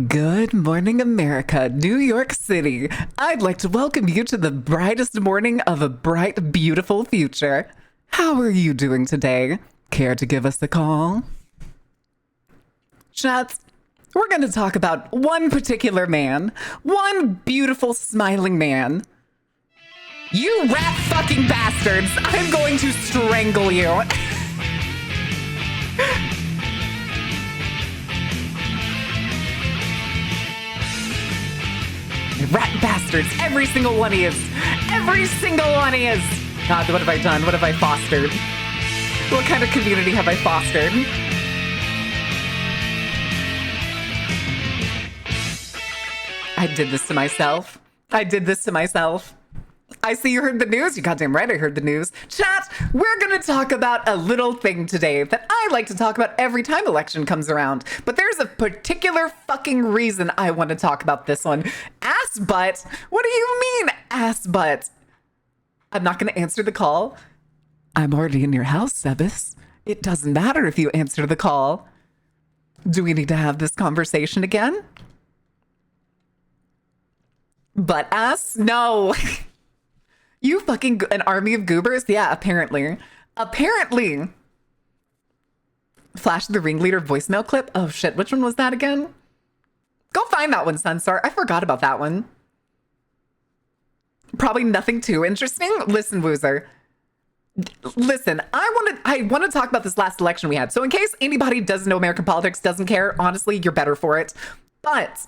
Good morning, America, New York City. I'd like to welcome you to the brightest morning of a bright, beautiful future. How are you doing today? Care to give us a call? Chats, we're going to talk about one particular man, one beautiful, smiling man. You rat fucking bastards! I'm going to strangle you. Rat bastards, every single one he is. Every single one he is. God, what have I done? What have I fostered? What kind of community have I fostered? I did this to myself. I did this to myself. I see you heard the news. You goddamn right I heard the news. Chat, we're going to talk about a little thing today that I like to talk about every time election comes around. But there's a particular fucking reason I want to talk about this one. Ass butt? What do you mean, ass butt? I'm not going to answer the call. I'm already in your house, Sebas. It doesn't matter if you answer the call. Do we need to have this conversation again? Butt ass? No. You fucking an army of goobers? Yeah, apparently. Apparently. Flash the ringleader voicemail clip? Oh shit, which one was that again? Go find that one, Sunstar. I forgot about that one. Probably nothing too interesting. Listen, Woozer. Listen, I want to talk about this last election we had. So in case anybody doesn't know American politics, doesn't care, honestly, you're better for it. But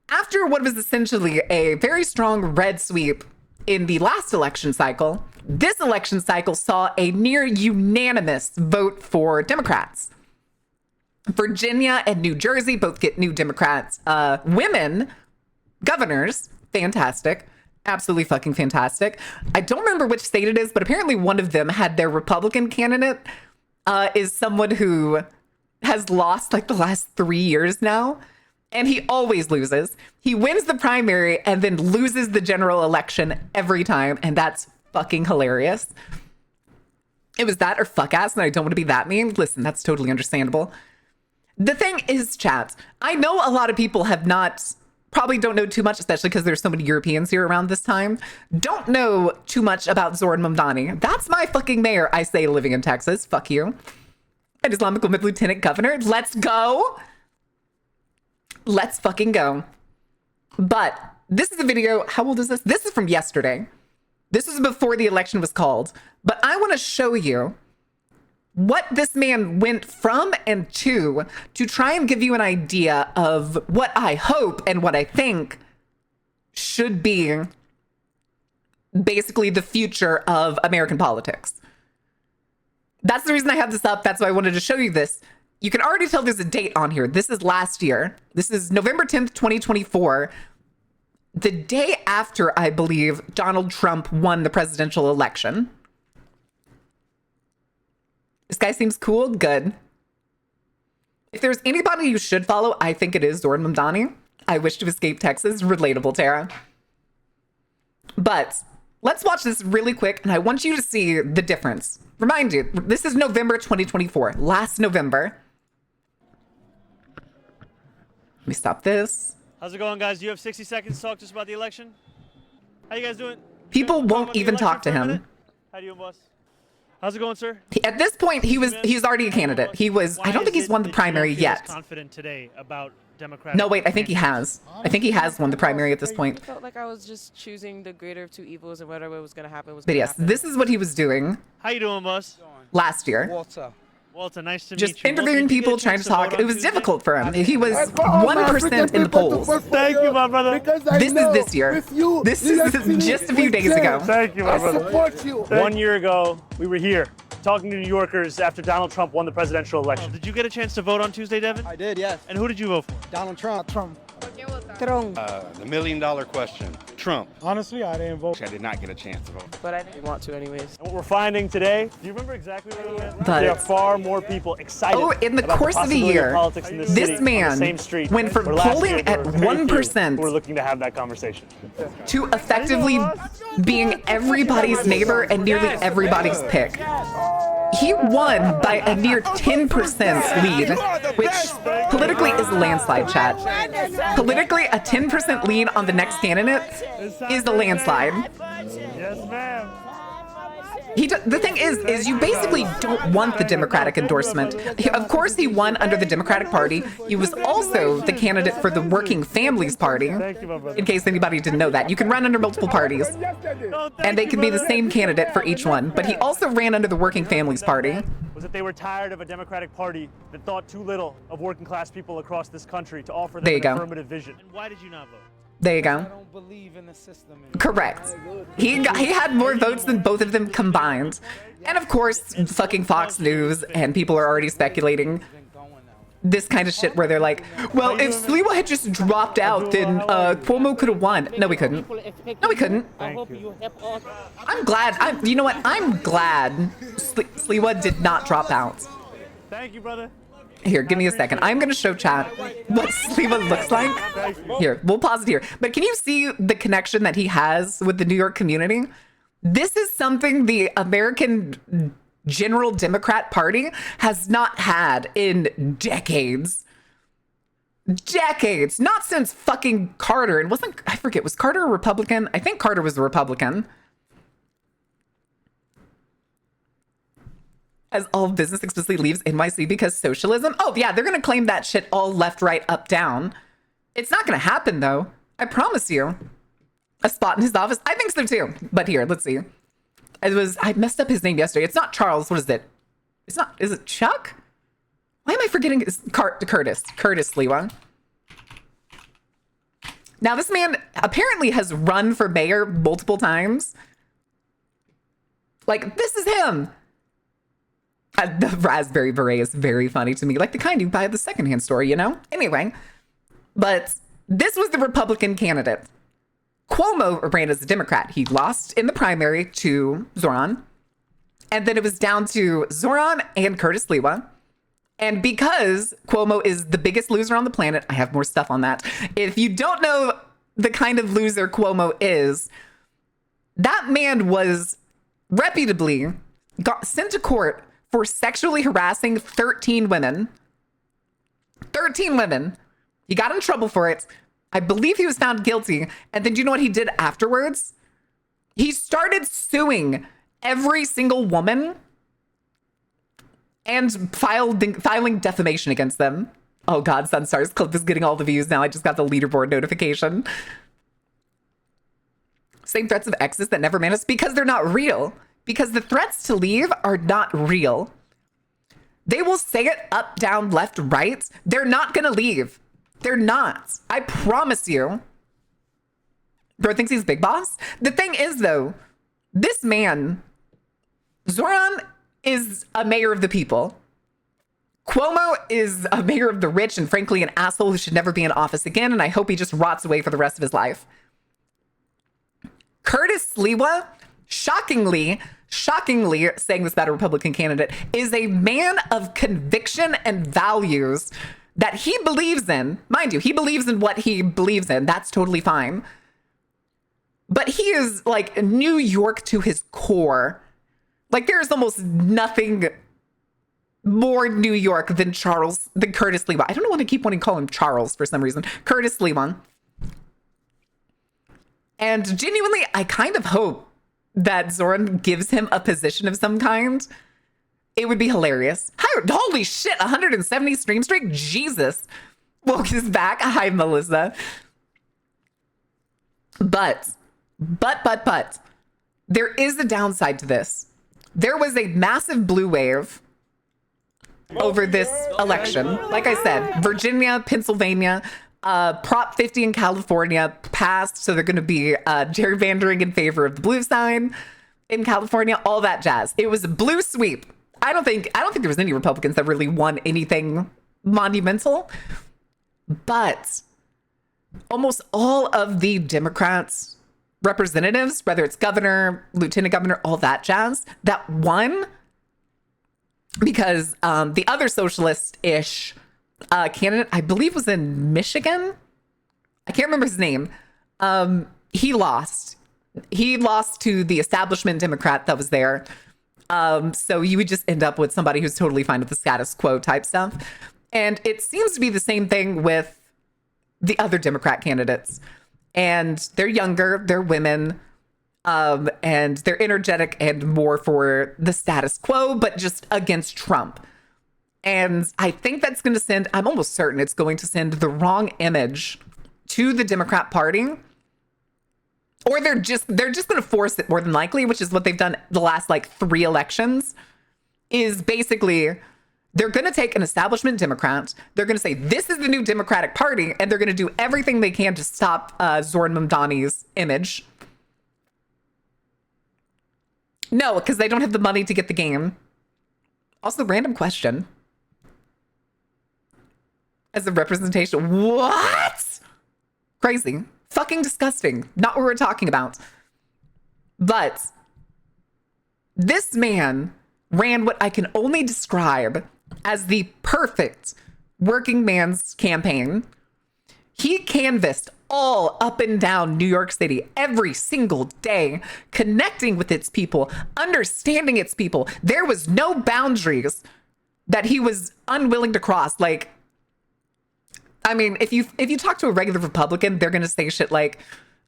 after what was essentially a very strong red sweep in the last election cycle, this election cycle saw a near unanimous vote for Democrats. Virginia and New Jersey both get new Democrats. Women governors, fantastic. Absolutely fucking fantastic. I don't remember which state it is, but apparently one of them had their Republican candidate is someone who has lost like the last 3 years now. And he always loses. He wins the primary and then loses the general election every time. And that's fucking hilarious. It was that or fuck ass, and I don't want to be that mean. Listen, that's totally understandable. The thing is, chat, I know a lot of people probably don't know too much, especially because there's so many Europeans here around this time, don't know too much about Zoran Mamdani. That's my fucking mayor, I say, living in Texas. Fuck you. An Islamic woman lieutenant governor. Let's go. Let's fucking go. But this is a video. How old is this? This is from yesterday. This is before the election was called. But I want to show you what this man went from and to try and give you an idea of what I hope and what I think should be basically the future of American politics. That's the reason I have this up. That's why I wanted to show you this. You can already tell there's a date on here. This is last year. This is November 10th, 2024. The day after, I believe, Donald Trump won the presidential election. This guy seems cool. Good. If there's anybody you should follow, I think it is Zoran Mamdani. I wish to escape Texas. Relatable, Tara. But let's watch this really quick, and I want you to see the difference. Remind you, this is November 2024. Last November. Let me stop this. How's it going, guys? You have 60 seconds to talk to us about the election. How you guys doing? People won't even talk to him. How do you, boss? How's it going, sir? At this point, he's already a candidate. I don't think he's won the primary yet. Confident today about Democratic. No, wait, I think he has. I think he has won the primary at this point. I felt like I was just choosing the greater of two evils, and whatever was going to happen was But going to yes, happen. this is what he was doing How you doing, boss? last year. Walter, nice to Just meet you. interviewing Walter, did you people, get a trying chance to talk. vote It on was Tuesday? difficult for him. He was 1% in the polls. Thank you, my brother. This is this year. This is just a few days ago. Thank you, my brother. 1 year ago, we were here talking to New Yorkers after Donald Trump won the presidential election. Did you get a chance to vote on Tuesday, Devin? I did, yes. And who did you vote for? Donald Trump. Tron. The $1,000,000 question. Trump. Honestly, I didn't vote. I did not get a chance to vote. But I didn't want to anyways. And what we're finding today, do you remember exactly where we went? But- There are far more people excited In the about course of a possibility year, politics in this this city on the man same street went from where last polling year there at were very few 1% who were looking to have that conversation. to effectively being everybody's neighbor and nearly everybody's pick. He won by a near 10% lead, which politically is a landslide, chat. Politically, a 10% lead on the next candidate is a landslide. Yes, ma'am. The thing is you basically don't want the Democratic endorsement. Of course, he won under the Democratic Party. He was also the candidate for the Working Families Party. Thank you, my brother. In case anybody didn't know that, you can run under multiple parties, and they can be the same candidate for each one. But he also ran under the Working Families Party. Was that they were tired of a Democratic Party that thought too little of working class people across this country to offer them There you an go. affirmative vision. And why did you not vote? There you go. I don't believe in the system anymore. Correct. He had more votes than both of them combined. And of course, fucking Fox News and people are already speculating this kind of shit where they're like, well, if Sliwa had just dropped out, then Cuomo could have won. No, we couldn't. No, we couldn't. I'm glad. You know what? I'm glad Sliwa did not drop out. Thank you, brother. Here, give me a second. I'm going to show chat what Sliwa looks like. Here, we'll pause it here. But can you see the connection that he has with the New York community? This is something the American General Democrat Party has not had in decades. Decades. Not since fucking Carter. And I forget, was Carter a Republican? I think Carter was a Republican. As all business explicitly leaves NYC because socialism. Oh, yeah, they're going to claim that shit all left, right, up, down. It's not going to happen, though. I promise you. A spot in his office? I think so, too. But here, let's see. I messed up his name yesterday. It's not Charles. What is it? It's not. Is it Chuck? Why am I forgetting? It's Curtis. Curtis Sliwa. Now, this man apparently has run for mayor multiple times. Like, this is him. The raspberry beret is very funny to me, like the kind you buy at the secondhand store, you know? Anyway, but this was the Republican candidate. Cuomo ran as a Democrat. He lost in the primary to Zoran. And then it was down to Zoran and Curtis Sliwa. And because Cuomo is the biggest loser on the planet, I have more stuff on that. If you don't know the kind of loser Cuomo is, that man was reputably sent to court for sexually harassing 13 women. 13 women. He got in trouble for it. I believe he was found guilty. And then do you know what he did afterwards? He started suing every single woman and filing defamation against them. Oh God, Sunstar's clip is getting all the views now. I just got the leaderboard notification. Same threats of exes that never manifest because they're not real. Because the threats to leave are not real. They will say it up, down, left, right. They're not going to leave. They're not. I promise you. Bro thinks he's big boss. The thing is, though, this man, Zoran, is a mayor of the people. Cuomo is a mayor of the rich and frankly an asshole who should never be in office again. And I hope he just rots away for the rest of his life. Curtis Sliwa, shockingly saying this about a Republican candidate, is a man of conviction and values that he believes in. Mind you, he believes in what he believes in. That's totally fine. But he is like New York to his core. Like there's almost nothing more New York than Curtis Sliwa. I don't know why I keep wanting to call him Charles for some reason. Curtis Sliwa. And genuinely, I kind of hope that Zoran gives him a position of some kind. It would be hilarious. Holy shit, 170 stream streak? Jesus. Woke is back. Hi, Melissa. But, there is a downside to this. There was a massive blue wave over this election. Like I said, Virginia, Pennsylvania, Prop 50 in California passed, so they're going to be gerrymandering in favor of the blue side in California, all that jazz. It was a blue sweep. I don't think there was any Republicans that really won anything monumental, but almost all of the Democrats representatives, whether it's governor, lieutenant governor, all that jazz, that won because the other socialist-ish candidate, I believe, was in Michigan. I can't remember his name. He lost. He lost to the establishment Democrat that was there. So you would just end up with somebody who's totally fine with the status quo type stuff. And it seems to be the same thing with the other Democrat candidates. And they're younger, they're women, and they're energetic and more for the status quo, but just against Trump. And I think that's going to send, I'm almost certain it's going to send the wrong image to the Democrat Party. Or they're just going to force it more than likely, which is what they've done the last like 3 elections, is basically they're going to take an establishment Democrat. They're going to say, this is the new Democratic Party. And they're going to do everything they can to stop Zoran Mamdani's image. No, because they don't have the money to get the game. Also, random question. As a representation, what? Crazy. Fucking disgusting. Not what we're talking about. But this man ran what I can only describe as the perfect working man's campaign. He canvassed all up and down New York City every single day, connecting with its people, understanding its people. There was no boundaries that he was unwilling to cross. Like, I mean, if you talk to a regular Republican, they're going to say shit like,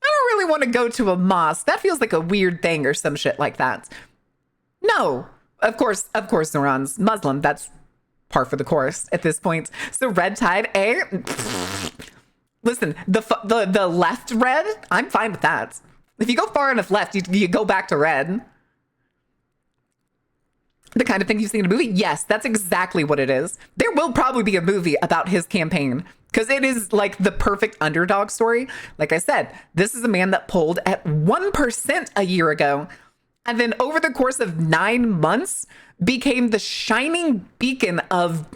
I don't really want to go to a mosque. That feels like a weird thing or some shit like that. No, of course, Zoran's Muslim. That's par for the course at this point. So red tide, listen, the left red, I'm fine with that. If you go far enough left, you go back to red. The kind of thing you've seen in a movie? Yes, that's exactly what it is. There will probably be a movie about his campaign because it is like the perfect underdog story. Like I said, this is a man that polled at 1% a year ago. And then over the course of 9 months became the shining beacon of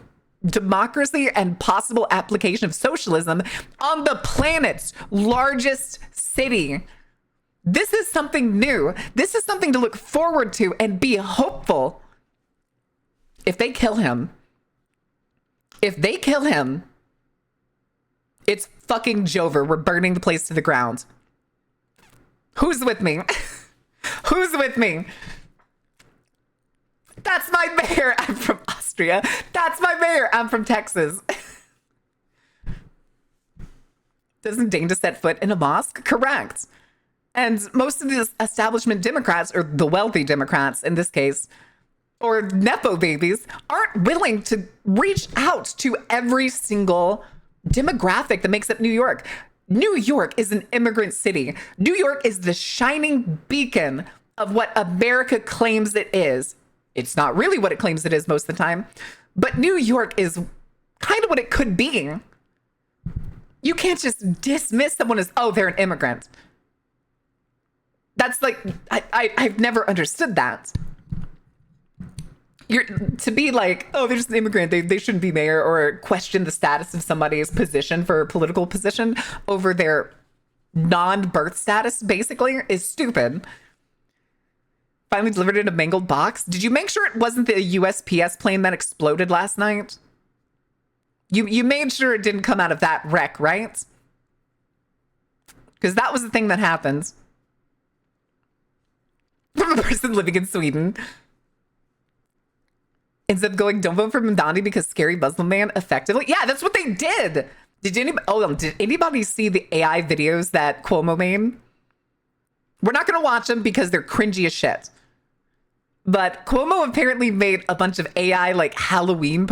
democracy and possible application of socialism on the planet's largest city. This is something new. This is something to look forward to and be hopeful. If they kill him, it's fucking Jover. We're burning the place to the ground. Who's with me? Who's with me? That's my mayor. I'm from Austria. That's my mayor. I'm from Texas. Doesn't deign to set foot in a mosque? Correct. And most of the establishment Democrats, or the wealthy Democrats in this case, or Nepo babies, aren't willing to reach out to every single demographic that makes up New York. New York is an immigrant city. New York is the shining beacon of what America claims it is. It's not really what it claims it is most of the time, but New York is kind of what it could be. You can't just dismiss someone as, oh, they're an immigrant. That's like, I've never understood that. To be like, oh, they're just an immigrant, they shouldn't be mayor, or question the status of somebody's position for a political position over their non-birth status, basically, is stupid. Finally delivered in a mangled box. Did you make sure it wasn't the USPS plane that exploded last night? You made sure it didn't come out of that wreck, right? Because that was the thing that happened. From a person living in Sweden. Instead of going, don't vote for Mamdani because scary Muslim man effectively. Yeah, that's what they did. Did anybody see the AI videos that Cuomo made? We're not going to watch them because they're cringy as shit. But Cuomo apparently made a bunch of AI like Halloween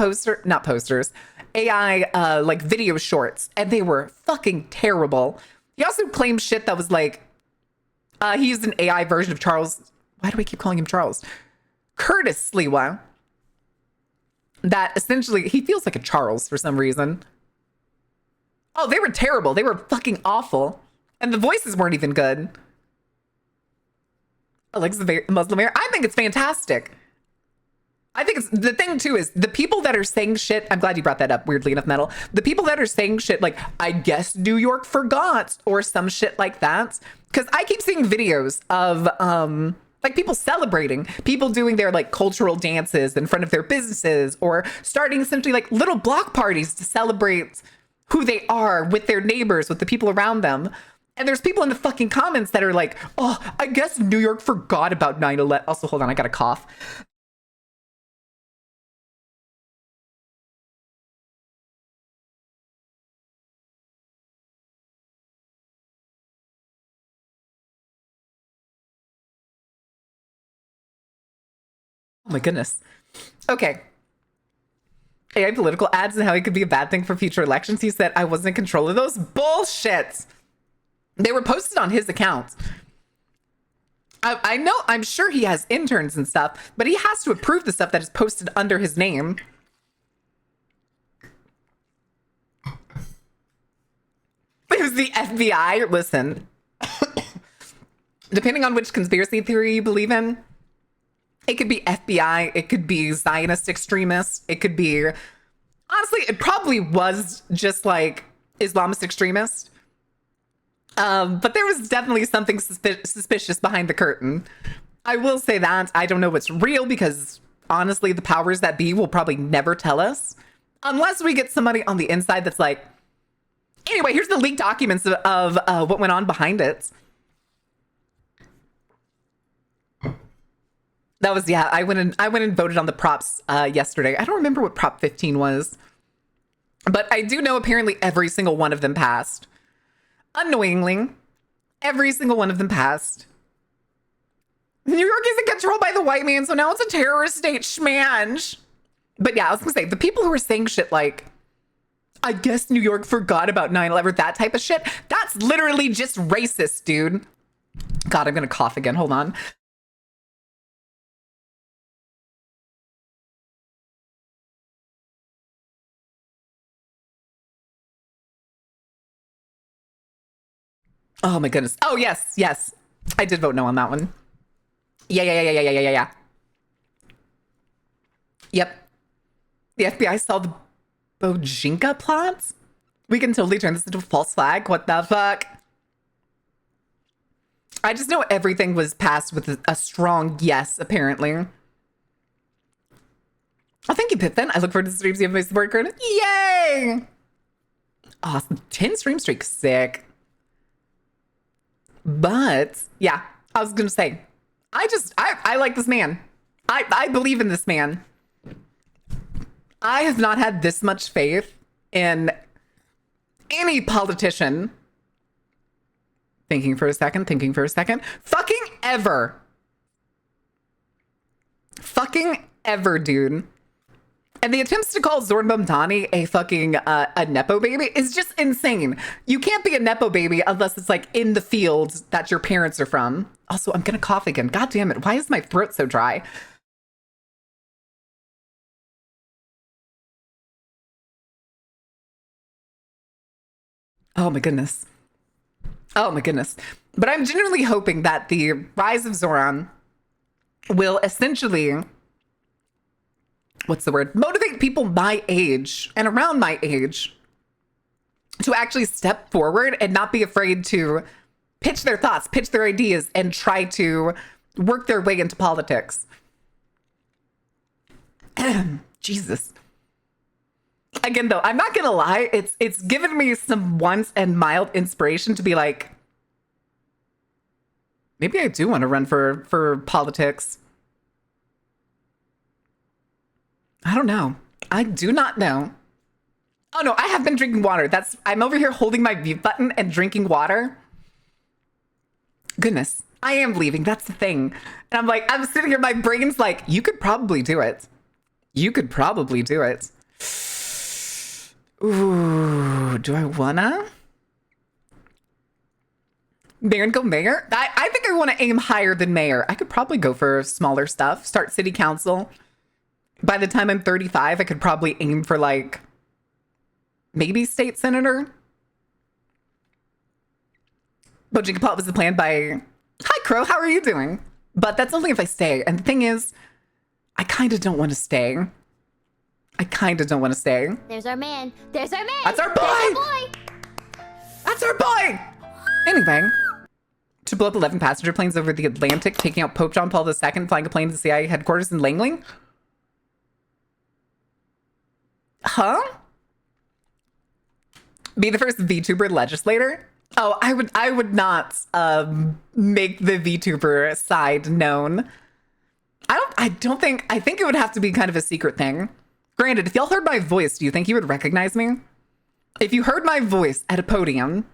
AI like video shorts, and they were fucking terrible. He also claimed shit that was like, he used an AI version of Charles. Why do we keep calling him Charles? Curtis Sliwa. That essentially, he feels like a Charles for some reason. Oh, they were terrible. They were fucking awful. And the voices weren't even good. Alexa Muslim mayor. I think it's fantastic. I think it's, the thing too is the people that are saying shit, I'm glad you brought that up, weirdly enough, Metal. The people that are saying shit like, I guess New York forgot, or some shit like that. Because I keep seeing videos of, like people celebrating, people doing their like cultural dances in front of their businesses, or starting essentially like little block parties to celebrate who they are with their neighbors, with the people around them. And there's people in the fucking comments that are like, oh, I guess New York forgot about 9/11. Also, hold on, I got a cough. Oh my goodness. Okay. AI political ads and how it could be a bad thing for future elections. He said I wasn't in control of those. Bullshit. They were posted on his account. I know, I'm sure he has interns and stuff, but he has to approve the stuff that is posted under his name. It was the FBI. Listen, depending on which conspiracy theory you believe in, it could be FBI, it could be Zionist extremists, it could be, honestly, it probably was just like Islamist extremist. But there was definitely something suspicious behind the curtain. I will say that. I don't know what's real because honestly, the powers that be will probably never tell us unless we get somebody on the inside that's like, anyway, here's the leaked documents of what went on behind it. That was, yeah, I went and voted on the props yesterday. I don't remember what Prop 15 was, but I do know apparently every single one of them passed. Unknowingly, every single one of them passed. New York isn't controlled by the white man, so now it's a terrorist state, schmange. But yeah, I was gonna say, the people who are saying shit like, I guess New York forgot about 9/11, that type of shit, that's literally just racist, dude. God, I'm gonna cough again, hold on. Oh my goodness. Oh, yes, yes. I did vote no on that one. Yeah. Yep. The FBI saw the Bojinka plots? We can totally turn this into a false flag. What the fuck? I just know everything was passed with a strong yes, apparently. Oh, thank you, Pippin. I look forward to the streams you have my support card. Yay! Awesome. 10 stream streak. Sick. But yeah, I was gonna say, I like this man. I believe in this man. I have not had this much faith in any politician. Thinking for a second. Fucking ever. Fucking ever, dude. And the attempts to call Zoran Mamdani a fucking a Nepo baby is just insane. You can't be a Nepo baby unless it's like in the field that your parents are from. Also, I'm gonna cough again. God damn it. Why is my throat so dry? Oh my goodness. Oh my goodness. But I'm genuinely hoping that the rise of Zoran will essentially, what's the word? Motivate people my age and around my age to actually step forward and not be afraid to pitch their thoughts, pitch their ideas, and try to work their way into politics. Jesus. Again, though, I'm not gonna lie, it's given me some once and mild inspiration to be like, maybe I do want to run for politics. I don't know. I do not know. Oh no, I have been drinking water. I'm over here holding my mute button and drinking water. Goodness, I am leaving. That's the thing. And I'm like, I'm sitting here, my brain's like, you could probably do it. You could probably do it. Ooh, do I wanna? Mayor and go mayor? I think I want to aim higher than mayor. I could probably go for smaller stuff. Start city council. By the time I'm 35, I could probably aim for like maybe state senator. Bojinka Pop was the plan by Hi Crow, how are you doing? But that's only if I stay. And the thing is, I kind of don't want to stay. There's our man. There's our man. That's our boy. There's our boy. That's our boy. Anyway, to blow up 11 passenger planes over the Atlantic, taking out Pope John Paul II, flying a plane to the CIA headquarters in Langley. Huh? Be the first VTuber legislator? Oh, I would not make the VTuber side known. I think it would have to be kind of a secret thing. Granted, if y'all heard my voice, do you think you would recognize me? If you heard my voice at a podium,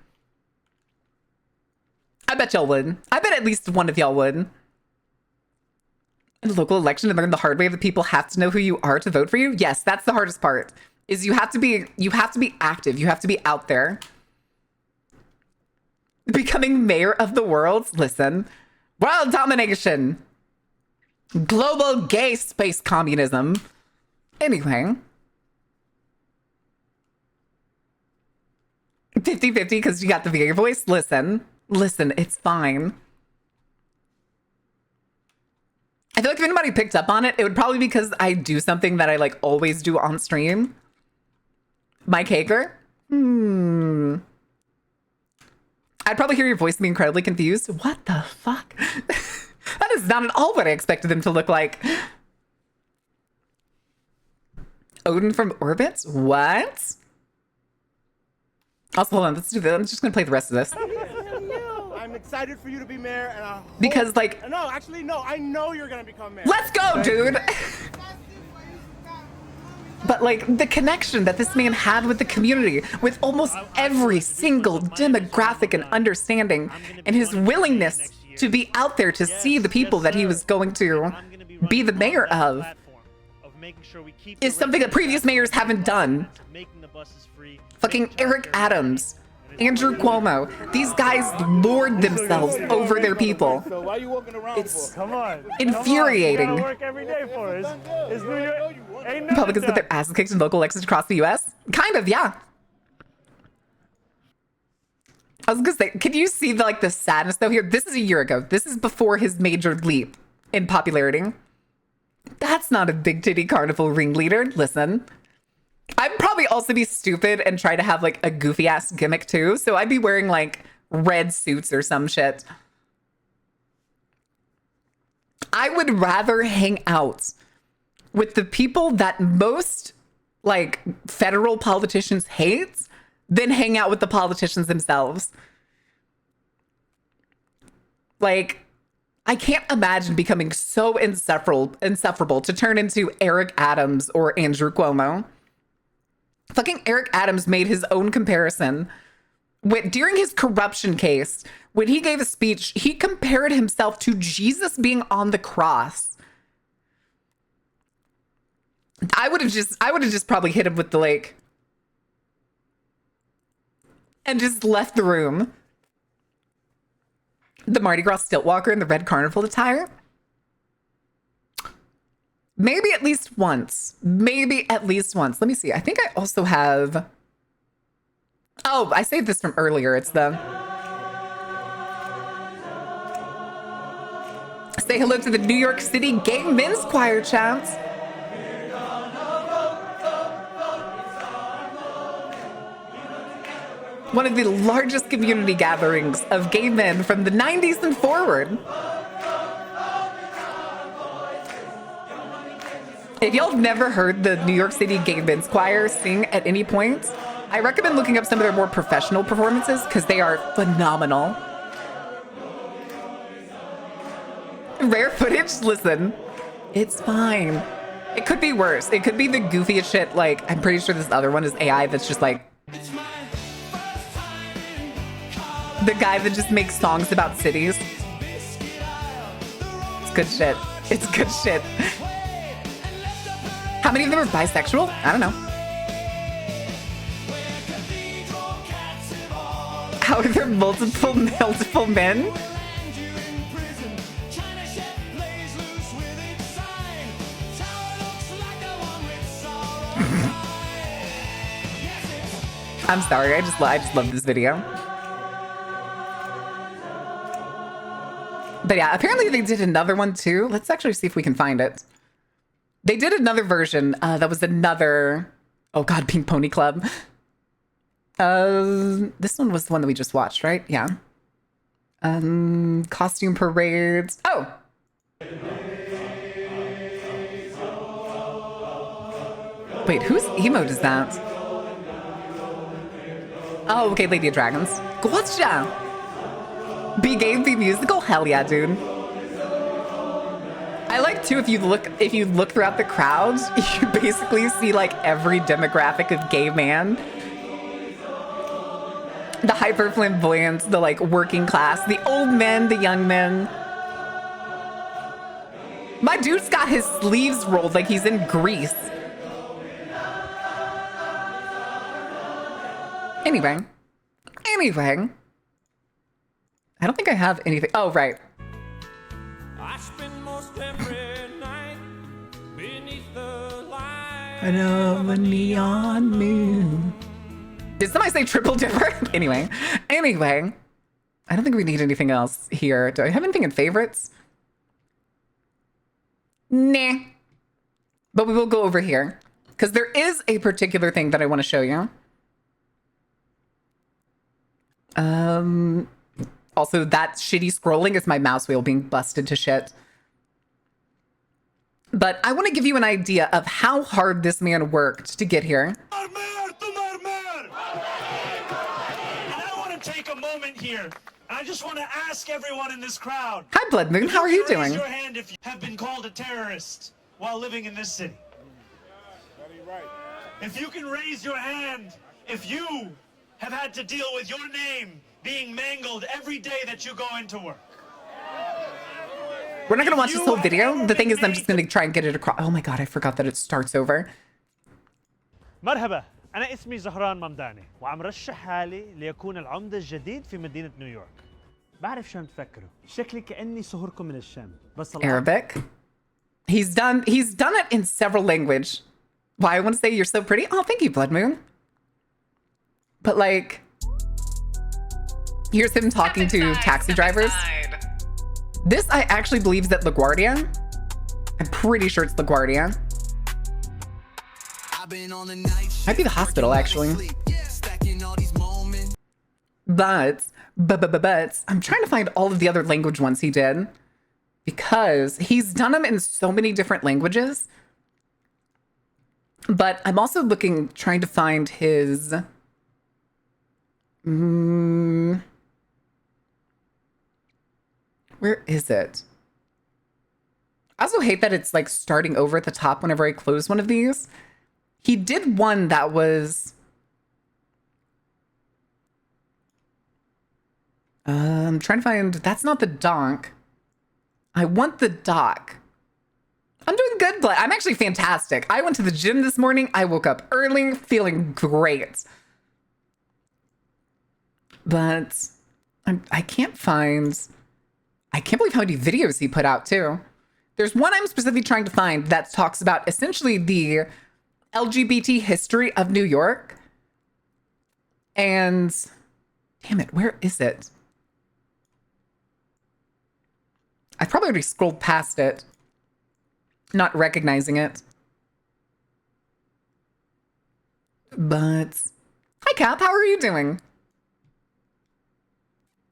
I bet y'all would. I bet at least one of y'all would. In a local election and learn the hard way that people have to know who you are to vote for you. Yes, that's the hardest part. Is you have to be active. You have to be out there. Becoming mayor of the world. Listen, world domination, global gay space communism. Anyway, 50-50 because you got the VA voice. Listen, it's fine. I feel like if anybody picked up on it, it would probably be because I do something that I like always do on stream. Mike Hager. I'd probably hear your voice and be incredibly confused. What the fuck? That is not at all what I expected them to look like. Odin from Orbit? What? Also, hold on. Let's do this. I'm just going to play the rest of this. I'm excited for you to be mayor, and I hope... Because, like... No, actually, no. I know you're going to become mayor. Let's go, dude! But, like, the connection that this man had with the community, with almost every single demographic and understanding, and his willingness to be out there to see the people that he was going to be the mayor of, is something that previous mayors haven't done. Fucking Eric Adams, Andrew Cuomo, these guys lord themselves over their people. So why are you walking around It's Come on. infuriating. Come on. You gotta work every day for us. It's New York. Ain't no Republicans get doubt. their asses kicked in local elections across the U.S. Kind of, yeah. I was gonna say, can you see the sadness though here? This is a year ago. This is before his major leap in popularity. That's not a big titty carnival ringleader. Listen, I'd probably also be stupid and try to have like a goofy ass gimmick too. So I'd be wearing like red suits or some shit. I would rather hang out with the people that most like federal politicians hate than hang out with the politicians themselves. Like, I can't imagine becoming so insufferable to turn into Eric Adams or Andrew Cuomo. Fucking Eric Adams made his own comparison. During his corruption case, when he gave a speech, he compared himself to Jesus being on the cross. I would have just probably hit him with the like, and just left the room. The Mardi Gras stilt walker in the red carnival attire. Maybe at least once. Maybe at least once. Let me see. I think I also have... Oh, I saved this from earlier. It's the... Say hello to the New York City Gay Men's Choir chants. One of the largest community gatherings of gay men from the 90s and forward. If y'all have never heard the New York City Gay Men's Choir sing at any point, I recommend looking up some of their more professional performances because they are phenomenal. Rare footage? Listen, it's fine. It could be worse. It could be the goofiest shit. Like, I'm pretty sure this other one is AI that's just like... The guy that just makes songs about cities. It's good shit. It's good shit. How many of them are bisexual? I don't know. How are there multiple men? I'm sorry. I just love this video. But yeah, apparently they did another one too. Let's actually see if we can find it. They did another version. That was another... Oh God, Pink Pony Club. This one was the one that we just watched, right? Yeah. Costume parades. Oh! Wait, whose emote is that? Oh, okay, Lady of Dragons. Gotcha. Be Game, Be Musical? Hell yeah, dude. I like too, if you look throughout the crowd, you basically see like every demographic of gay man. The hyper flamboyant, the like working class, the old men, the young men. My dude's got his sleeves rolled like he's in Greece. Anyway. I don't think I have anything. Oh, right. I spend most every night beneath the light of a neon moon. Did somebody say triple dipper? Anyway. I don't think we need anything else here. Do I have anything in favorites? Nah. But we will go over here. Because there is a particular thing that I want to show you. Also, that shitty scrolling is my mouse wheel being busted to shit. But I want to give you an idea of how hard this man worked to get here. And I want to take a moment here, and I just want to ask everyone in this crowd. Hi, Blood Moon. How are you doing? Raise your hand if you have been called a terrorist while living in this city. If you can raise your hand, if you have had to deal with your name being mangled every day that you go into work. We're not going to watch this whole video. The thing is, I'm just going to try and get it across. Oh my God, I forgot that it starts over. مرحبا أنا اسمي زهران ممداني وعم رشح حالي ليكون العمدة الجديد في مدينة نيويورك. بعرف شو عم تفكروا شكلي كأني صهركم من الشام بس Arabic. He's done it in several language. Why I want to say you're so pretty. Oh, thank you, Blood Moon. But like, here's him talking to taxi drivers. This I actually believe is at LaGuardia. I'm pretty sure it's LaGuardia. Might be the hospital actually. But I'm trying to find all of the other language ones he did, because he's done them in so many different languages. But I'm also trying to find his. Where is it? I also hate that it's like starting over at the top whenever I close one of these. He did one that was. I'm trying to find. That's not the donk. I want the doc. I'm doing good, but I'm actually fantastic. I went to the gym this morning. I woke up early, feeling great. But I can't believe how many videos he put out too. There's one I'm specifically trying to find that talks about essentially the LGBT history of New York. And damn it, where is it? I probably already scrolled past it, not recognizing it. But hi, Cap, how are you doing?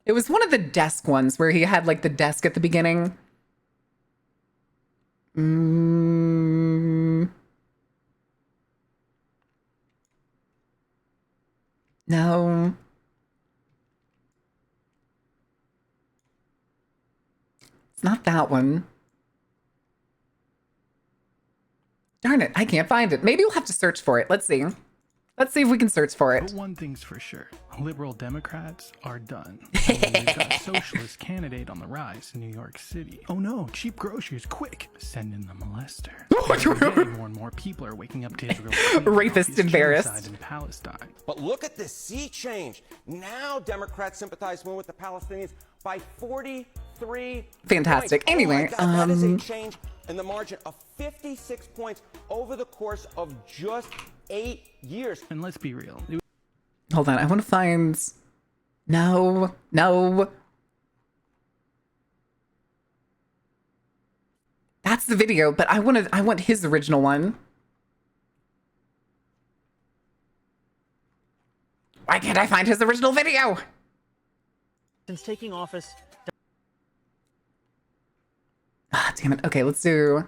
It was one of the desk ones where he had like the desk at the beginning. No. It's not that one. Darn it, I can't find it. Maybe we'll have to search for it. Let's see. Let's see if we can search for it. But one thing's for sure, liberal Democrats are done. We've got a socialist candidate on the rise in New York City. Oh no, cheap groceries, quick! Send in the molester. More and more people are waking up to Israel's rapist embarrassed in Palestine. But look at this sea change. Now Democrats sympathize more with the Palestinians by 43 Fantastic. points. Anyway, oh my God, that is a change in the margin of 56 points over the course of just 8 years. And let's be real. Hold on, I want to find. No. That's the video, but I want his original one. Why can't I find his original video? Since taking office. Ah, damn it. Okay, let's do.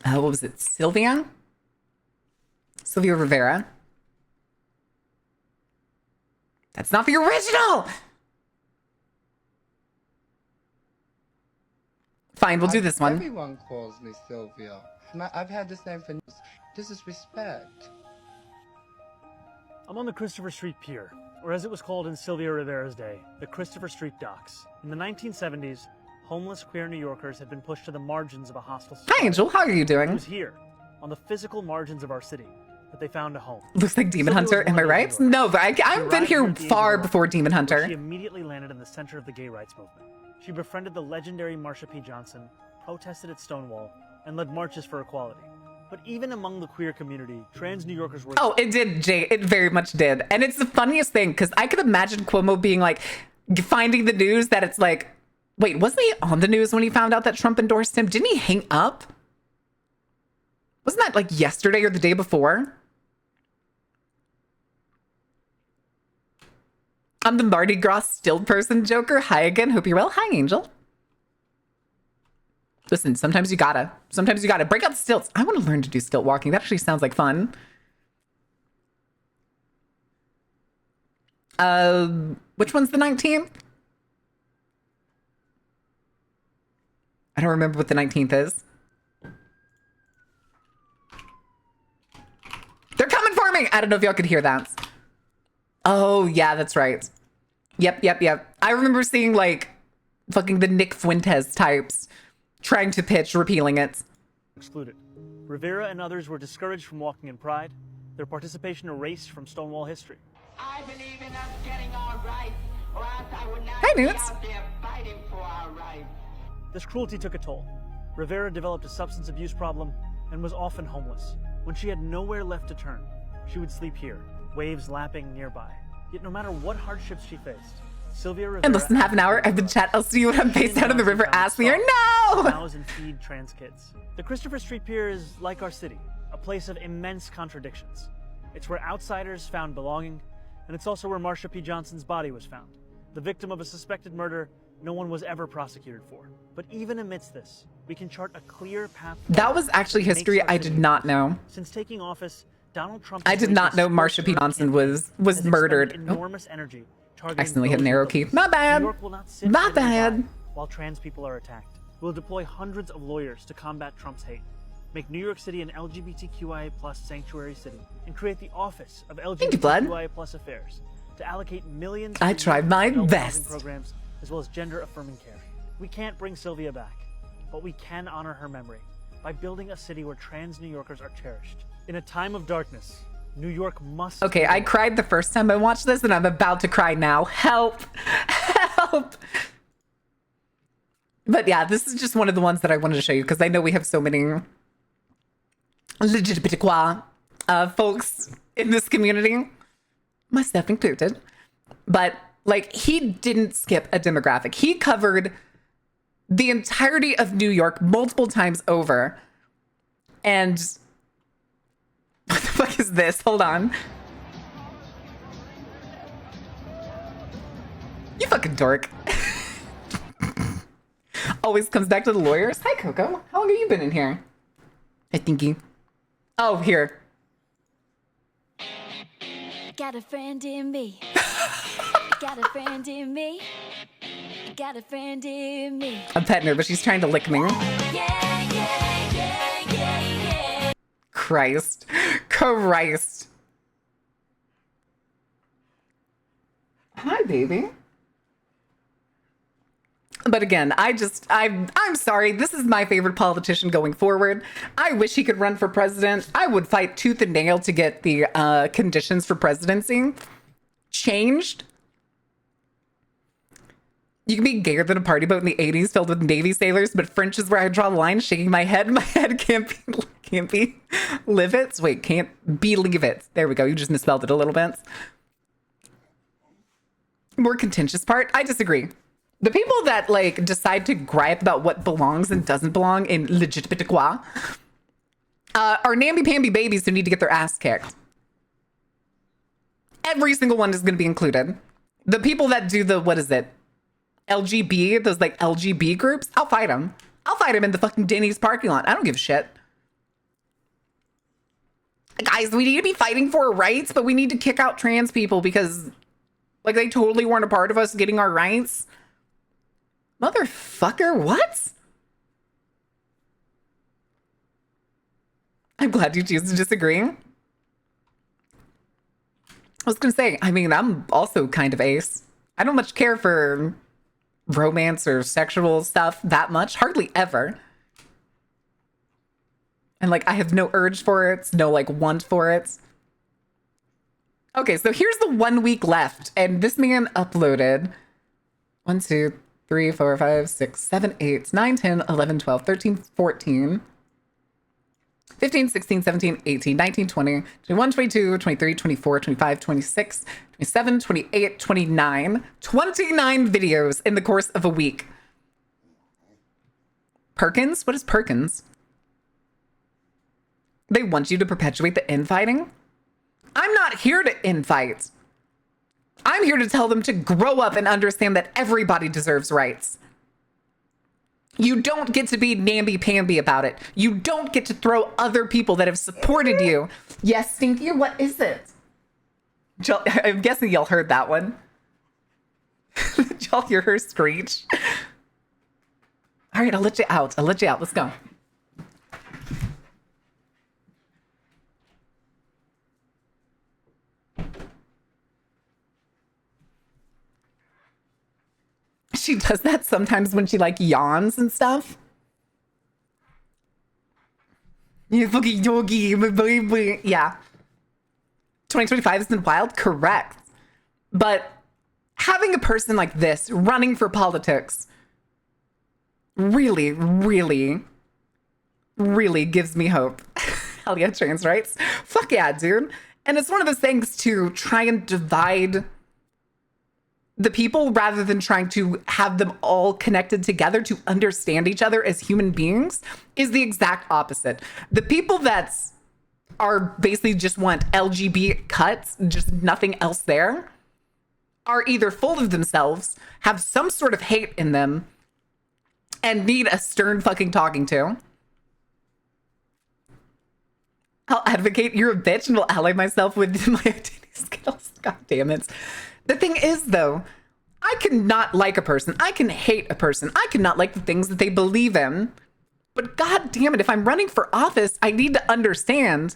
What was it? Sylvia Rivera. That's not the original. Fine, we'll do this one. Everyone calls me Sylvia. I've had this name for. This is respect. I'm on the Christopher Street Pier, or as it was called in Sylvia Rivera's day, the Christopher Street Docks. In the 1970s, homeless queer New Yorkers had been pushed to the margins of a hostile society. Hi, Angel. How are you It doing? was here, on the physical margins of our city, that they found a home. Looks like Demon Sylvia was Hunter. Am I one of those right? New Yorkers. No, but She I've been arrived here at the age far of before Demon 11, where Hunter. She immediately landed in the center of the gay rights movement. She befriended the legendary Marsha P. Johnson, protested at Stonewall, and led marches for equality. But even among the queer community, trans New Yorkers were... Oh, it did, Jay. It very much did. And it's the funniest thing because I could imagine Cuomo being like, finding the news that it's like, wait, wasn't he on the news when he found out that Trump endorsed him? Didn't he hang up? Wasn't that like yesterday or the day before? I'm the Mardi Gras still person Joker. Hi again. Hope you're well. Hi, Angel. Listen, sometimes you gotta break out the stilts. I want to learn to do stilt walking. That actually sounds like fun. Which one's the 19th? I don't remember what the 19th is. They're coming for me. I don't know if y'all could hear that. Oh, yeah, that's right. Yep. I remember seeing like fucking the Nick Fuentes types trying to pitch repealing it. Excluded. Rivera and others were discouraged from walking in pride, their participation erased from Stonewall history. I believe in us getting our rights, or else I would not Hey, be Newts. out there fighting for our rights. This cruelty took a toll. Rivera developed a substance abuse problem and was often homeless. When she had nowhere left to turn, she would sleep here, waves lapping nearby. Yet no matter what hardships she faced, Sylvia Rivera... In less than half an hour, I've been chat. I'll see you when I'm face down in the river. Ask me or no! House and feed trans kids. The Christopher Street Pier is like our city, a place of immense contradictions. It's where outsiders found belonging, and it's also where Marsha P. Johnson's body was found. The victim of a suspected murder no one was ever prosecuted for. But even amidst this, we can chart a clear path. That was actually history I did not know. Since taking office, Donald Trump... I did not know Marsha P. Johnson was murdered. Enormous energy Accidentally hit an arrow key. My bad. New York will not sit My idly by bad. while trans people are attacked. We'll deploy hundreds of lawyers to combat Trump's hate, make New York City an LGBTQIA+ sanctuary city, and create the Office of you, Blood. LGBTQIA+ Affairs to allocate millions. I to tried my adult best. housing programs as well as gender-affirming care. We can't bring Sylvia back, but we can honor her memory by building a city where trans New Yorkers are cherished. In a time of darkness, New York must... Okay, I cried the first time I watched this, and I'm about to cry now. Help! Help! But yeah, this is just one of the ones that I wanted to show you because I know we have so many LGBTQIA folks in this community, myself included. But like, he didn't skip a demographic. He covered the entirety of New York multiple times over. And what the fuck is this? Hold on. You fucking dork. Always comes back to the lawyers. Hi, Coco. How long have you been in here? I think you. Oh, here. Got a friend in me. Got a friend in me. Got a friend in me. I'm petting her, but she's trying to lick me. Yeah. Christ. Hi, baby. But again, I'm sorry. This is my favorite politician going forward. I wish he could run for president. I would fight tooth and nail to get the conditions for presidency changed. You can be gayer than a party boat in the 80s filled with Navy sailors, but French is where I draw the line, shaking my head. My head can't be live it. Wait, can't believe it. There we go. You just misspelled it a little bit. More contentious part, I disagree. The people that like decide to gripe about what belongs and doesn't belong in legitimatquoi are namby-pamby babies who need to get their ass kicked. Every single one is going to be included. The people that do the, what is it? LGB, those like LGB groups, I'll fight them. I'll fight them in the fucking Denny's parking lot. I don't give a shit. Guys, we need to be fighting for rights, but we need to kick out trans people because Like they totally weren't a part of us getting our rights. Motherfucker, what? I'm glad you choose to disagree. I was gonna say, I mean, I'm also kind of ace. I don't much care for romance or sexual stuff that much, hardly ever. And like, I have no urge for it, no like want for it. Okay, so here's the 1 week left, and this man uploaded 1, 2, 3, 4, 5, 6, 7, 8, 9, 10, 11, 12, 13, 14, 15, 16, 17, 18, 19, 20, 21, 22, 23, 24, 25, 26, 27, 28, 29, 29 videos in the course of a week. Perkins? What is Perkins? They want you to perpetuate the infighting? I'm not here to infight. I'm here to tell them to grow up and understand that everybody deserves rights. You don't get to be namby-pamby about it. You don't get to throw other people that have supported you. Yes, Stinky, what is it? I'm guessing y'all heard that one. Did y'all hear her screech? All right, I'll let you out. I'll let you out. Let's go. She does that sometimes when she like yawns and stuff. Yeah, fucking yogi, baby. Yeah. 2025 has been wild, correct. But having a person like this running for politics really, really, really gives me hope. Hell yeah, trans rights. Fuck yeah, dude. And it's one of those things to try and divide the people rather than trying to have them all connected together to understand each other as human beings is the exact opposite. The people that are basically just want LGB cuts, just nothing else there, are either full of themselves, have some sort of hate in them, and need a stern fucking talking to. I'll advocate you're a bitch and will ally myself with my identity skills. God damn it. The thing is, though, I cannot like a person. I can hate a person. I cannot like the things that they believe in. But God damn it, if I'm running for office, I need to understand,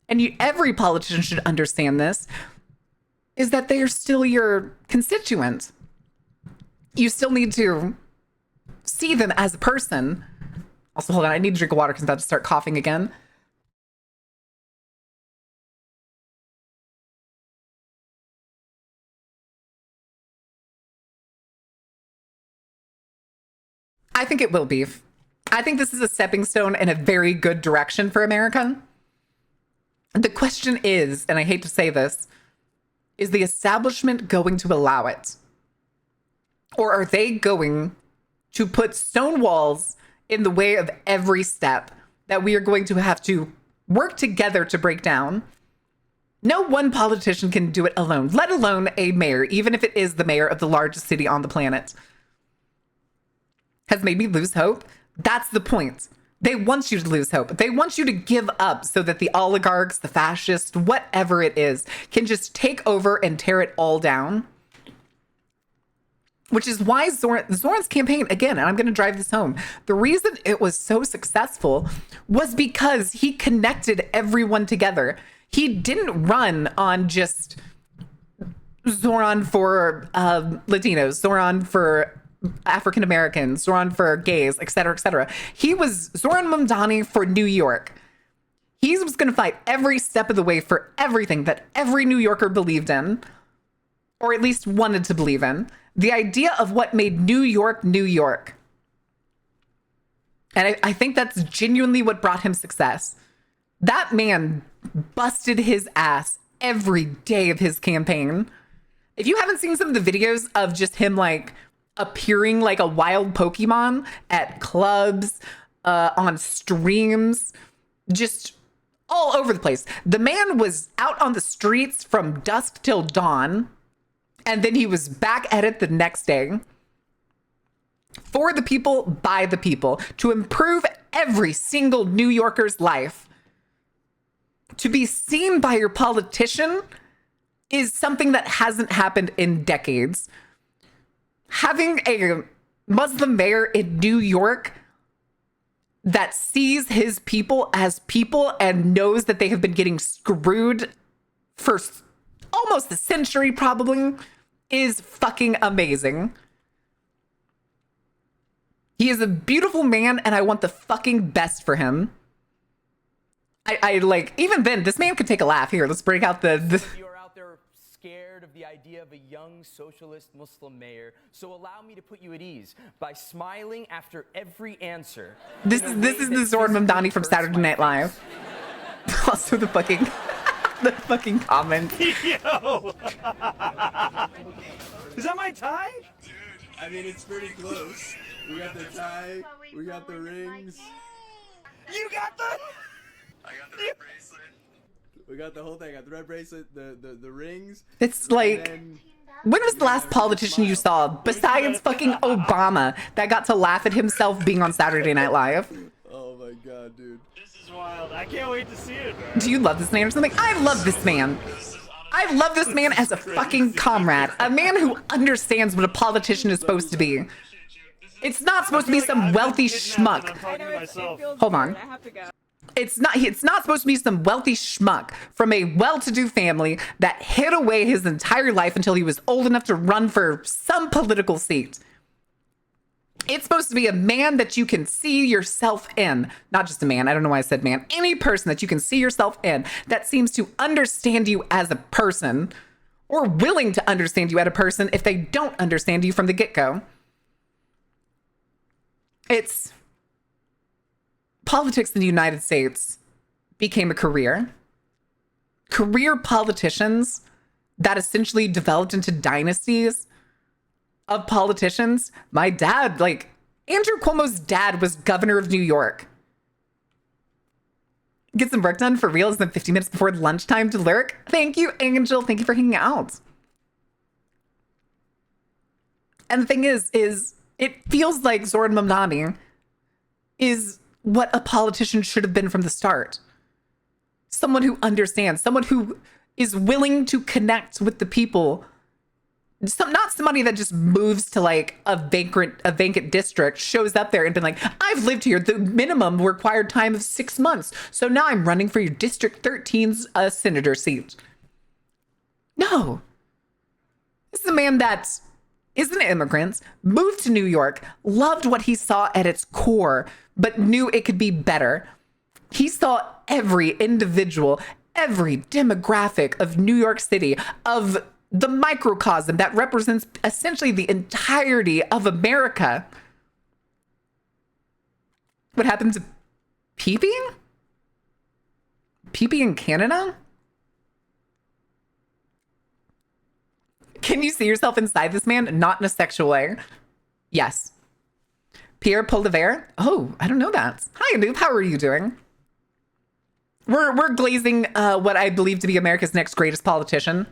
and every politician should understand this, is that they are still your constituent. You still need to see them as a person. Also, hold on, I need to drink water because I'm about to start coughing again. I think it will be. I think this is a stepping stone in a very good direction for America. The question is, and I hate to say this, is the establishment going to allow it? Or are they going to put stone walls in the way of every step that we are going to have to work together to break down? No one politician can do it alone, let alone a mayor, even if it is the mayor of the largest city on the planet. Has made me lose hope. That's the point. They want you to lose hope. They want you to give up so that the oligarchs, the fascists, whatever it is, can just take over and tear it all down. Which is why Zoran's campaign, again, and I'm going to drive this home, the reason it was so successful was because he connected everyone together. He didn't run on just Zoran for Latinos, Zoran for African Americans, Zoran for gays, etc., etc. He was Zoran Mamdani for New York. He was going to fight every step of the way for everything that every New Yorker believed in, or at least wanted to believe in. The idea of what made New York, New York. And I think that's genuinely what brought him success. That man busted his ass every day of his campaign. If you haven't seen some of the videos of just him like appearing like a wild Pokemon at clubs, on streams, just all over the place. The man was out on the streets from dusk till dawn, and then he was back at it the next day. For the people, by the people, to improve every single New Yorker's life. To be seen by your politician is something that hasn't happened in decades. Having a Muslim mayor in New York that sees his people as people and knows that they have been getting screwed for almost a century probably is fucking amazing. He is a beautiful man and I want the fucking best for him. I like, even then, this man could take a laugh. Here, let's break out the You're out there scared of the idea of a young socialist Muslim mayor, so allow me to put you at ease by smiling after every answer. This is the Zoran Mamdani from Saturday Night Live. Also the fucking comment. Yo! Is that my tie? I mean, it's pretty close. We got the tie, we got the rings. You got the... I got the red bracelet. We got the whole thing. I got the red bracelet, the rings. It's like, when was the last politician you saw besides fucking Obama that got to laugh at himself being on Saturday Night Live? Oh my god, dude. This is wild. I can't wait to see it. Do you love this man or something? I love this man. I love this man as a fucking comrade. A man who understands what a politician is supposed to be. It's not supposed to be some wealthy schmuck. Hold on. It's not supposed to be some wealthy schmuck from a well-to-do family that hid away his entire life until he was old enough to run for some political seat. It's supposed to be a man that you can see yourself in. Not just a man. I don't know why I said man. Any person that you can see yourself in that seems to understand you as a person or willing to understand you as a person if they don't understand you from the get-go. It's... Politics in the United States became a career. Career politicians that essentially developed into dynasties of politicians. My dad, like, Andrew Cuomo's dad was governor of New York. Get some work done for real. It's been 50 minutes before lunchtime to lurk. Thank you, Angel. Thank you for hanging out. And the thing is it feels like Zoran Mamdani is what a politician should have been from the start. Someone who understands, someone who is willing to connect with the people. Not somebody that just moves to like a vacant district, shows up there and been like, I've lived here the minimum required time of 6 months. So now I'm running for your District 13's senator seat. No. This is a man that is an immigrant, moved to New York, loved what he saw at its core, but knew it could be better. He saw every individual, every demographic of New York City, of the microcosm that represents essentially the entirety of America. What happened to peeping? Peeping in Canada? Can you see yourself inside this man? Not in a sexual way. Yes. Pierre Poilievre? Oh, I don't know that. Hi, Anoop. How are you doing? We're glazing what I believe to be America's next greatest politician.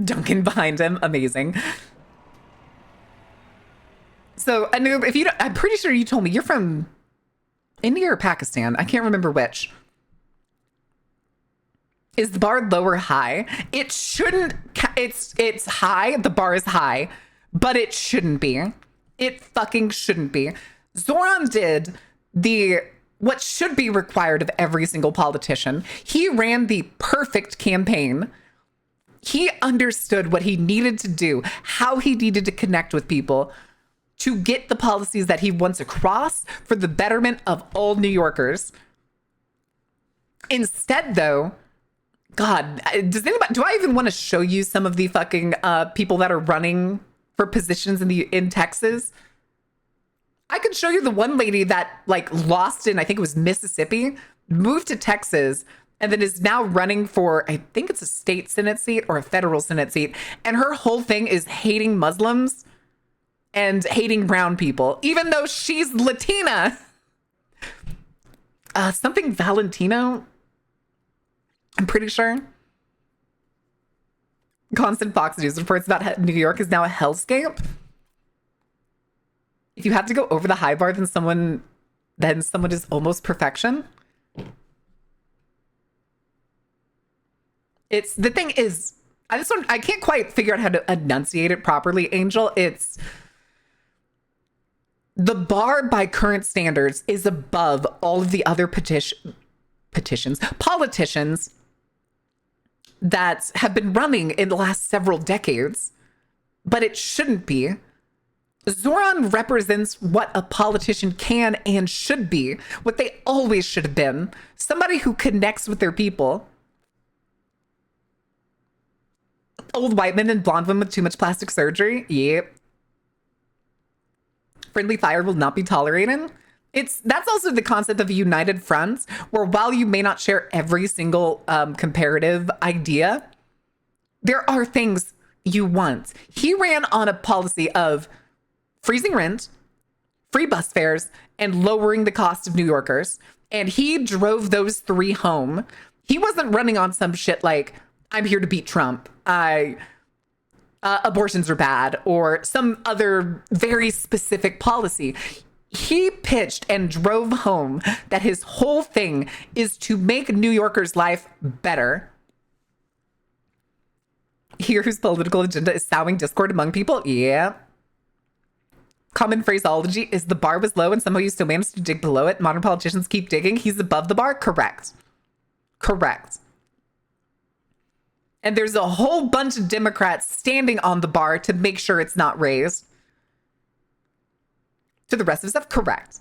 Duncan behind him. Amazing. So, Anoop, if you don't, I'm pretty sure you told me you're from India or Pakistan. I can't remember which. Is the bar low or high? It shouldn't. It's high. The bar is high, but it shouldn't be. It fucking shouldn't be. Zoran did what should be required of every single politician. He ran the perfect campaign. He understood what he needed to do, how he needed to connect with people to get the policies that he wants across for the betterment of all New Yorkers. Instead, though, God, do I even want to show you some of the fucking people that are running for positions in Texas? I could show you the one lady that like lost in, I think it was Mississippi, moved to Texas, and then is now running for, I think it's a state Senate seat or a federal Senate seat. And her whole thing is hating Muslims and hating brown people, even though she's Latina. Something Valentino, I'm pretty sure. Constant Fox News reports about New York is now a hellscape. If you have to go over the high bar, then someone then someone is almost perfection. It's the thing is, I can't quite figure out how to enunciate it properly, Angel. It's the bar by current standards is above all of the other politicians that have been running in the last several decades, but it shouldn't be. Zoran represents what a politician can and should be, what they always should have been. Somebody who connects with their people. Old white men and blonde women with too much plastic surgery. Yep. Friendly fire will not be tolerated. That's also the concept of a united front, where while you may not share every single comparative idea, there are things you want. He ran on a policy of freezing rent, free bus fares, and lowering the cost of New Yorkers. And he drove those three home. He wasn't running on some shit like, I'm here to beat Trump. Abortions are bad, or some other very specific policy. He pitched and drove home that his whole thing is to make New Yorkers' life better. Here, whose political agenda is sowing discord among people? Yeah. Common phraseology is the bar was low and somehow you still managed to dig below it. Modern politicians keep digging. He's above the bar? Correct. Correct. And there's a whole bunch of Democrats standing on the bar to make sure it's not raised. To the rest of stuff, correct.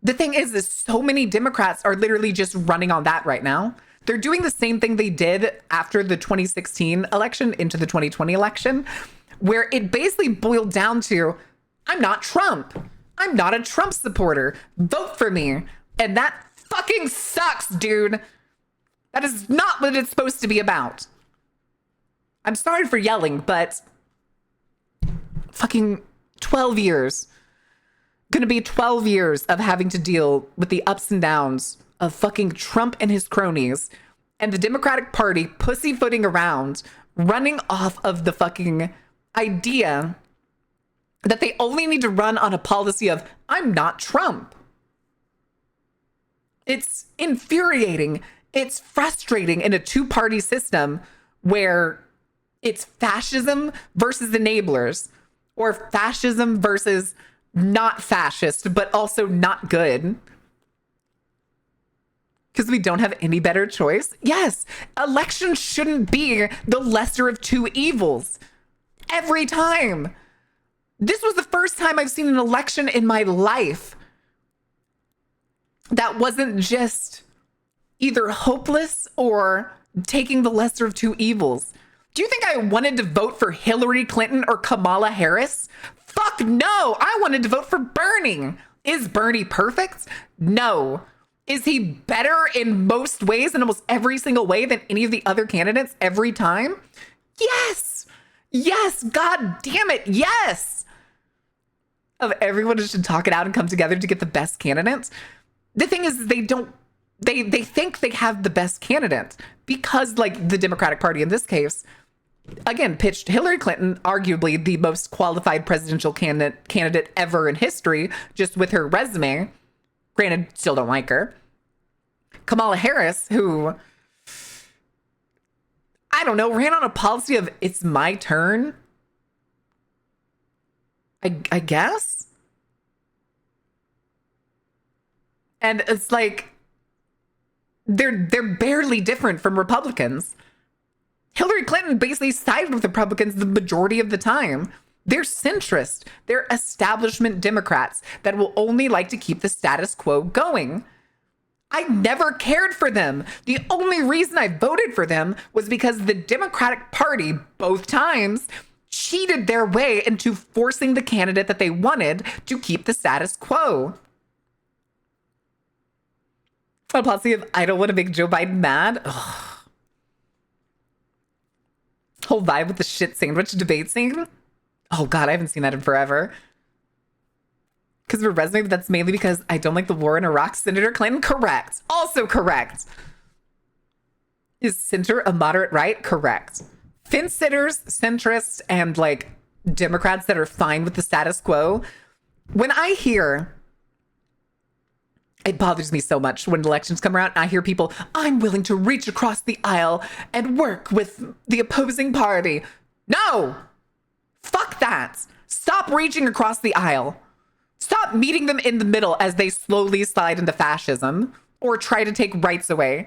The thing is so many Democrats are literally just running on that right now. They're doing the same thing they did after the 2016 election into the 2020 election, where it basically boiled down to, I'm not Trump. I'm not a Trump supporter. Vote for me. And that fucking sucks, dude. That is not what it's supposed to be about. I'm sorry for yelling, but fucking 12 years. Gonna be 12 years of having to deal with the ups and downs of fucking Trump and his cronies and the Democratic Party pussyfooting around, running off of the fucking idea that they only need to run on a policy of, I'm not Trump. It's infuriating. It's frustrating in a two-party system where it's fascism versus enablers, or fascism versus not fascist, but also not good. Because we don't have any better choice. Yes, elections shouldn't be the lesser of two evils. Every time. This was the first time I've seen an election in my life that wasn't just either hopeless or taking the lesser of two evils. Do you think I wanted to vote for Hillary Clinton or Kamala Harris? Fuck no! I wanted to vote for Bernie. Is Bernie perfect? No. Is he better in most ways, in almost every single way, than any of the other candidates every time? Yes! Yes! God damn it! Yes! Of everyone should talk it out and come together to get the best candidates. The thing is, they think they have the best candidate because, like, the Democratic Party in this case, again, pitched Hillary Clinton, arguably the most qualified presidential candidate ever in history, just with her resume. Granted, still don't like her. Kamala Harris, who, I don't know, ran on a policy of, it's my turn. I guess? And it's like, they're barely different from Republicans. Hillary Clinton basically sided with Republicans the majority of the time. They're centrist. They're establishment Democrats that will only like to keep the status quo going. I never cared for them. The only reason I voted for them was because the Democratic Party, both times, cheated their way into forcing the candidate that they wanted to keep the status quo. A policy of, I don't want to make Joe Biden mad. Ugh. Whole vibe with the shit sandwich debate scene. Oh God, I haven't seen that in forever. Because of a resume, but that's mainly because I don't like the war in Iraq. Senator Clinton, correct. Also correct. Is center a moderate right? Correct. Fence sitters, centrists, and like Democrats that are fine with the status quo. When I hear It bothers me so much when elections come around and I hear people, I'm willing to reach across the aisle and work with the opposing party. No! Fuck that. Stop reaching across the aisle. Stop meeting them in the middle as they slowly slide into fascism or try to take rights away.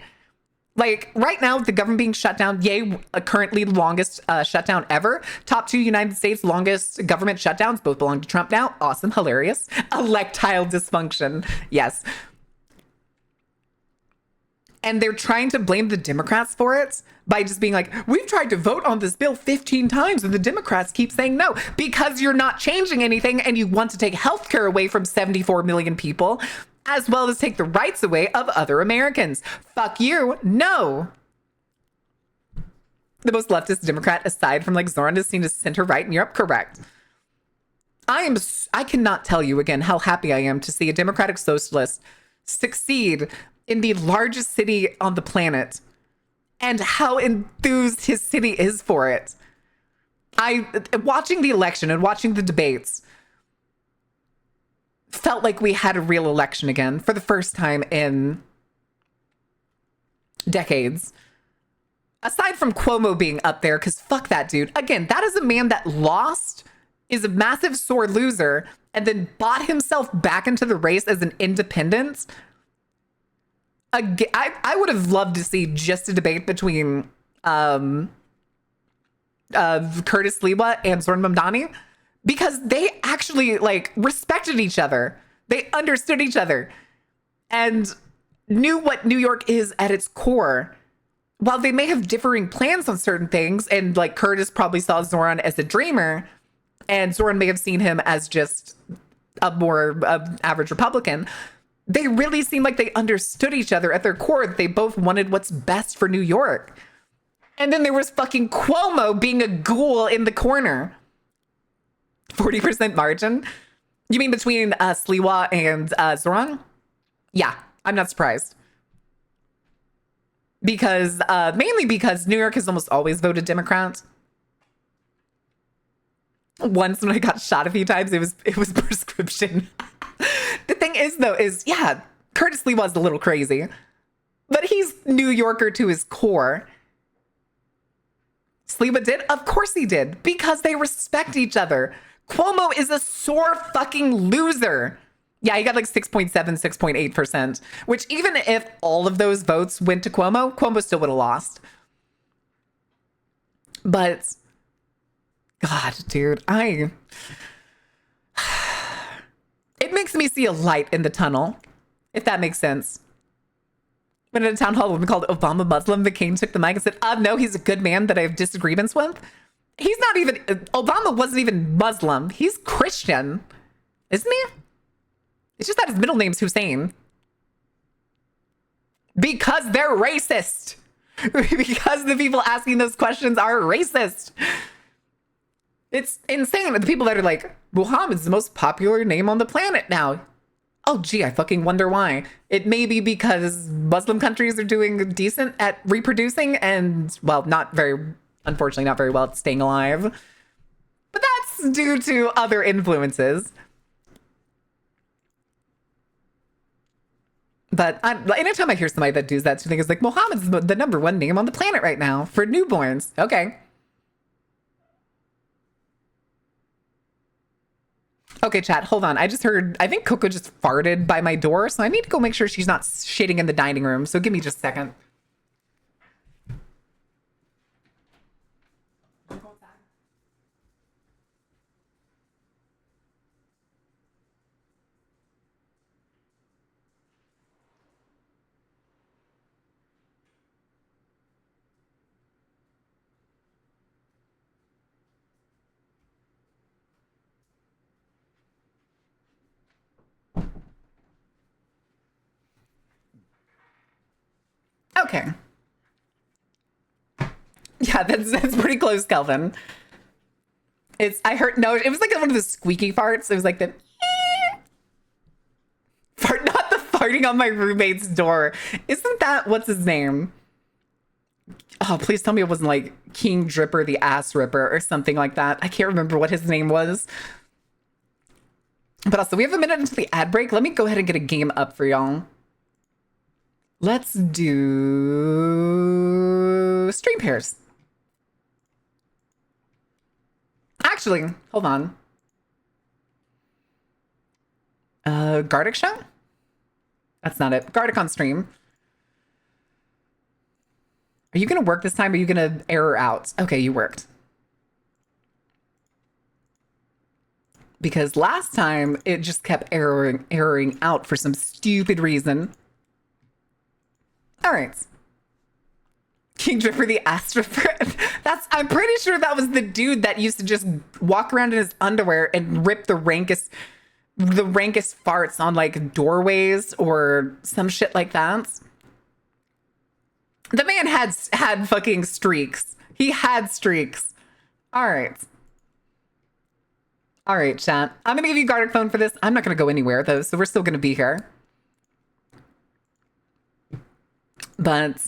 Like right now, the government being shut down, yay, currently the longest shutdown ever. Top 2 United States longest government shutdowns, both belong to Trump now. Awesome, hilarious. Electile dysfunction, yes. And they're trying to blame the Democrats for it by just being like, we've tried to vote on this bill 15 times and the Democrats keep saying no because you're not changing anything and you want to take healthcare away from 74 million people, as well as take the rights away of other Americans. Fuck you. No. The most leftist Democrat, aside from like Zoran, is seen as center right in Europe. Correct. I cannot tell you again how happy I am to see a democratic socialist succeed in the largest city on the planet and how enthused his city is for it. Watching the election and watching the debates felt like we had a real election again for the first time in decades. Aside from Cuomo being up there, because fuck that dude. Again, that is a man that lost, is a massive sore loser, and then bought himself back into the race as an independent. Again, I would have loved to see just a debate between Curtis Sliwa and Zoran Mamdani, because they actually like respected each other. They understood each other and knew what New York is at its core. While they may have differing plans on certain things, and like Curtis probably saw Zoran as a dreamer, and Zoran may have seen him as just a more average Republican, they really seemed like they understood each other at their core. They both wanted what's best for New York. And then there was fucking Cuomo being a ghoul in the corner. 40% margin? You mean between Sliwa and Zoran? Yeah, I'm not surprised. Because, mainly because New York has almost always voted Democrat. Once when I got shot a few times, it was prescription. The thing is, though, yeah, Curtis Lee was a little crazy, but he's New Yorker to his core. Sliwa did? Of course he did, because they respect each other. Cuomo is a sore fucking loser. Yeah, he got like 6.7, 6.8%, which even if all of those votes went to Cuomo, Cuomo still would have lost. But, God, dude, it makes me see a light in the tunnel, if that makes sense. When at a town hall, a woman called Obama Muslim, McCain took the mic and said, no, he's a good man that I have disagreements with. He's not even, Obama wasn't even Muslim. He's Christian, isn't he? It's just that his middle name's Hussein. Because they're racist. Because the people asking those questions are racist. It's insane. The people that are like, Muhammad's the most popular name on the planet now. Oh, gee, I fucking wonder why. It may be because Muslim countries are doing decent at reproducing and, well, unfortunately, not very well at staying alive. But that's due to other influences. But anytime I hear somebody that does that, I think it's like, Muhammad's the #1 name on the planet right now for newborns. Okay. Okay, chat, hold on. I just heard, I think Coco just farted by my door, so I need to go make sure she's not shitting in the dining room. So give me just a second. Okay. Yeah, that's pretty close, Kelvin. I heard, no, it was like one of the squeaky farts. It was like the fart, not the farting on my roommate's door. Isn't that, what's his name? Oh, please tell me it wasn't like King Dripper the Ass Ripper or something like that. I can't remember what his name was. But also, we have a minute into the ad break. Let me go ahead and get a game up for y'all. Let's do stream pairs. Actually, hold on. Gardic show? That's not it. Gardic on stream. Are you going to work this time? Or are you going to error out? Okay, you worked. Because last time it just kept erroring out for some stupid reason. All right. King Dripper the Astrofred. I'm pretty sure that was the dude that used to just walk around in his underwear and rip the rankest farts on like doorways or some shit like that. The man had fucking streaks. He had streaks. All right. All right, chat. I'm going to give you Gardic phone for this. I'm not going to go anywhere, though, so we're still going to be here. But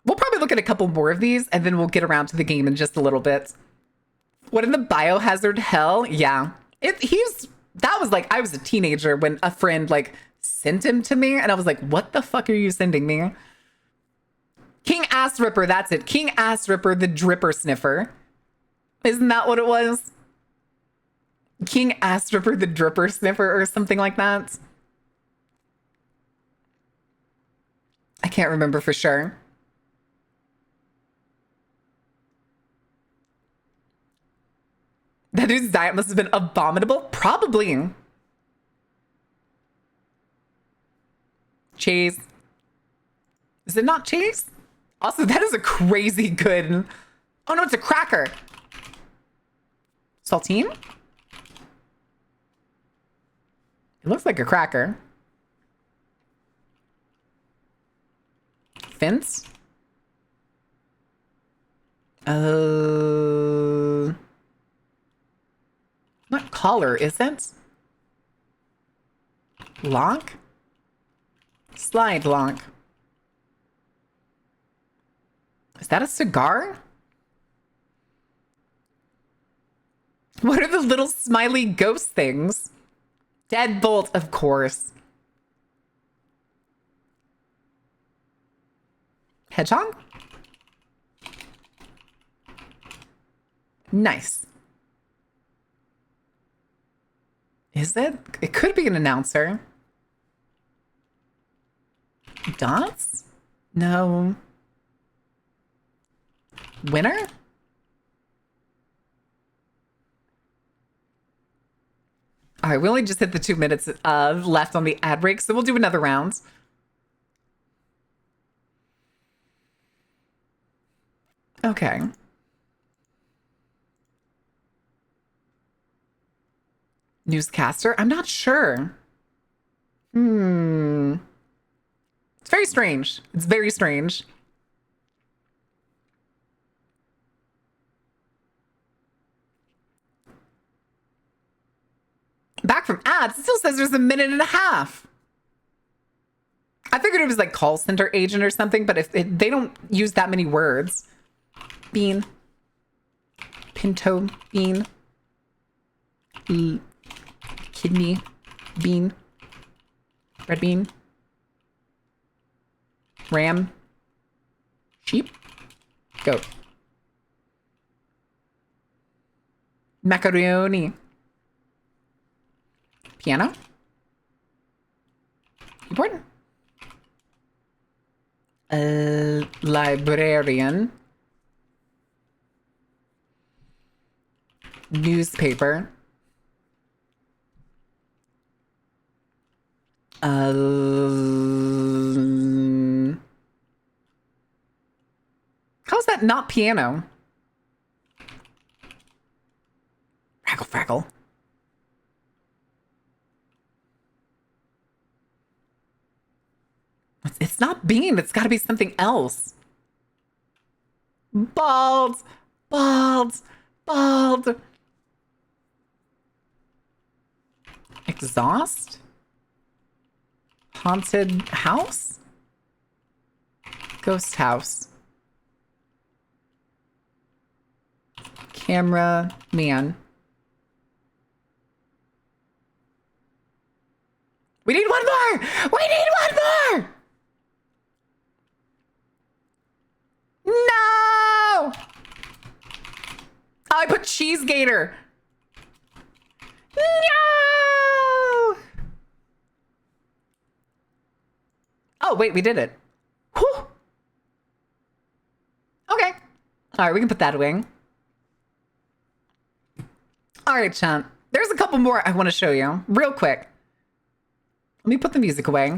we'll probably look at a couple more of these, and then we'll get around to the game in just a little bit. What in the biohazard hell? Yeah. That was like, I was a teenager when a friend, like, sent him to me, and I was like, what the fuck are you sending me? King Ass Ripper, that's it. King Ass Ripper, the Dripper Sniffer. Isn't that what it was? King Ass Ripper, the Dripper Sniffer, or something like that. I can't remember for sure. That dude's diet must have been abominable. Probably. Cheese. Is it not cheese? Also, that is a crazy good... Oh no, it's a cracker. Saltine? It looks like a cracker. Fence? Not collar, is it? Lock? Slide lock. Is that a cigar? What are the little smiley ghost things? Deadbolt, of course. Hedgehog? Nice. Is it? It could be an announcer. Dots? No. Winner? All right, we only just hit the 2 minutes left on the ad break, so we'll do another round. Okay. Newscaster? I'm not sure. It's very strange. It's very strange. Back from ads, it still says there's a minute and a half. I figured it was like call center agent or something, but if they don't use that many words. Bean. Pinto bean. Kidney bean. Red bean. Ram. Sheep. Goat. Macaroni. Piano. Keyboard. Librarian. Newspaper. How's that not piano? Frackle, frackle. It's not bean. It's got to be something else. Bald. Bald. Bald. Exhaust? Haunted house? Ghost house. Camera man. We need one more. We need one more. No. Oh, I put cheese gator. No. Oh, wait, we did it. Whew. Okay. All right, we can put that away. All right, champ. There's a couple more I want to show you real quick. Let me put the music away.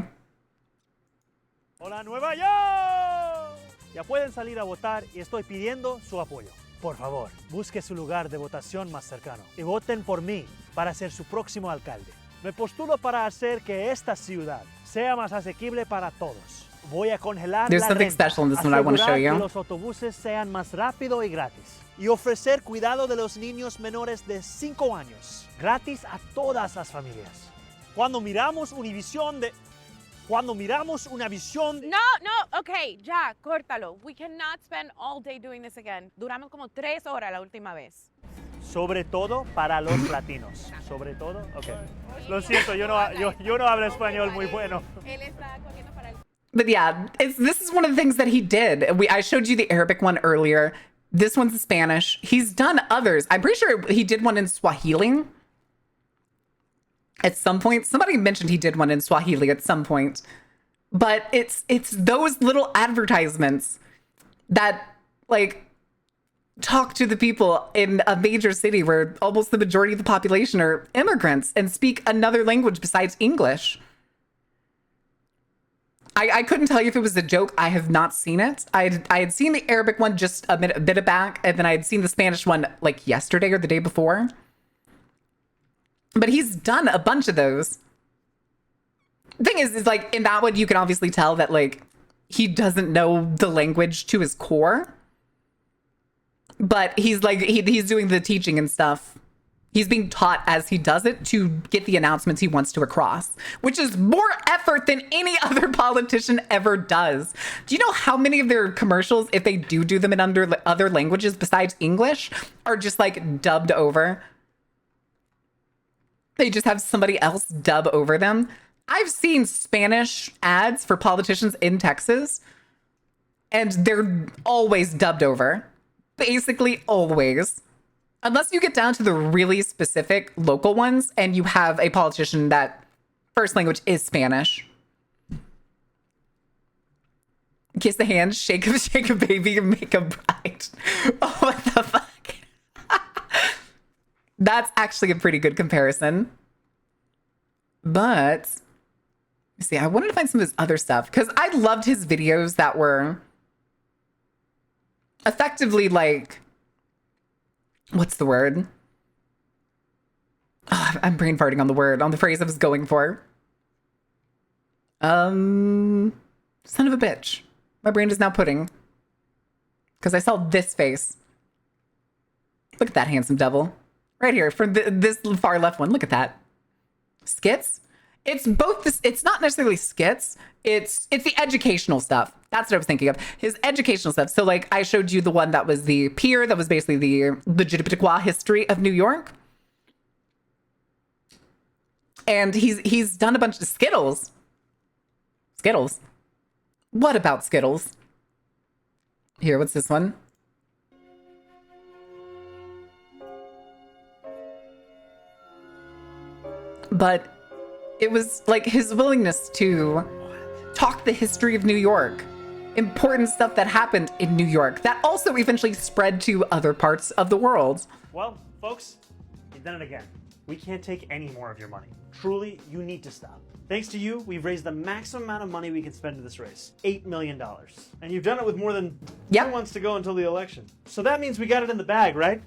Hola, Nueva York. Ya pueden salir a votar y estoy pidiendo su apoyo. Por favor, busque su lugar de votación más cercano y voten por mí para ser su próximo alcalde. Me postulo para hacer que esta ciudad sea más asequible para todos. Voy a congelar There's la something renta, special in this one I want to show asegurar que you. los autobuses sean más rápido y gratis y ofrecer cuidado de los niños menores de 5 años gratis a todas las familias. Cuando miramos una visión de No, okay, ya, córtalo. We cannot spend all day doing this again. Duramos como 3 horas la última vez. sobre todo para los latinos. Sobre todo, okay. Lo siento, yo no hablo español muy bueno. Él está cogiendo para el... But yeah, this is one of the things that he did. I showed you the Arabic one earlier. This one's Spanish. He's done others. I'm pretty sure he did one in Swahili. At some point, somebody mentioned he did one in Swahili at some point. But it's those little advertisements that like talk to the people in a major city where almost the majority of the population are immigrants and speak another language besides English. I couldn't tell you if it was a joke. I have not seen it. I had seen the Arabic one just a bit back, and then I had seen the Spanish one like yesterday or the day before. But he's done a bunch of those. The thing is like in that one, you can obviously tell that like he doesn't know the language to his core. But he's like, he's doing the teaching and stuff. He's being taught as he does it to get the announcements he wants to across, which is more effort than any other politician ever does. Do you know how many of their commercials, if they do them in other languages besides English, are just like dubbed over? They just have somebody else dub over them. I've seen Spanish ads for politicians in Texas, and they're always dubbed over. Basically always. Unless you get down to the really specific local ones and you have a politician that first language is Spanish. Kiss the hand, shake a baby, and make a bride. Oh, what the fuck? That's actually a pretty good comparison. But, let's see, I wanted to find some of his other stuff because I loved his videos that were effectively like, what's the word? Oh, I'm brain farting on the phrase I was going for. Son of a bitch. My brain is now pudding. Because I saw this face. Look at that handsome devil. Right here, from this far left one. Look at that. Skits? It's both this, it's not necessarily skits. It's the educational stuff. That's what I was thinking of. His educational stuff. So like I showed you the one that was the pier, that was basically the Legitimataqua history of New York. And he's done a bunch of Skittles. Skittles. What about Skittles? Here, what's this one? But it was like his willingness to talk the history of New York, important stuff that happened in New York that also eventually spread to other parts of the world. Well, folks, you've done it again. We can't take any more of your money. Truly, you need to stop. Thanks to you, we've raised the maximum amount of money we can spend in this race, $8 million. And you've done it with more than 2 months to go until the election. So that means we got it in the bag, right?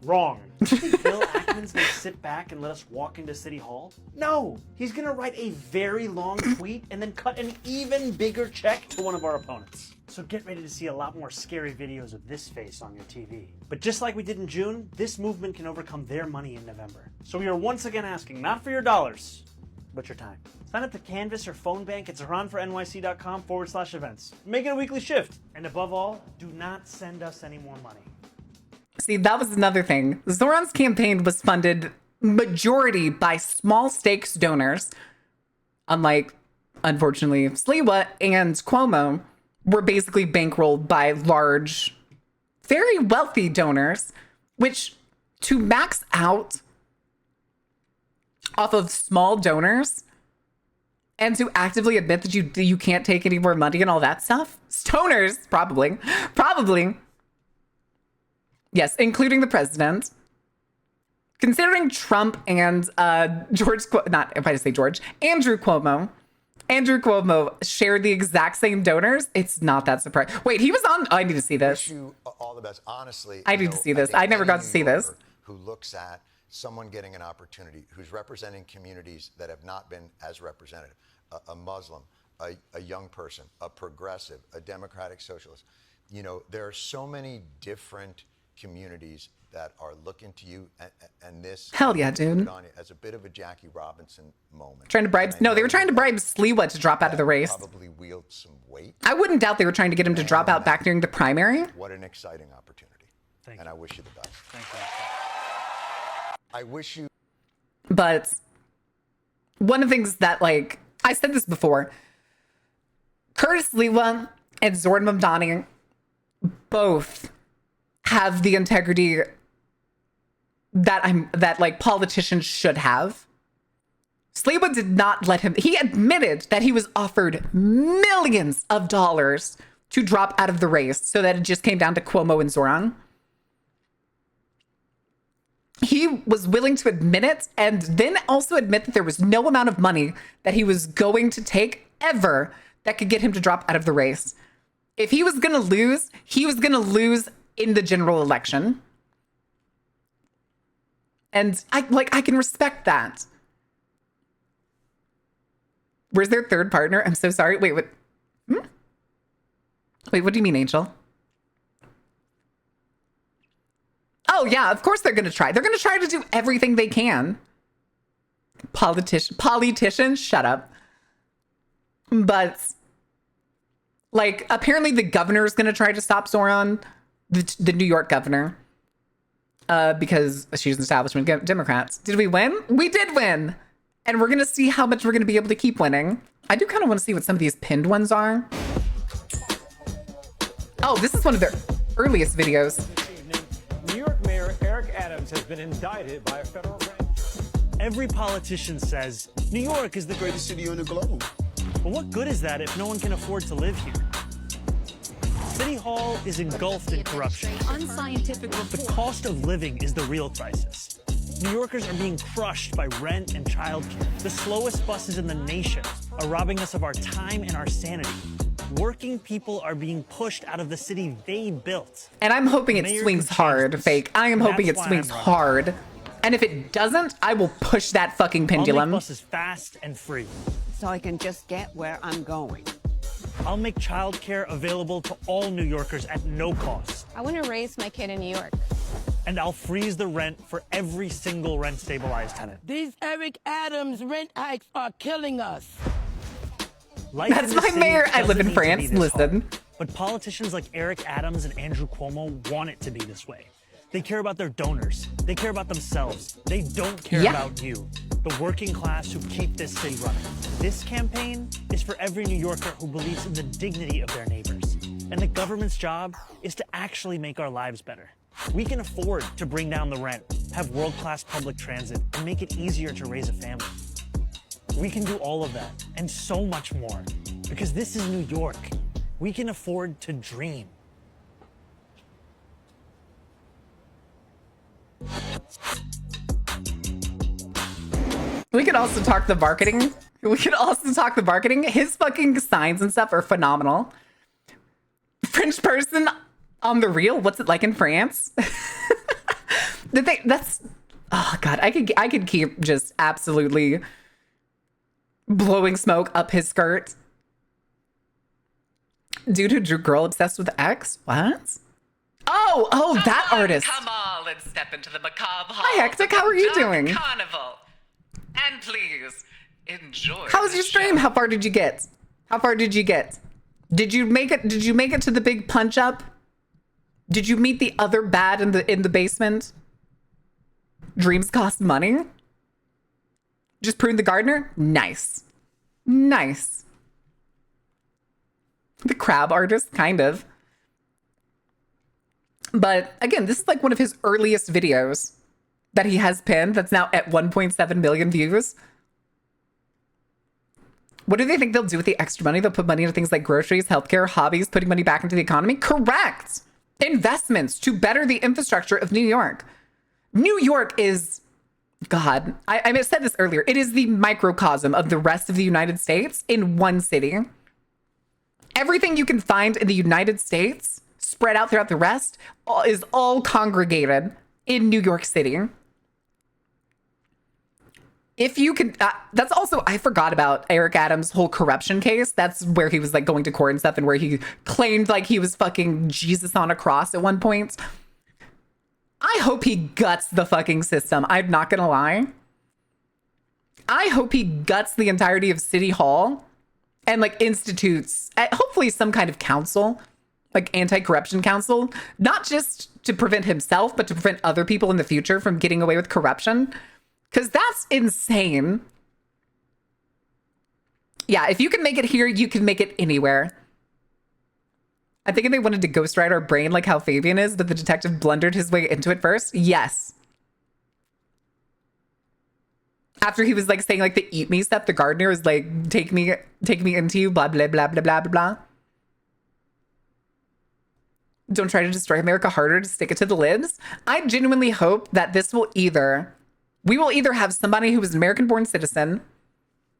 Wrong. Do you think Bill Ackman's gonna sit back and let us walk into City Hall? No! He's gonna write a very long tweet and then cut an even bigger check to one of our opponents. So get ready to see a lot more scary videos of this face on your TV. But just like we did in June, this movement can overcome their money in November. So we are once again asking, not for your dollars, but your time. Sign up to Canvas or Phone Bank at ZahranForNYC.com/events. Make it a weekly shift. And above all, do not send us any more money. See, that was another thing. Zoran's campaign was funded majority by small stakes donors unlike, unfortunately, Sliwa and Cuomo, were basically bankrolled by large, very wealthy donors, which to max out off of small donors and to actively admit that you can't take any more money and all that stuff. Stoners, probably. Yes, including the president. Considering Trump and Andrew Cuomo shared the exact same donors, it's not that surprising. Wait, he was on. Oh, I need to see this. Wish you all the best. Honestly, I need to see this. I never got to see this. Who looks at someone getting an opportunity, who's representing communities that have not been as representative, a Muslim, a young person, a progressive, a democratic socialist. You know, there are so many different communities that are looking to you, and this hell yeah, dude, as a bit of a Jackie Robinson moment. Trying to bribe? No, they were trying to bribe Sliwa to drop out of the race. Probably wield some weight. I wouldn't doubt they were trying to get him to drop out back during the primary. What an exciting opportunity! And I wish you the best. Thank you. I wish you. But one of the things that, like, I said this before, Curtis Sliwa and Zoran Mamdani both have the integrity that like politicians should have. Sliwa did not let him. He admitted that he was offered millions of dollars to drop out of the race so that it just came down to Cuomo and Zoran. He was willing to admit it and then also admit that there was no amount of money that he was going to take ever that could get him to drop out of the race. If he was going to lose, he was going to lose in the general election. And I can respect that. Where's their third partner? I'm so sorry. Wait, what? Wait, what do you mean, Angel? Oh, yeah, of course they're going to try. They're going to try to do everything they can. Politicians, shut up. But, like, apparently the governor is going to try to stop Zoran, the New York governor, because she's an establishment Democrat. Did we win? We did win. And we're going to see how much we're going to be able to keep winning. I do kind of want to see what some of these pinned ones are. Oh, this is one of their earliest videos. New York Mayor Eric Adams has been indicted by a federal grand jury. Every politician says New York is the greatest city on the globe. But what good is that if no one can afford to live here? City Hall is engulfed in corruption. Unscientific report. The cost of living is the real crisis. New Yorkers are being crushed by rent and childcare. The slowest buses in the nation are robbing us of our time and our sanity. Working people are being pushed out of the city they built. And I'm hoping it swings hard, Fake. I am hoping it swings hard. And if it doesn't, I will push that fucking pendulum. I'll make buses fast and free. So I can just get where I'm going. I'll make childcare available to all New Yorkers at no cost. I want to raise my kid in New York. And I'll freeze the rent for every single rent-stabilized tenant. These Eric Adams rent hikes are killing us. Life That's my mayor. I live in France. Listen. But politicians like Eric Adams and Andrew Cuomo want it to be this way. They care about their donors. They care about themselves. They don't care about you, the working class who keep this city running. This campaign is for every New Yorker who believes in the dignity of their neighbors. And the government's job is to actually make our lives better. We can afford to bring down the rent, have world-class public transit, and make it easier to raise a family. We can do all of that and so much more because this is New York. We can afford to dream. We could also talk the marketing. His fucking signs and stuff are phenomenal. French person on the real. What's it like in France? That's, oh God, I could keep just absolutely blowing smoke up his skirt. Dude who drew girl obsessed with X? What? Oh, that artist. Come on, let's step into the macabre hall. Hi, Hectic. How are you doing? Carnival. And please, enjoy. How was your stream? How far did you get? Did you make it to the big punch up? Did you meet the other bad in the basement? Dreams cost money? Just prune the gardener? Nice. Nice. The crab artist, kind of. But again, this is like one of his earliest videos that he has pinned that's now at 1.7 million views. What do they think they'll do with the extra money? They'll put money into things like groceries, healthcare, hobbies, putting money back into the economy? Correct. Investments to better the infrastructure of New York. New York is, God, I said this earlier, it is the microcosm of the rest of the United States in one city. Everything you can find in the United States spread out throughout the rest is all congregated in New York City. If you could, that's also, I forgot about Eric Adams' whole corruption case. That's where he was like going to court and stuff and where he claimed like he was fucking Jesus on a cross at one point. I hope he guts the fucking system. I'm not gonna lie. I hope he guts the entirety of City Hall and like institutes hopefully some kind of council, like anti-corruption council, not just to prevent himself, but to prevent other people in the future from getting away with corruption. Because that's insane. Yeah, if you can make it here, you can make it anywhere. I think they wanted to ghostwrite our brain like how Fabian is, but the detective blundered his way into it first. Yes. After he was like saying like the eat me stuff, the gardener was like, take me into you, blah, blah, blah, blah, blah, blah, blah. Don't try to destroy America harder to stick it to the libs. I genuinely hope that we will either have somebody who is an American-born citizen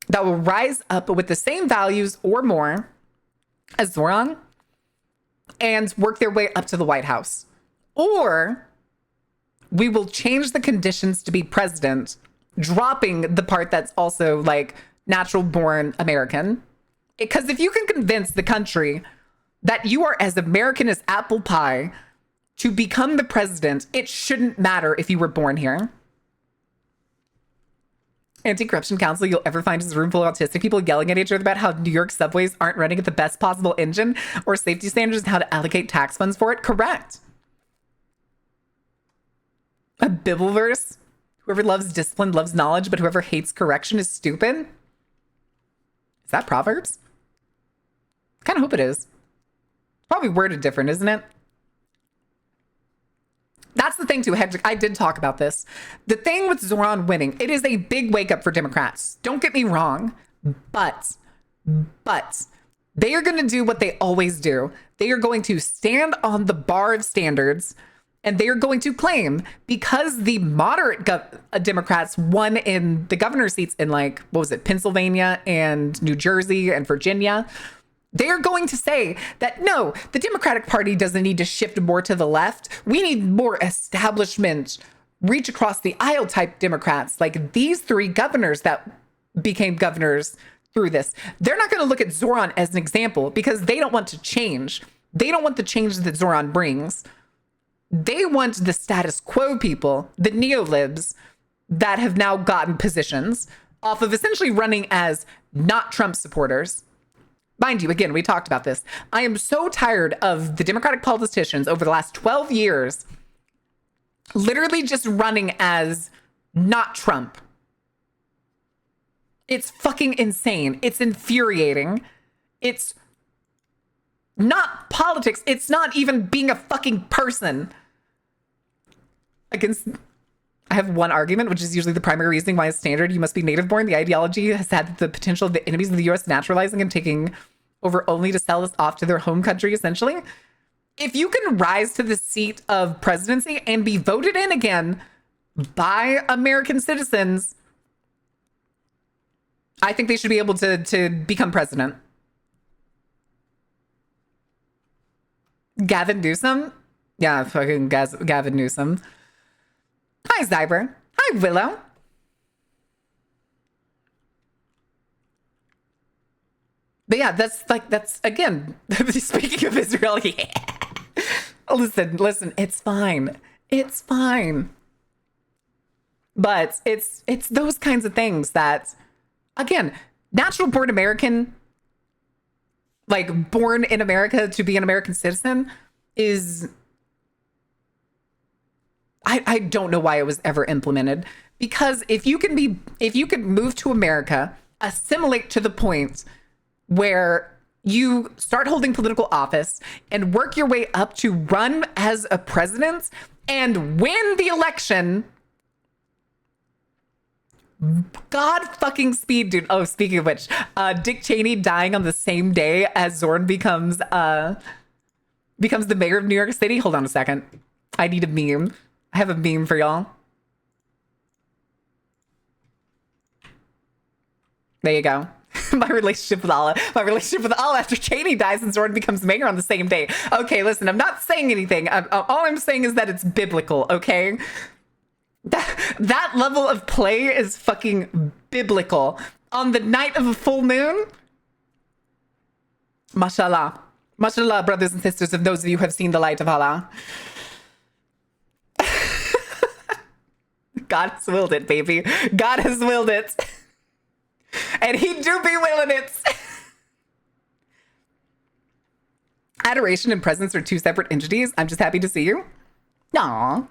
that will rise up with the same values or more as Zoran and work their way up to the White House. Or we will change the conditions to be president, dropping the part that's also like natural-born American. Because if you can convince the country that you are as American as apple pie to become the president, it shouldn't matter if you were born here. Anti-corruption council you'll ever find is a room full of autistic people yelling at each other about how New York subways aren't running at the best possible engine or safety standards and how to allocate tax funds for it. Correct. A Bibleverse. Whoever loves discipline loves knowledge, but whoever hates correction is stupid. Is that Proverbs? I kind of hope it is. Probably worded different, isn't it? That's the thing too, Hedrick. I did talk about this. The thing with Zoran winning, it is a big wake up for Democrats. Don't get me wrong, but they are going to do what they always do. They are going to stand on the bar of standards, and they are going to claim because the moderate Democrats won in the governor seats in like, what was it, Pennsylvania and New Jersey and Virginia. They're going to say that, no, the Democratic Party doesn't need to shift more to the left. We need more establishment, reach across the aisle type Democrats, like these three governors that became governors through this. They're not going to look at Zoran as an example because they don't want to change. They don't want the change that Zoran brings. They want the status quo people, the neolibs that have now gotten positions off of essentially running as not Trump supporters. Mind you, again, we talked about this. I am so tired of the Democratic politicians over the last 12 years literally just running as not Trump. It's fucking insane. It's infuriating. It's not politics. It's not even being a fucking person. I have one argument, which is usually the primary reasoning why it's standard. You must be native born. The ideology has had the potential of the enemies of the U.S. naturalizing and taking over only to sell us off to their home country, essentially. If you can rise to the seat of presidency and be voted in again by American citizens, I think they should be able to become president. Gavin Newsom? Yeah, fucking Gavin Newsom. Hi, Zyber. Hi, Willow. But yeah, that's again, speaking of Israel, yeah. Listen, it's fine. It's fine. But it's those kinds of things that, again, natural born American, like born in America to be an American citizen is, I don't know why it was ever implemented. Because if you can move to America assimilate to the point where you start holding political office and work your way up to run as a president and win the election. God fucking speed, dude. Oh, speaking of which, Dick Cheney dying on the same day as Zorn becomes the mayor of New York City. Hold on a second. I need a meme. I have a meme for y'all. There you go. My relationship with Allah. My relationship with Allah after Cheney dies and Zorn becomes mayor on the same day. Okay, listen, I'm not saying anything. All I'm saying is that it's biblical, okay? That level of play is fucking biblical. On the night of a full moon? Mashallah. Mashallah, brothers and sisters, of those of you who have seen the light of Allah. God has willed it, baby. God has willed it. And he do be willing it. Adoration and presence are two separate entities. I'm just happy to see you. Aww.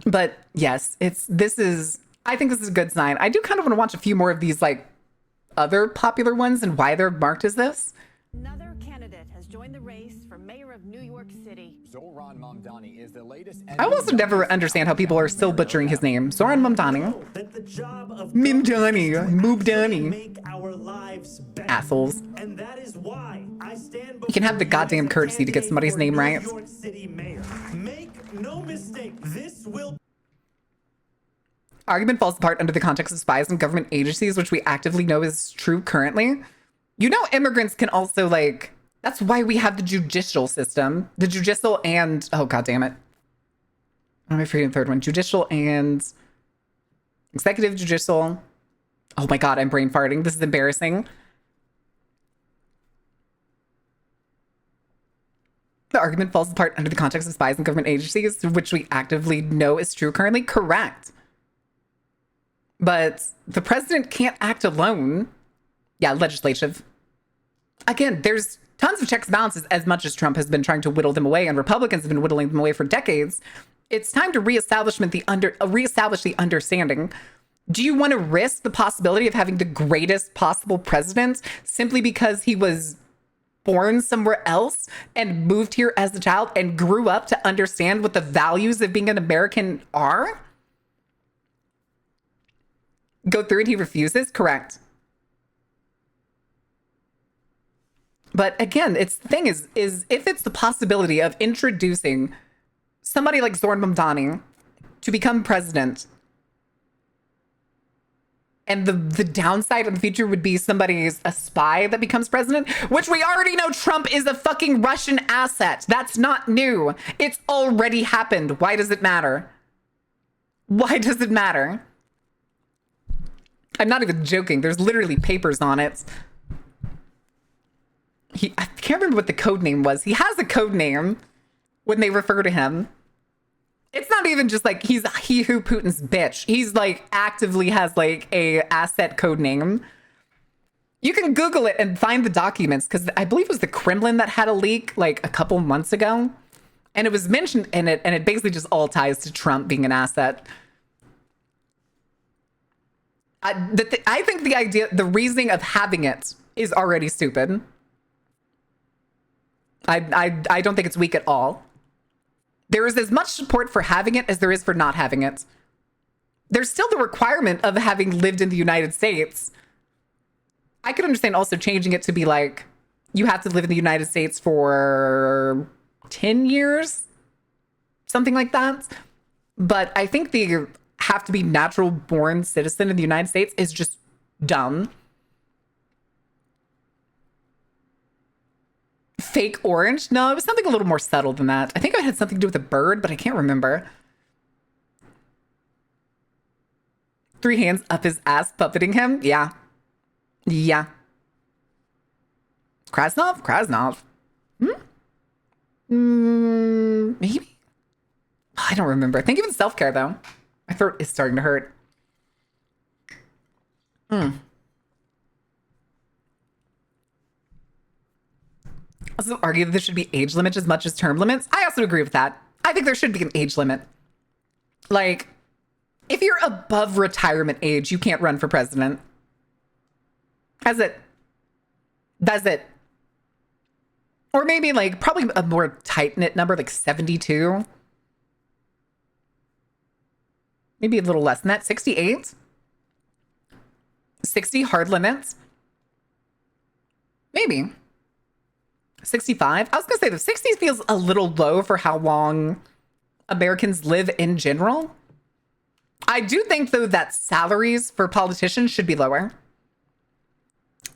But yes, I think this is a good sign. I do kind of want to watch a few more of these like other popular ones and why they're marked as this. Another candidate has joined the race for mayor of New York City. Zohran Mamdani is the latest. I also never understand how people are still butchering his name. Zohran Mamdani. Mamdani. Assholes. And that is why I stand You can have the goddamn courtesy to get somebody's name right. New York City mayor. Make no mistake, this will Argument falls apart under the context of spies and government agencies, which we actively know is true currently. You know, immigrants can also like, that's why we have the judicial system. The judicial and, oh god damn it. What am I forgetting the third one? Judicial and executive, judicial. Oh my god, I'm brain farting. This is embarrassing. The argument falls apart under the context of spies and government agencies, which we actively know is true currently. Correct. But the president can't act alone. Yeah, legislative. Again, there's tons of checks and balances as much as Trump has been trying to whittle them away and Republicans have been whittling them away for decades. It's time to reestablish the understanding. Do you want to risk the possibility of having the greatest possible president simply because he was born somewhere else and moved here as a child and grew up to understand what the values of being an American are? Go through it, he refuses? Correct. But again, the thing is if it's the possibility of introducing somebody like Zohran Mamdani to become president, and the downside in the future would be a spy that becomes president, which we already know Trump is a fucking Russian asset. That's not new. It's already happened. Why does it matter? Why does it matter? I'm not even joking. There's literally papers on it. I can't remember what the code name was. He has a code name when they refer to him. It's not even just like he's he who Putin's bitch. He's like actively has like a asset code name. You can Google it and find the documents because I believe it was the Kremlin that had a leak like a couple months ago. And it was mentioned in it, and it basically just all ties to Trump being an asset. I think the reasoning of having it is already stupid. I don't think it's weak at all. There is as much support for having it as there is for not having it. There's still the requirement of having lived in the United States. I could understand also changing it to be like, you have to live in the United States for 10 years, something like that. But I think the have to be natural born citizen in the United States is just dumb. Fake orange? No, it was something a little more subtle than that. I think it had something to do with a bird, but I can't remember. 3 hands up his ass puppeting him? Yeah. Yeah. Krasnov? Maybe? I don't remember. Think even self-care, though. My throat is starting to hurt. Also argue that there should be age limits as much as term limits. I also agree with that. I think there should be an age limit. Like, If you're above retirement age, you can't run for president. That's it. Or maybe like probably a more tight-knit number, like 72. Maybe a little less than that, 68. 60 hard limits. Maybe. 65. I was going to say the 60s feels a little low for how long Americans live in general. I do think, though, that salaries for politicians should be lower.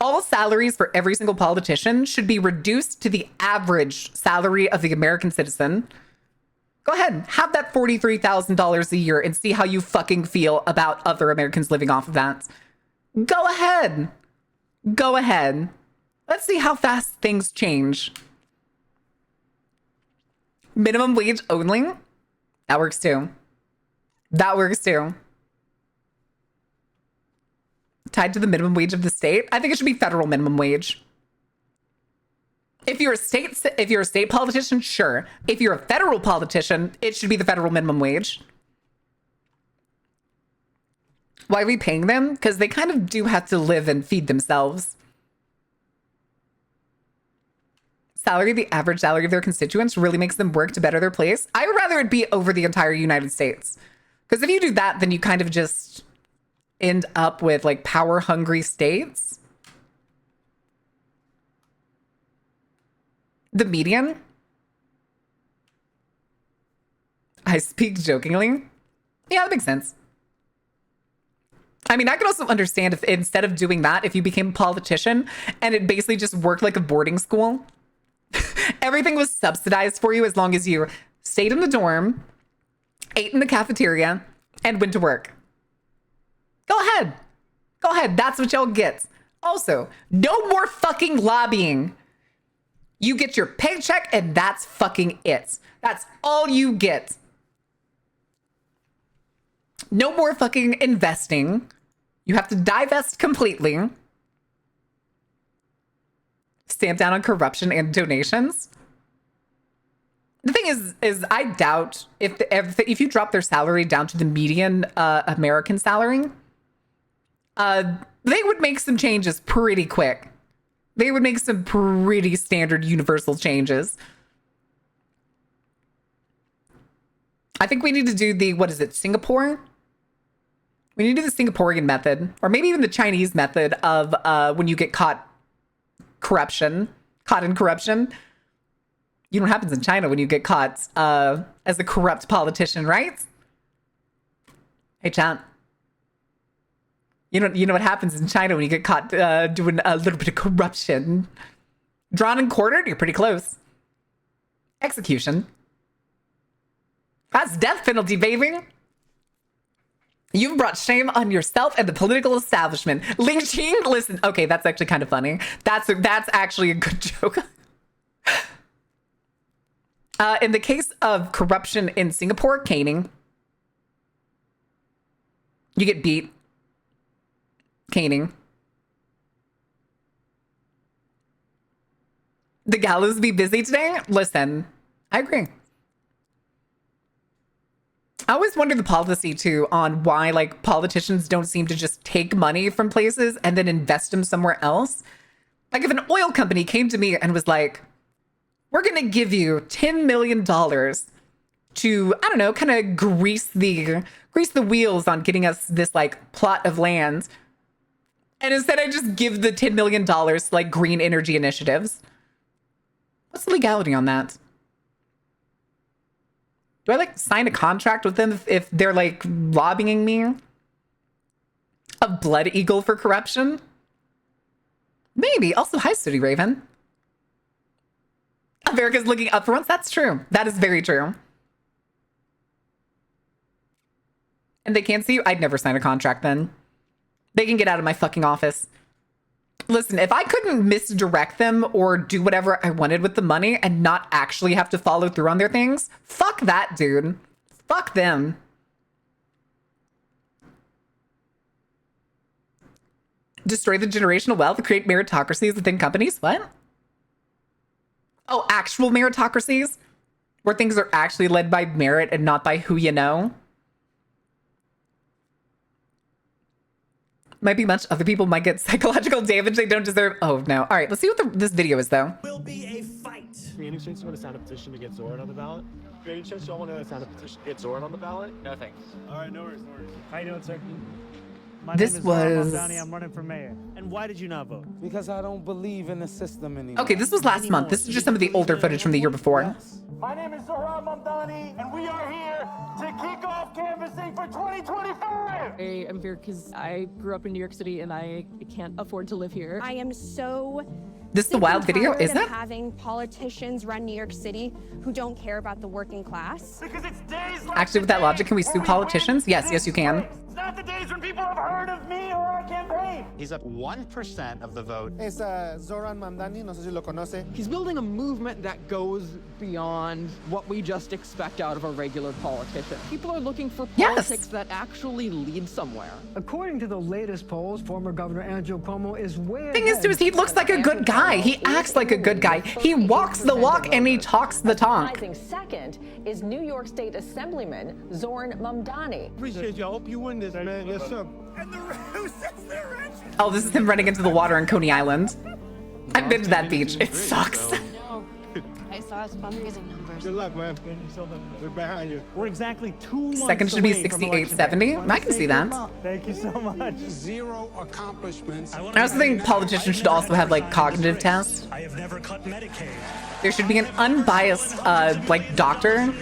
All salaries for every single politician should be reduced to the average salary of the American citizen. Go ahead, have that $43,000 a year and see how you fucking feel about other Americans living off of that. Go ahead. Go ahead. Let's see how fast things change. Minimum wage only? That works too. That works too. Tied to the minimum wage of the state? I think it should be federal minimum wage. If you're a state politician, sure. If you're a federal politician, it should be the federal minimum wage. Why are we paying them? Because they kind of do have to live and feed themselves. Salary, the average salary of their constituents, really makes them work to better their place. I would rather it be over the entire United States. Because if you do that, then you kind of just end up with like power hungry states. The median? I speak jokingly. Yeah, that makes sense. I mean, I could also understand if instead of doing that, if you became a politician and it basically just worked like a boarding school. Everything was subsidized for you as long as you stayed in the dorm, ate in the cafeteria, and went to work. Go ahead. Go ahead. That's what y'all get. Also, no more fucking lobbying. You get your paycheck and that's fucking it. That's all you get. No more fucking investing. You have to divest completely. Stamp down on corruption and donations. The thing is I doubt if you drop their salary down to the median American salary, they would make some changes pretty quick. They would make some pretty standard universal changes. I think we need to do the, what is it, Singapore? We need to do the Singaporean method, or maybe even the Chinese method of when you get caught in corruption. You know what happens in China when you get caught as a corrupt politician, right? Hey, chat. You know what happens in China when you get caught doing a little bit of corruption. Drawn and quartered, you're pretty close. Execution. That's death penalty, baby. You've brought shame on yourself and the political establishment. Ling Qing, listen. Okay, that's actually kind of funny. That's actually a good joke. In the case of corruption in Singapore, caning. You get beat. Caning. The gallows be busy today? Listen, I agree. I always wonder the policy too on why like politicians don't seem to just take money from places and then invest them somewhere else. Like if an oil company came to me and was like, we're going to give you $10 million to, I don't know, kind of grease the wheels on getting us this like plot of land. And instead I just give the $10 million to like green energy initiatives. What's the legality on that? Do I like sign a contract with them if they're like lobbying me? A blood eagle for corruption? Maybe. Also, hi, Sooty Raven. America's looking up for once. That's true. That is very true. And they can't see you? I'd never sign a contract then. They can get out of my fucking office. Listen, if I couldn't misdirect them or do whatever I wanted with the money and not actually have to follow through on their things, fuck that, dude. Fuck them. Destroy the generational wealth, create meritocracies within companies? What? Oh, actual meritocracies? Where things are actually led by merit and not by who you know? Might be much. Other people might get psychological damage they don't deserve. Oh, no. All right, let's see what this video is, though. Will be a fight. Any chance you want to sign a petition to get Zoran on the ballot? Any chance y'all want to sign a petition to get Zoran on the ballot? No thanks. All right, no worries, no worries. How you doing, sir? My This name is Zoran was- Mamdani. I'm running for mayor. And why did you not vote? Because I don't believe in the system anymore. Okay, this was last month. This is just some of the older footage from the year before. My name is Zoran Mamdani, and we are here to kick off canvassing for 2025. I am here because I grew up in New York City and I can't afford to live here. I am so This is the wild video, tired is of it? having politicians run New York City who don't care about the working class. Because it's days like Actually, with that logic, can we sue politicians? Yes, yes, you can. It's not the days when people have heard of me or our campaign. He's up 1% of the vote. Es Zoran Mamdani, no sé si lo conoce. He's building a movement that goes beyond what we just expect out of a regular politician. People are looking for politics that actually lead somewhere. According to the latest polls, former Governor Andrew Cuomo is way Thing is, too, is he looks like a good guy. He acts like a good guy. He walks the walk and he talks the talk. Rising second is New York State Assemblyman Zoran Mamdani. Appreciate you. I hope you win this, man. Yes, sir. And the who sits there rich? Oh, this is him running into the water in Coney Island. I've been to that beach. It sucks. I saw his fundraising numbers. Good luck, man. We're behind you. We're exactly 2 months Second should be away from election 68.70. day. I can see that. Thank you so much. Zero accomplishments. I also think politicians should also have like cognitive tests. I have never cut Medicaid. There should be an unbiased like doctor.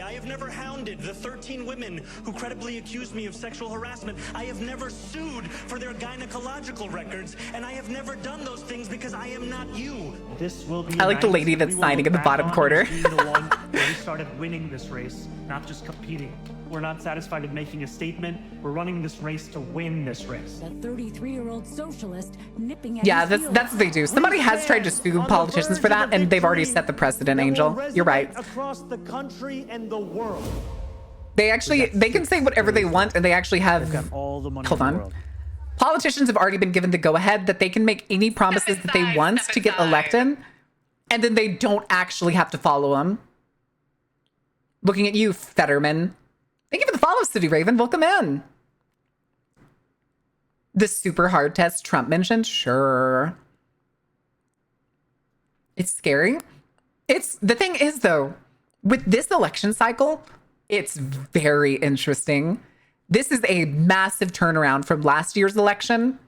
I have never hounded the 13 women who credibly accused me of sexual harassment. I have never sued for their gynecological records, and I have never done those things because I am not you. This will be I like the a night lady that's we will signing look in the back bottom on corner. as being the one where we started winning this race, not just competing. We're not satisfied with making a statement. We're running this race to win this race. A 33-year-old socialist nipping at Yeah, his that's heels. that's what they do. Somebody has tried to sue politicians for that, and they've already set the precedent, Angel. You're right. Across the country and the world. They can say whatever they want, and they actually have. All the money Hold in the on. world. Politicians have already been given the go-ahead that they can make any promises that they want to get elected, and then they don't actually have to follow them. Looking at you, Fetterman. Thank you for the follow, City Raven. Welcome in. The super hard test Trump mentioned? Sure. It's scary. The thing is, though, with this election cycle, it's very interesting. This is a massive turnaround from last year's election.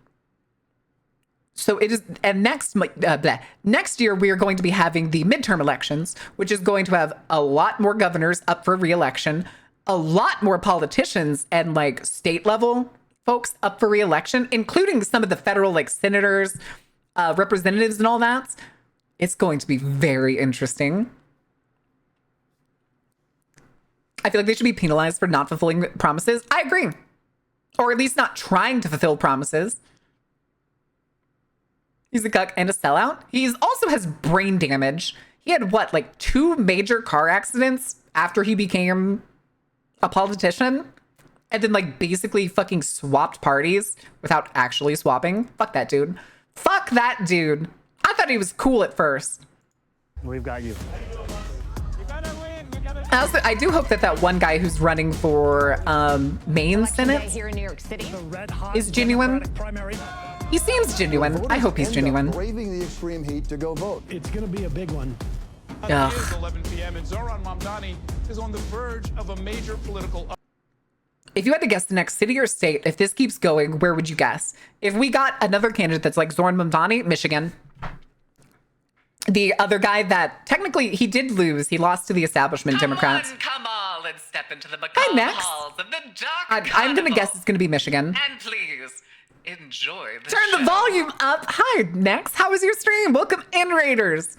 So it is, and next year we are going to be having the midterm elections, which is going to have a lot more governors up for re-election, a lot more politicians and like state level folks up for re-election, including some of the federal like senators, representatives, and all that. It's going to be very interesting. I feel like they should be penalized for not fulfilling promises. I agree. Or at least not trying to fulfill promises. He's a cuck and a sellout. He also has brain damage. He had what, like 2 major car accidents after he became a politician? And then like basically fucking swapped parties without actually swapping. Fuck that dude. Fuck that dude. I thought he was cool at first. We've got you. I do hope that one guy who's running for Maine Senate Here in New York City. is genuine. He seems genuine. I hope he's genuine. Braving the extreme heat to go vote. It's going to be a big one. It is 11 p.m. and Zoran Mamdani is on the verge of a major political. If you had to guess the next city or state, if this keeps going, where would you guess? If we got another candidate that's like Zoran Mamdani, Michigan. The other guy that technically he did lose, he lost to the establishment Democrats. Come on, let's step into the macabre next. halls of the dark I'm gonna guess it's gonna be Michigan. And please enjoy the Turn the volume up. Hi, Next. How was your stream? Welcome in, Raiders.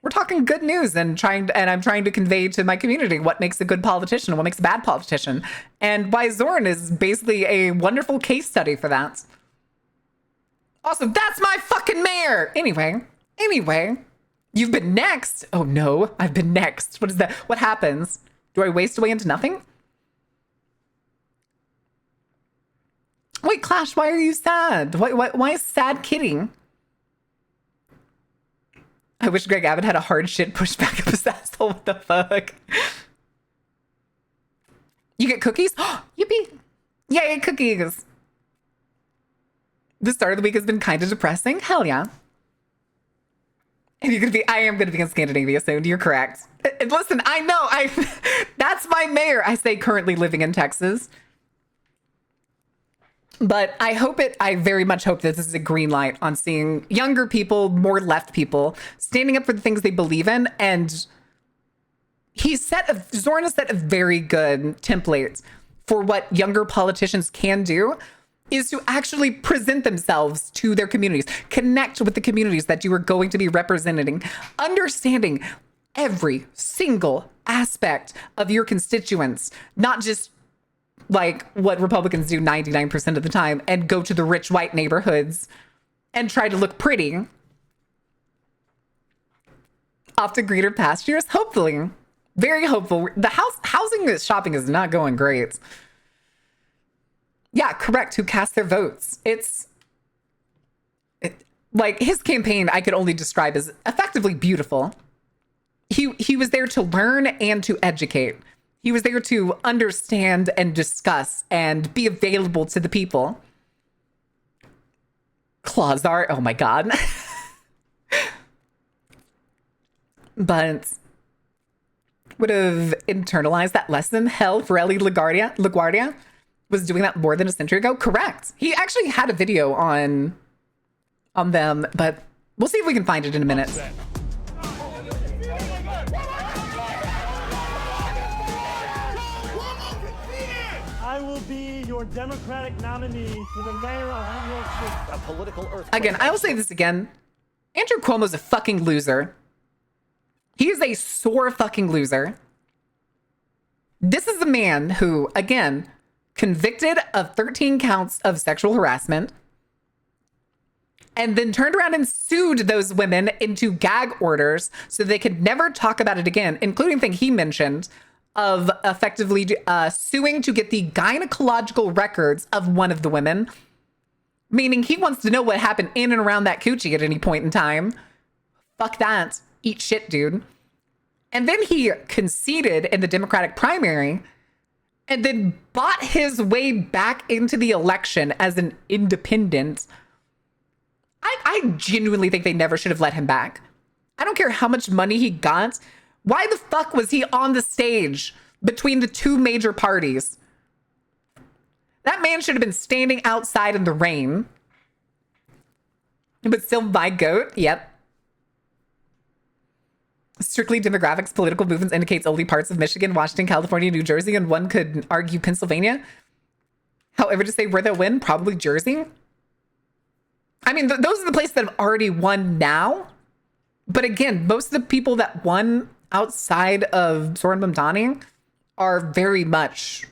We're talking good news and I'm trying to convey to my community what makes a good politician and what makes a bad politician. And why Zoran is basically a wonderful case study for that. Also, that's my fucking mayor. Anyway, you've been next. Oh no, I've been next. What is that? What happens? Do I waste away into nothing? Wait, Clash, why are you sad? Why is sad kidding? I wish Greg Abbott had a hard shit pushed back up his asshole. What the fuck? You get cookies? Yippee! Yay, cookies! The start of the week has been kind of depressing. Hell yeah. And I am gonna be in Scandinavia soon. You're correct. And listen, I know that's my mayor. I say currently living in Texas. But I very much hope that this is a green light on seeing younger people, more left people, standing up for the things they believe in. And Zoran has set a very good template for what younger politicians can do, is to actually present themselves to their communities, connect with the communities that you are going to be representing, understanding every single aspect of your constituents, not just like what Republicans do 99% of the time and go to the rich white neighborhoods and try to look pretty. Off to greener pastures, hopefully. Very hopeful. The housing shopping is not going great. Yeah, correct. Who cast their votes. Like his campaign, I could only describe as effectively beautiful. He was there to learn and to educate. He was there to understand and discuss and be available to the people. Claws art, oh my God. But would have internalized that lesson. Hell, Varelli LaGuardia was doing that more than a century ago. Correct. He actually had a video on them, but we'll see if we can find it in a minute. I will be your Democratic nominee for the mayor of New York City. A political earthquake. Again, I will say this again. Andrew Cuomo's a fucking loser. He is a sore fucking loser. This is a man who, again, convicted of 13 counts of sexual harassment and then turned around and sued those women into gag orders so they could never talk about it again, including the thing he mentioned of effectively suing to get the gynecological records of one of the women, meaning he wants to know what happened in and around that coochie at any point in time. Fuck that. Eat shit, dude. And then he conceded in the Democratic primary and then bought his way back into the election as an independent. I genuinely think they never should have let him back. I don't care how much money he got. Why the fuck was he on the stage between the two major parties? That man should have been standing outside in the rain. But still my goat. Yep. Strictly demographics, political movements indicates only parts of Michigan, Washington, California, New Jersey, and one could argue Pennsylvania. However, to say where they'll win, probably Jersey. I mean, those are the places that have already won now. But again, most of the people that won outside of Zoran Mamdani are very much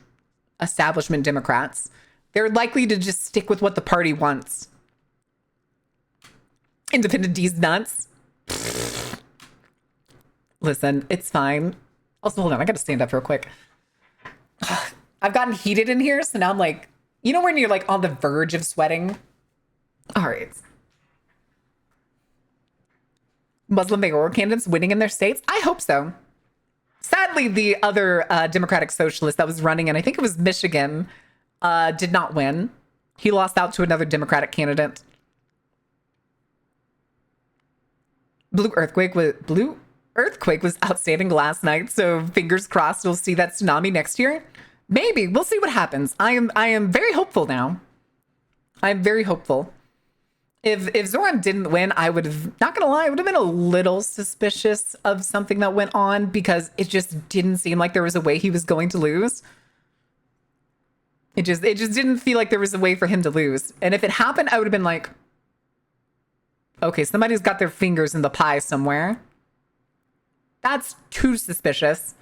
establishment Democrats. They're likely to just stick with what the party wants. Independent D's nuts. Listen, it's fine. Also, hold on, I gotta stand up real quick. I've gotten heated in here, so now I'm like, you know when you're like on the verge of sweating? All right. Muslim mayoral candidates winning in their states? I hope so. Sadly, the other Democratic socialist that was running in, I think it was Michigan, did not win. He lost out to another Democratic candidate. Blue Earthquake was outstanding last night, so fingers crossed we'll see that tsunami next year. Maybe. We'll see what happens. I am very hopeful now. I'm very hopeful. If Zoran didn't win, I would have, not gonna lie, I would have been a little suspicious of something that went on because it just didn't seem like there was a way he was going to lose. It just didn't feel like there was a way for him to lose. And if it happened, I would have been like, okay, somebody's got their fingers in the pie somewhere. That's too suspicious.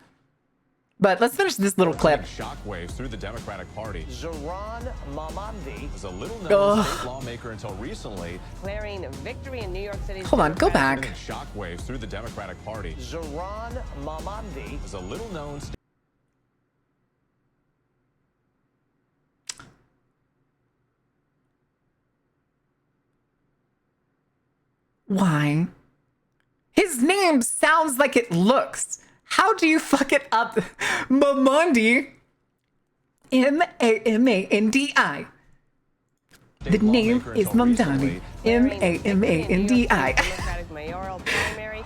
But let's finish this little clip. Shockwaves through the Democratic Party. Zoran Mamdani was a little-known state lawmaker until recently. Declaring a victory in New York City. Hold on, go back. Shockwaves through the Democratic Party. Zoran Mamdani was a little-known. Why? His name sounds like it looks. How do you fuck it up? Mamandi. Mamandi. The name is Mamdani. Mamandi. Democratic mayoral primary.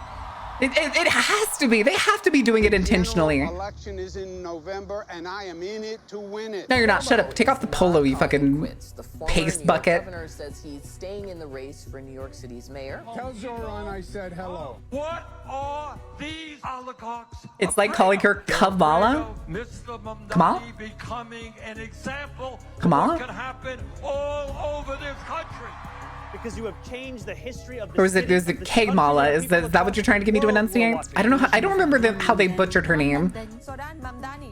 It has to be. They have to be doing it intentionally. Election is in November, and I am in it to win it. No, you're not. Shut up. Take off the polo, you fucking paste bucket. The governor says he's staying in the race for New York City's mayor. Tell Zoran I said hello. What are these oligarchs? It's like calling her Kamala. Mr. Mamdani Kamala? becoming an example Kamala? of what can happen all over this country. Because you have changed the history of the Or is it Kamala? Is that what you're trying to get me to enunciate? I don't know. I don't remember how they butchered her name.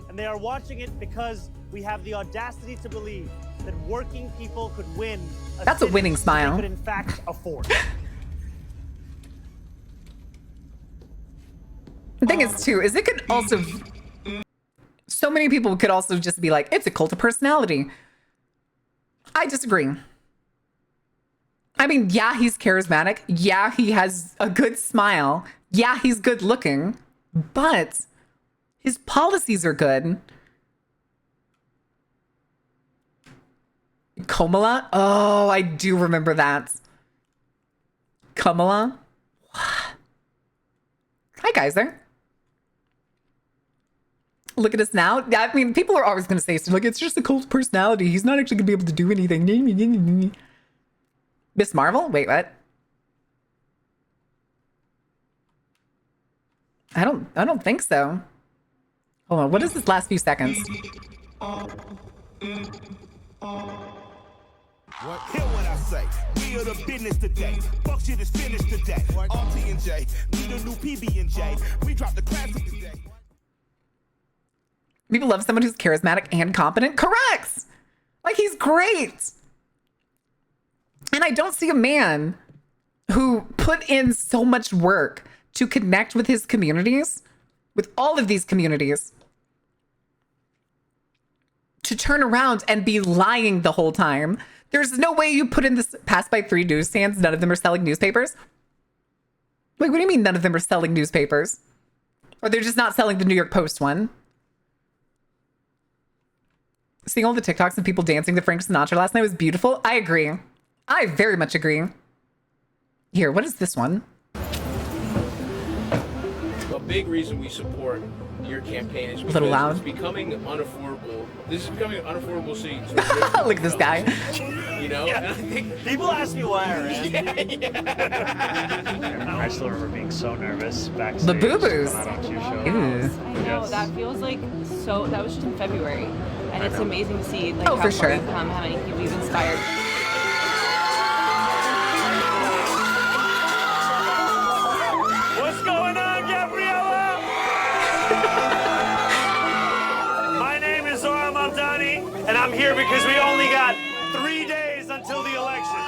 And they are watching it because we have the audacity to believe that working people could win. That's a winning smile. They could in fact afford. The thing is, too, is it could also... So many people could also just be like, it's a cult of personality. I disagree. I mean, yeah, he's charismatic. Yeah, he has a good smile. Yeah, he's good looking. But his policies are good. Kamala? Oh, I do remember that. Kamala? Hi, Geyser. Look at us now. I mean, people are always going to say stuff like, it's just a cult of personality. He's not actually going to be able to do anything. Miss Marvel? Wait, what? I don't think so. Hold on, what is this last few seconds? What? Hear what I say. We are the business today. Fuck shit is finished today. RT&J, need a new PB&J. We dropped the classic today. People love someone who's charismatic and competent. Correct! Like, he's great! And I don't see a man who put in so much work to connect with his communities, with all of these communities, to turn around and be lying the whole time. There's no way you put in this pass by 3 newsstands. None of them are selling newspapers. Like, what do you mean none of them are selling newspapers? Or they're just not selling the New York Post one? Seeing all the TikToks and people dancing to Frank Sinatra last night was beautiful. I agree. I very much agree. Here, what is this one? A big reason we support your campaign is because loud. it's becoming unaffordable. This is becoming an unaffordable city. Look at this guy. You know? Yeah. And I think People ask me why I ran. I still remember being so nervous backstage. The boo-boos. Ew. I know, that feels like so, that was just in February. And it's amazing to see like Oh, how for far sure. you've come, how many people you've inspired. What's going on, Gabriella? My name is Zoran Mamdani, and I'm here because we only got 3 days until the election.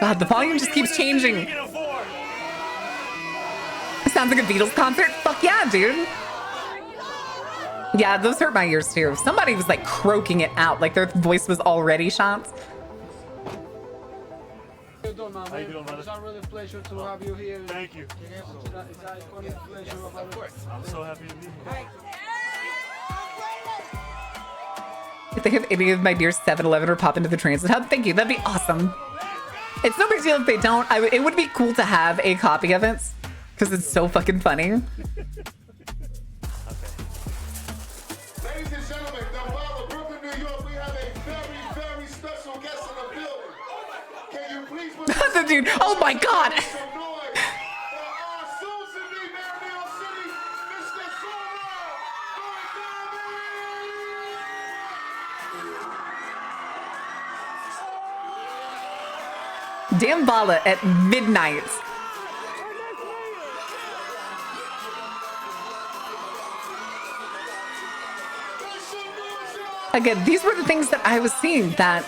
God, the volume just keeps changing. It sounds like a Beatles concert. Fuck yeah, dude. Yeah, those hurt my ears too. Somebody was like croaking it out, like their voice was already shot. How you doing, brother? It's a really pleasure to have you here. Thank you. Of course. I'm so happy to be here. If they have any of my dear 7-Eleven or pop into the transit hub, thank you. That'd be awesome. It's no big deal if they don't. It would be cool to have a copy of it because it's so fucking funny. Ladies and gentlemen, the Ball of Brooklyn, New York, we have a very, very special guest in the building. Can you please put The dude, oh my God. some noise for our soon-to-be mayor of New York City, Mr. Damballa at midnight. Again, these were the things that I was seeing, that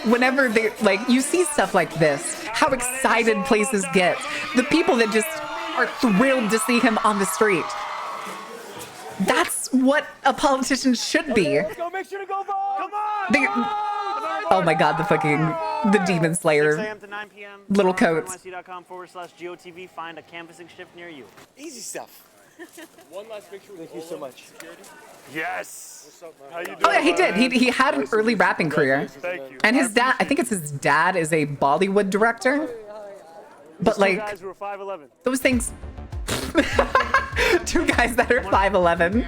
whenever they, like, you see stuff like this, how excited places get. The people that just are thrilled to see him on the street. That's what a politician should be. Let's go, make sure to go vote. Come on. Oh my God, the Demon Slayer 6 a.m. to 9 p.m. little coats. NYC.com/GOTV. Find a canvassing shift near you. Easy stuff. One last picture. Thank you so much. Yes. What's up, man? How you doing? Oh yeah, he did. He had an early rapping career. Thank you. And his dad, I think it's his dad, is a Bollywood director. But Two like guys who are 5'11". those things. Two guys that are 5'11".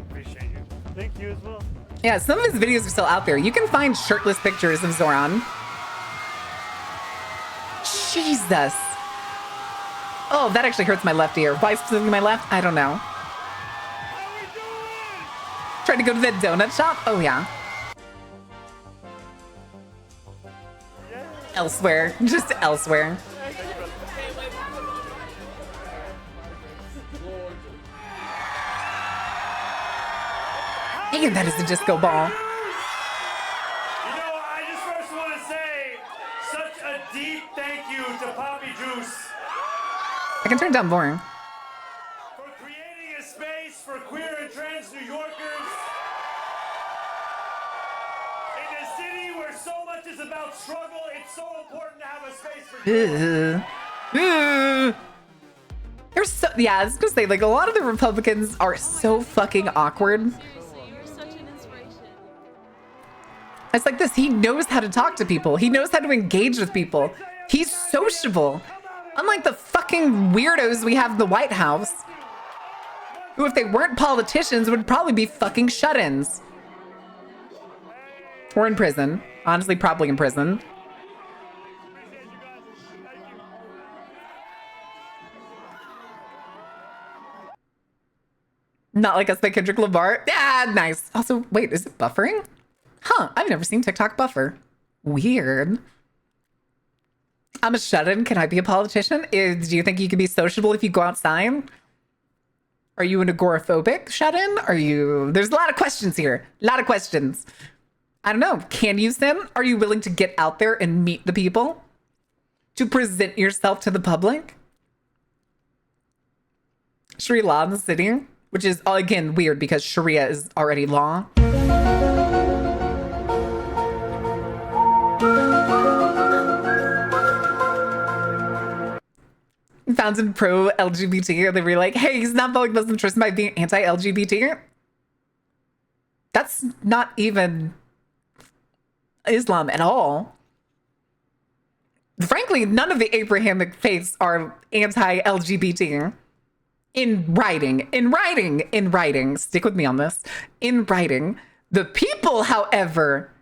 Appreciate you. Thank you as well. Yeah, some of his videos are still out there. You can find shirtless pictures of Zoran. Jesus. Oh, that actually hurts my left ear. Why specifically my left? I don't know. Trying to go to that donut shop? Oh, yeah. Elsewhere. Just elsewhere. Man, that is a disco ball. You know, I just first want to say such a deep thank you to Poppy Juice I can turn down more. for creating a space for queer and trans New Yorkers in a city where so much is about struggle. It's so important to have a space for They're so, yeah, I was gonna say, like, a lot of the Republicans are so fucking awkward. It's like this. He knows how to talk to people. He knows how to engage with people. He's sociable. Unlike the fucking weirdos we have in the White House, who, if they weren't politicians, would probably be fucking shut-ins. Or in prison. Honestly, probably in prison. Not like us by Kendrick Lamar. Yeah, nice. Also, wait, is it buffering? Huh, I've never seen TikTok buffer. Weird. I'm a shut-in. Can I be a politician? Do you think you can be sociable if you go outside? Are you an agoraphobic shut-in? Are you... There's a lot of questions here. A lot of questions. I don't know. Can you sin? Are you willing to get out there and meet the people? To present yourself to the public? Sharia law in the city? Which is, again, weird because Sharia is already law. Found some pro-LGBT, they were like, hey, he's not following Muslim tradition by being anti-LGBT. That's not even Islam at all. Frankly, none of the Abrahamic faiths are anti-LGBT. In writing, stick with me on this. In writing, the people, however,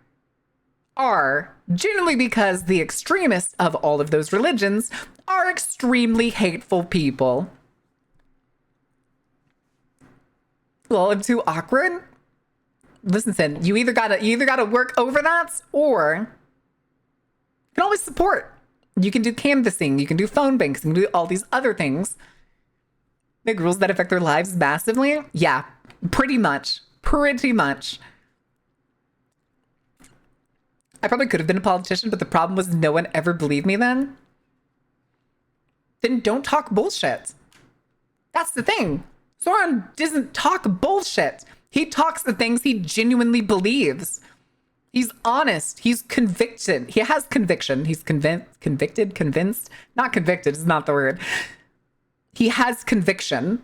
are generally because the extremists of all of those religions are extremely hateful people. Well, I'm too awkward. Listen, Sin, you either gotta work over that, or you can always support. You can do canvassing, you can do phone banks, you can do all these other things. Big rules that affect their lives massively. Yeah, pretty much. Pretty much. I probably could have been a politician, but the problem was no one ever believed me then. Then don't talk bullshit. That's the thing. Zoran doesn't talk bullshit. He talks the things he genuinely believes. He's honest. He's convicted. He has conviction. He's convinced. Not convicted is not the word. He has conviction.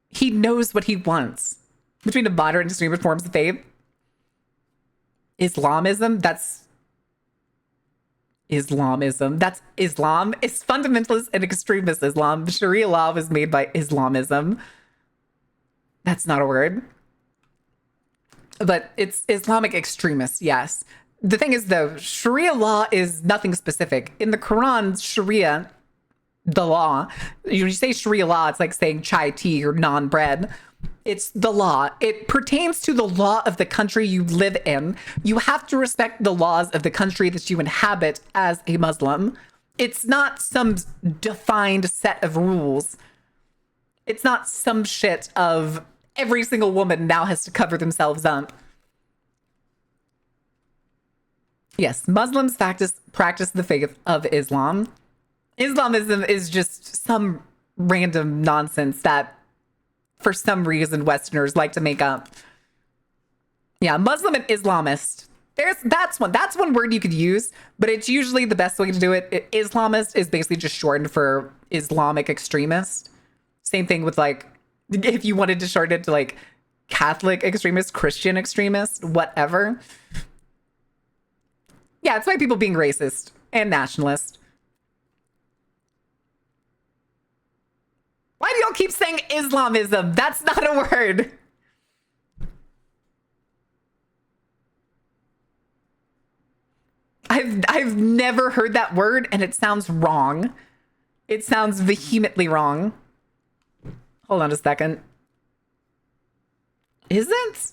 He knows what he wants. Between the moderate and extreme forms of faith, Islamism, that's Islamism. That's Islam. It's fundamentalist and extremist Islam. Sharia law was made by Islamism. That's not a word. But it's Islamic extremists, yes. The thing is, though, Sharia law is nothing specific. In the Quran, Sharia, the law, you say Sharia law, it's like saying chai tea or naan bread. It's the law. It pertains to the law of the country you live in. You have to respect the laws of the country that you inhabit as a Muslim. It's not some defined set of rules. It's not some shit of every single woman now has to cover themselves up. Yes, Muslims practice the faith of Islam. Islamism is just some random nonsense that for some reason Westerners like to make up. Yeah, Muslim and Islamist. That's one word you could use, but it's usually the best way to do it. Islamist is basically just shortened for Islamic extremist. Same thing with like, if you wanted to shorten it to like Catholic extremist, Christian extremist, whatever. Yeah, it's why people being racist and nationalist. Why do y'all keep saying Islamism? That's not a word. I've never heard that word, and it sounds wrong. It sounds vehemently wrong. Hold on a second. Isn't?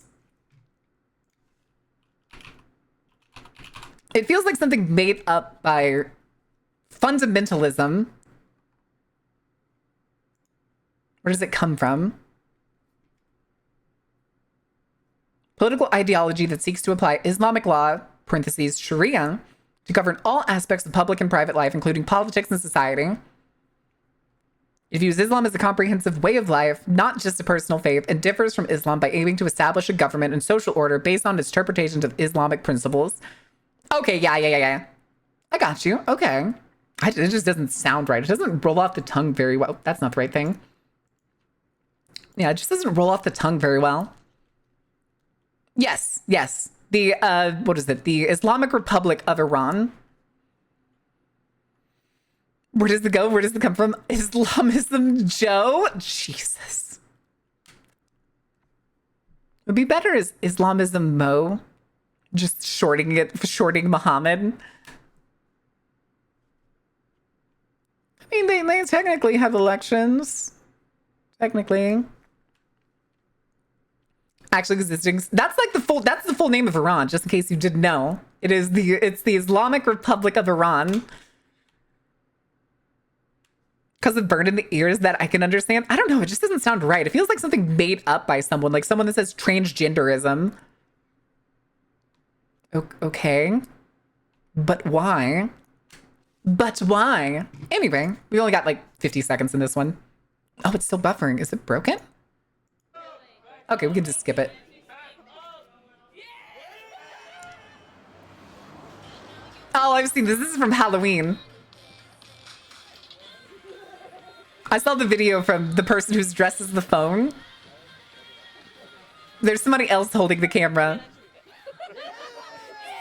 It feels like something made up by fundamentalism. Where does it come from? Political ideology that seeks to apply Islamic law, parentheses, Sharia, to govern all aspects of public and private life, including politics and society. It views Islam as a comprehensive way of life, not just a personal faith, and differs from Islam by aiming to establish a government and social order based on its interpretations of Islamic principles. Okay, yeah. I got you. Okay. It just doesn't sound right. It doesn't roll off the tongue very well. That's not the right thing. Yeah, it just doesn't roll off the tongue very well. Yes. The, what is it? The Islamic Republic of Iran. Where does it go? Where does it come from? Islamism Joe? Jesus. It would be better as Islamism Mo. Just shorting Muhammad. I mean, they technically have elections. Technically. Actually existing. That's the full name of Iran, just in case you didn't know. It's the Islamic Republic of Iran. Because of burn in the ears that I can understand. I don't know, it just doesn't sound right. It feels like something made up by someone, like someone that says transgenderism. Okay. But why? Anyway, we only got like 50 seconds in this one. Oh, it's still buffering. Is it broken? Okay, we can just skip it. Oh, I've seen this. This is from Halloween. I saw the video from the person who's dressed as the phone. There's somebody else holding the camera.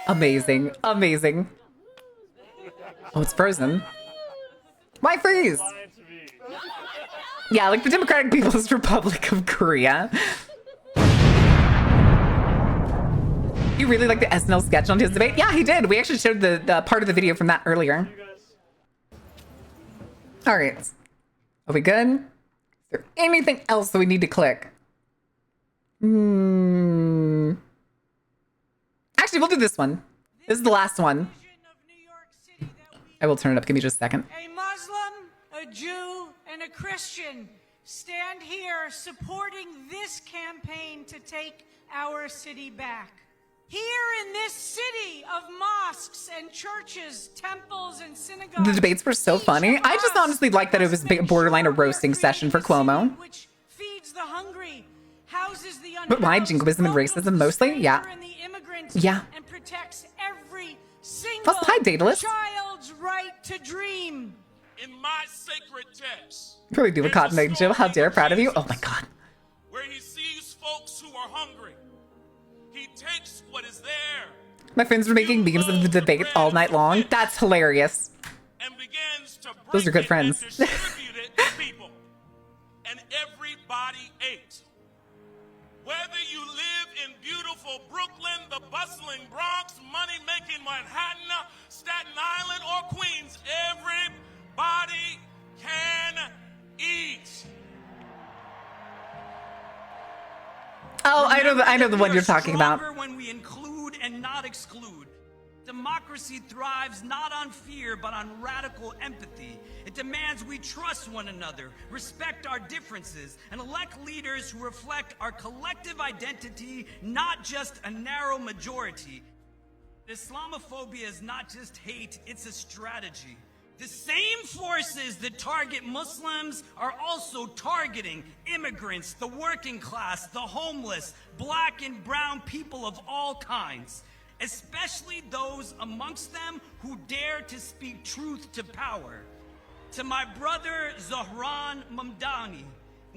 Amazing. Oh, it's frozen. Why freeze? Yeah, like the Democratic People's Republic of Korea. You really like the SNL sketch on his debate? Yeah, he did. We actually showed the part of the video from that earlier. All right. Are we good? Is there anything else that we need to click? Actually, we'll do this one. This is the last one. I will turn it up. Give me just a second. A Muslim, a Jew, and a Christian stand here supporting this campaign to take our city back. Here in this city of mosques and churches, temples and synagogues. The debates were so funny. I just honestly like that it was borderline a roasting session for Cuomo. Which feeds the hungry, houses the but why jingoism and racism mostly? Yeah. Yeah. And protects every single Plus Pi Daedalus. child's right to dream. In my sacred text, Really do a Cotton Eye Joe. How dare proud of you. Oh my God. where he sees folks who are hungry, he takes what is there My friends were making memes of the debate all night long. That's hilarious. and begins to break Those are good it friends. and distribute it to people. And everybody ate. Whether you live in beautiful Brooklyn, the bustling Bronx, money-making Manhattan, Staten Island, or Queens, everybody can eat. Oh, I know the one you're talking about. When we include and not exclude. Democracy thrives not on fear, but on radical empathy. It demands we trust one another, respect our differences, and elect leaders who reflect our collective identity, not just a narrow majority. Islamophobia is not just hate, it's a strategy. The same forces that target Muslims are also targeting immigrants, the working class, the homeless, black and brown people of all kinds. especially those amongst them who dare to speak truth to power. To my brother Zohran Mamdani,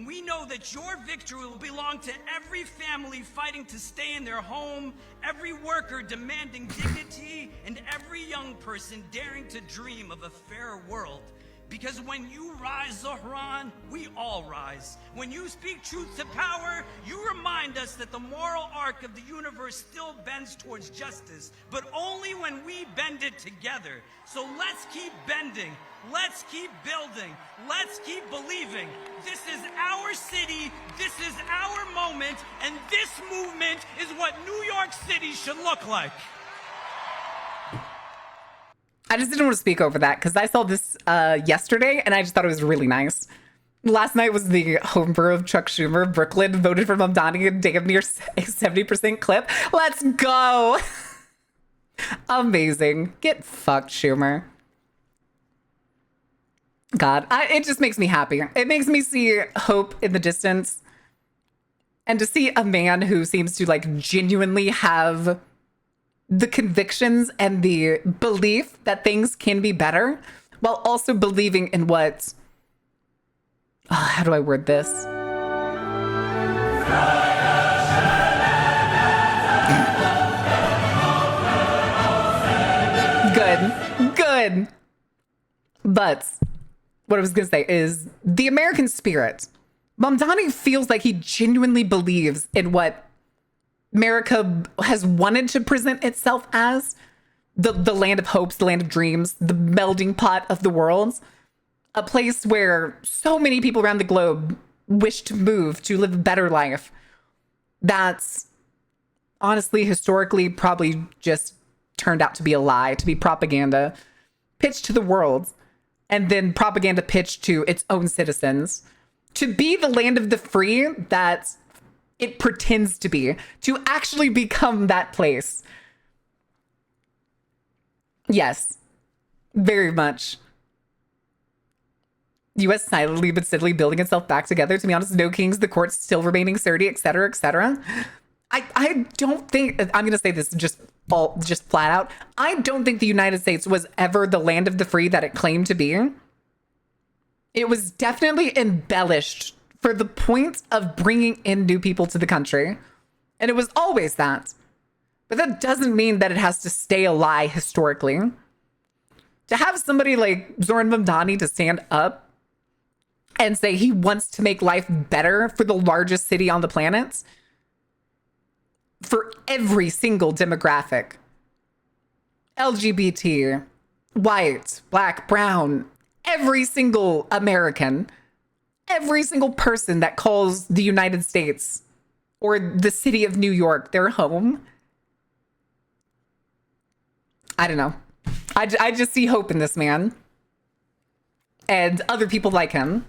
we know that your victory will belong to every family fighting to stay in their home, every worker demanding dignity, and every young person daring to dream of a fairer world. Because when you rise, Zohran, we all rise. When you speak truth to power, you remind us that the moral arc of the universe still bends towards justice, but only when we bend it together. So let's keep bending. Let's keep building. Let's keep believing. This is our city. This is our moment. And this movement is what New York City should look like. I just didn't want to speak over that because I saw this yesterday and I just thought it was really nice. Last night was the home brew of Chuck Schumer. Brooklyn voted for Mamdani in damn near a 70% clip. Let's go. Amazing. Get fucked, Schumer. God, it just makes me happy. It makes me see hope in the distance. And to see a man who seems to like genuinely have the convictions and the belief that things can be better while also believing in what, how do I word this? Good. But what I was going to say is the American spirit. Mamdani feels like he genuinely believes in what America has wanted to present itself as, the land of hopes, the land of dreams, the melding pot of the world, a place where so many people around the globe wish to move to live a better life. That's honestly, historically, probably just turned out to be a lie, to be propaganda pitched to the world, and then propaganda pitched to its own citizens, to be the land of the free that it pretends to be, to actually become that place. Yes, very much. U.S. silently but steadily building itself back together. To be honest, no kings, the courts still remaining sturdy, etc., etc. I don't think, I'm going to say this just flat out. I don't think the United States was ever the land of the free that it claimed to be. It was definitely embellished for the point of bringing in new people to the country. And it was always that. But that doesn't mean that it has to stay a lie historically. To have somebody like Zohran Mamdani to stand up and say he wants to make life better for the largest city on the planet, for every single demographic, LGBT, white, black, brown, every single American, every single person that calls the United States or the city of New York their home. I don't know. I just see hope in this man and other people like him.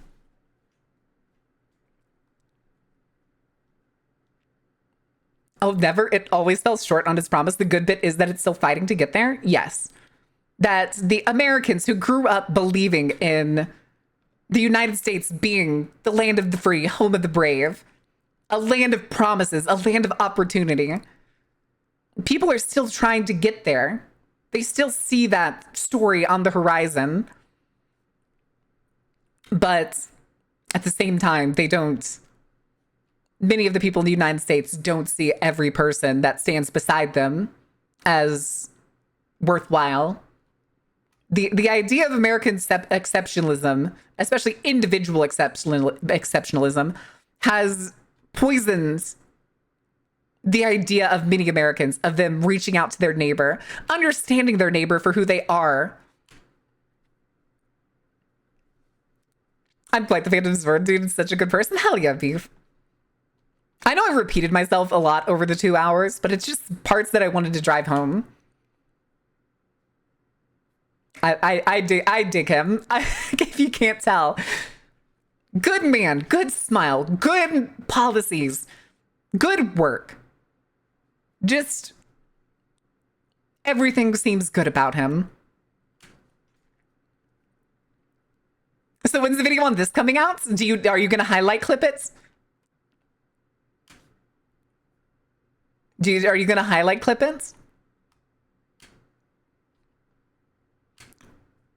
Oh, never. It always fell short on its promise. The good bit is that it's still fighting to get there. Yes. That the Americans who grew up believing in the United States being the land of the free, home of the brave, a land of promises, a land of opportunity. People are still trying to get there. They still see that story on the horizon. But at the same time, many of the people in the United States don't see every person that stands beside them as worthwhile. The idea of American exceptionalism, especially individual exceptionalism, has poisoned the idea of many Americans, of them reaching out to their neighbor, understanding their neighbor for who they are. I'm quite the fan of Zverd, dude. He's such a good person. Hell yeah, beef. I know I repeated myself a lot over the 2 hours, but it's just parts that I wanted to drive home. I dig him. If you can't tell. Good man, good smile, good policies, good work. Just everything seems good about him. So when's the video on this coming out? Are you gonna highlight clip it? Are you gonna highlight clip it?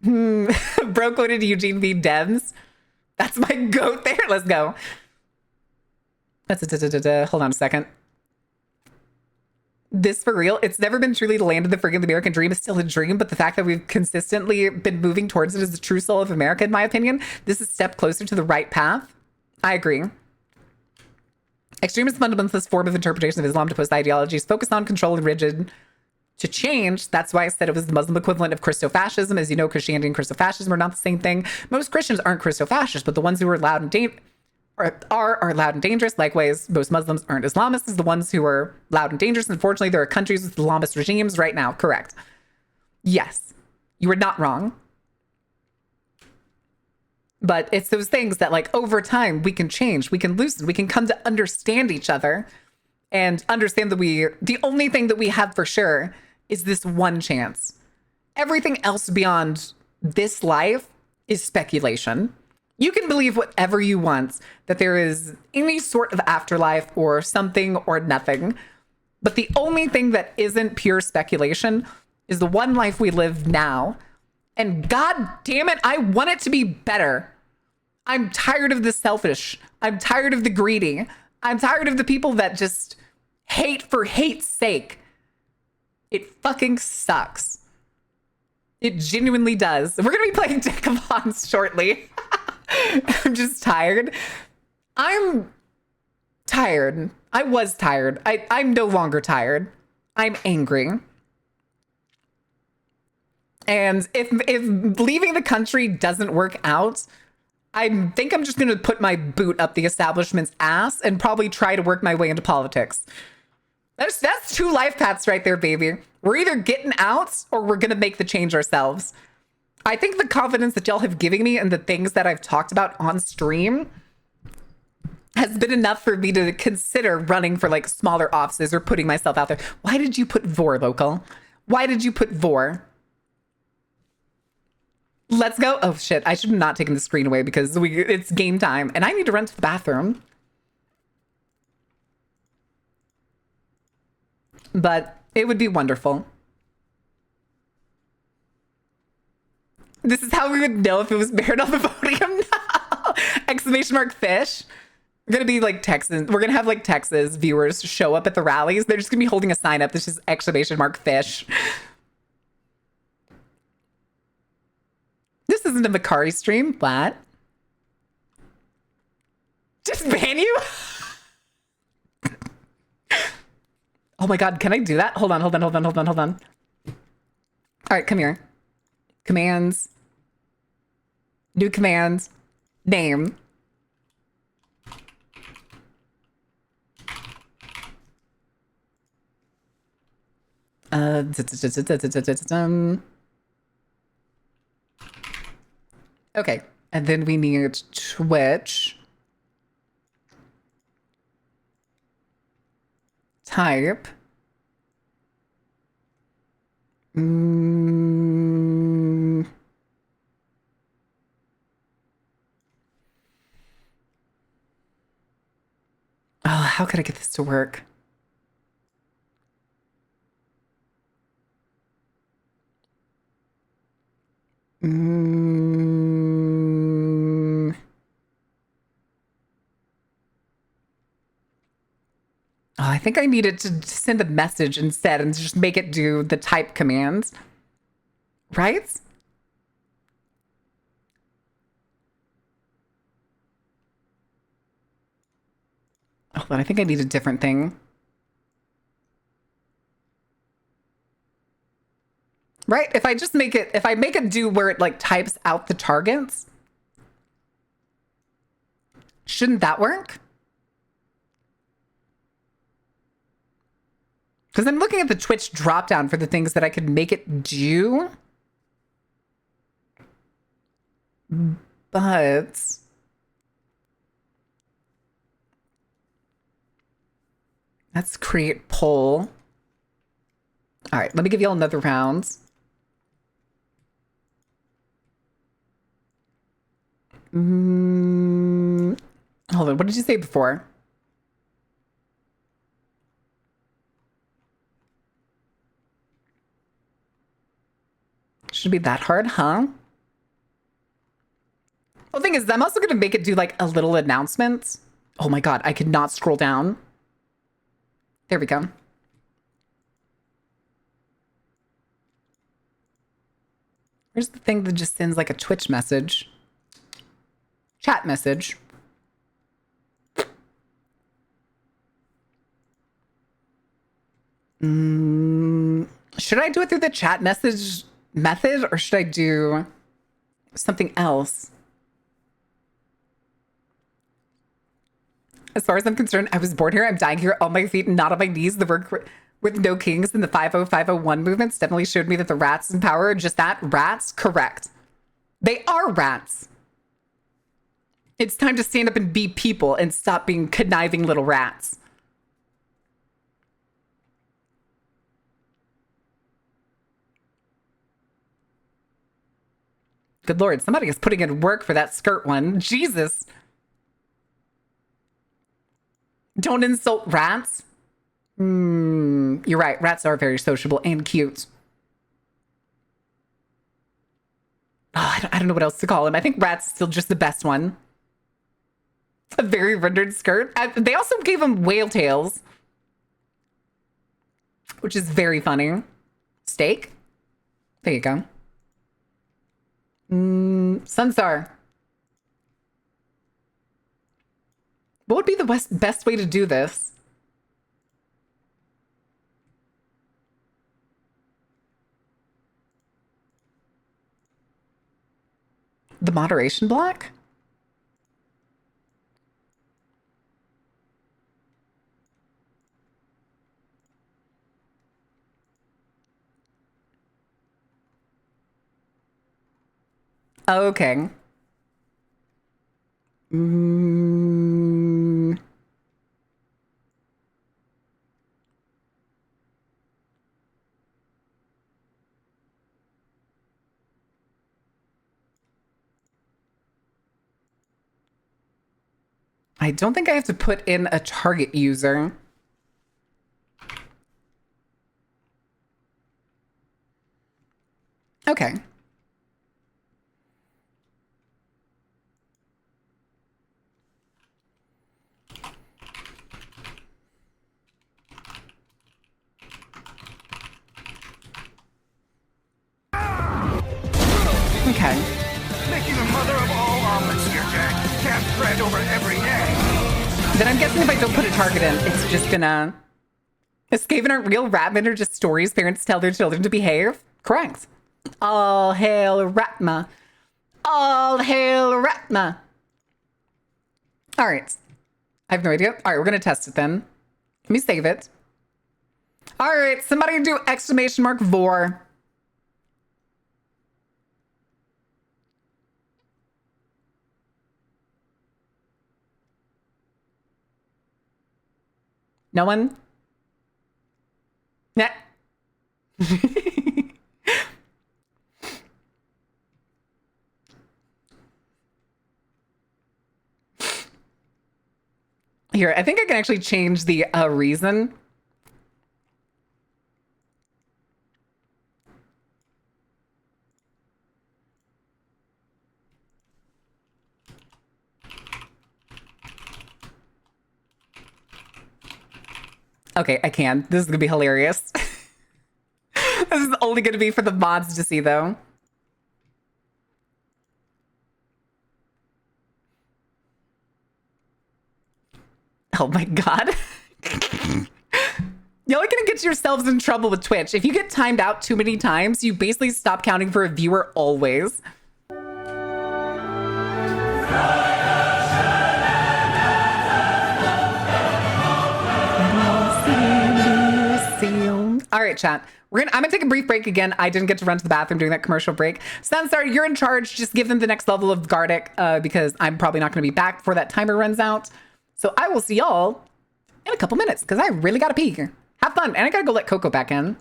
Bro quoted Eugene V. Debs. That's my goat there. Let's go. Hold on a second. This for real, it's never been truly the land of the friggin' American dream is still a dream, but the fact that we've consistently been moving towards it is the true soul of America, in my opinion. This is a step closer to the right path. I agree. Extremist fundamentalist form of interpretation of Islam to post ideologies focused on control and rigid to change. That's why I said it was the Muslim equivalent of Christofascism. As you know, Christianity and Christofascism are not the same thing. Most Christians aren't Christofascists, but the ones who are loud and are loud and dangerous. Likewise, most Muslims aren't Islamists, as the ones who are loud and dangerous. Unfortunately, there are countries with Islamist regimes right now. Correct. Yes, you were not wrong. But it's those things that, like, over time, we can change, we can loosen, we can come to understand each other and understand that the only thing that we have for sure is this one chance. Everything else beyond this life is speculation. You can believe whatever you want, that there is any sort of afterlife or something or nothing. But the only thing that isn't pure speculation is the one life we live now. And god damn it, I want it to be better. I'm tired of the selfish. I'm tired of the greedy. I'm tired of the people that just hate for hate's sake. It fucking sucks. It genuinely does. We're going to be playing Deck of Wands shortly. I'm just tired. I'm tired. I was tired. I'm no longer tired. I'm angry. And if leaving the country doesn't work out, I think I'm just going to put my boot up the establishment's ass and probably try to work my way into politics. That's two life paths right there, baby. We're either getting out or we're going to make the change ourselves. I think the confidence that y'all have given me and the things that I've talked about on stream has been enough for me to consider running for like smaller offices or putting myself out there. Why did you put Vor, Local? Why did you put Vor? Let's go. Oh shit, I should have not taken the screen away because it's game time and I need to run to the bathroom. But it would be wonderful. This is how we would know if it was Baird on the podium. No! Exclamation mark fish. We're gonna be like Texans. We're gonna have like Texas viewers show up at the rallies. They're just gonna be holding a sign up. This is exclamation mark fish. This isn't a Macari stream. What? Just ban you? Oh my god, can I do that? Hold on. All right, come here. Commands. New commands. Name. Okay, and then we need Twitch. Type. Oh, how could I get this to work? Oh, I think I needed to send a message instead and just make it do the type commands. Right? Oh, but I think I need a different thing. Right? If I just make it, if I make it do where it like types out the targets, shouldn't that work? Because I'm looking at the Twitch dropdown for the things that I could make it do. But let's create poll. All right, let me give y'all another round. Hold on, what did you say before? Should be that hard, huh? The thing is, I'm also going to make it do like a little announcement. Oh my God, I could not scroll down. There we go. Here's the thing that just sends like a Twitch message. Chat message. Should I do it through the chat message method or should I do something else? As far as I'm concerned, I was born here. I'm dying here on my feet and not on my knees. The work with no kings in the 50501 movements definitely showed me that the rats in power are just that, rats. Correct. They are rats. It's time to stand up and be people and stop being conniving little rats. Good Lord, somebody is putting in work for that skirt one. Jesus. Don't insult rats. You're right. Rats are very sociable and cute. Oh, I don't know what else to call him. I think rat's still just the best one. A very rendered skirt. They also gave him whale tails, which is very funny. Steak. There you go. Sunstar. What would be the best way to do this? The moderation block? Okay. I don't think I have to put in a target user. Okay. Okay. Making a mother of all omelets here, Jack. Can't spread over every egg. Then I'm guessing if I don't put a target in, it's just gonna... Skaven aren't real. Ratmen are just stories parents tell their children to behave. Correct. All hail Ratma. All hail Ratma. All right. I have no idea. All right, we're gonna test it then. Let me save it. All right, somebody do exclamation mark vor. No one? Nah. Here, I think I can actually change the reason. Okay, I can. This is gonna be hilarious. This is only gonna be for the mods to see, though. Oh my God. Y'all are gonna get yourselves in trouble with Twitch. If you get timed out too many times, you basically stop counting for a viewer always. All right, chat. I'm gonna take a brief break again. I didn't get to run to the bathroom during that commercial break. Sunstar, you're in charge. Just give them the next level of Gardic because I'm probably not gonna be back before that timer runs out. So I will see y'all in a couple minutes because I really gotta pee. Have fun. And I gotta go let Coco back in.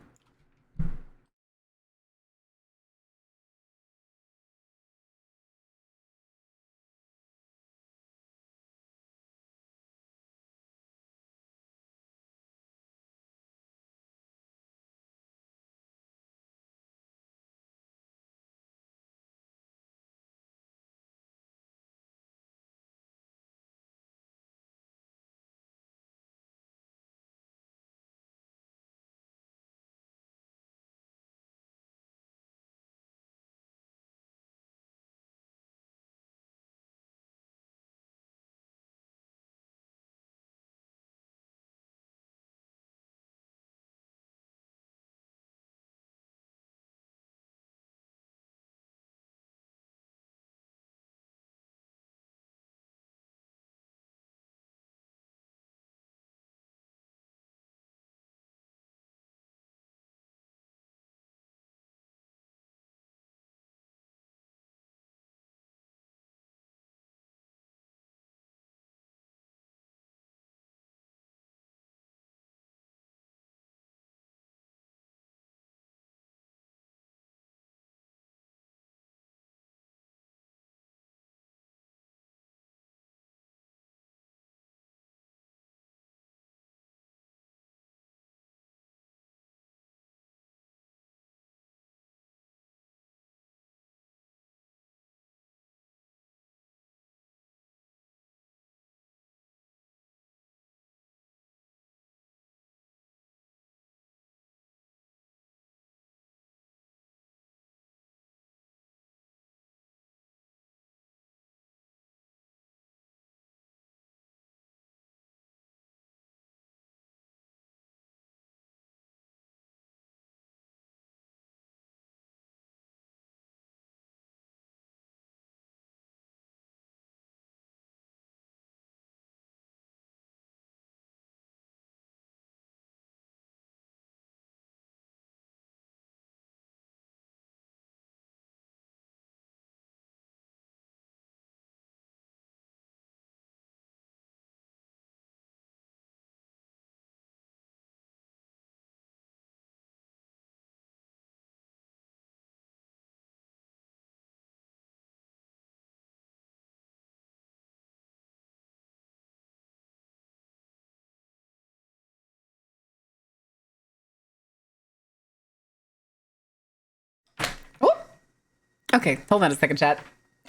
Okay, hold on a second, chat.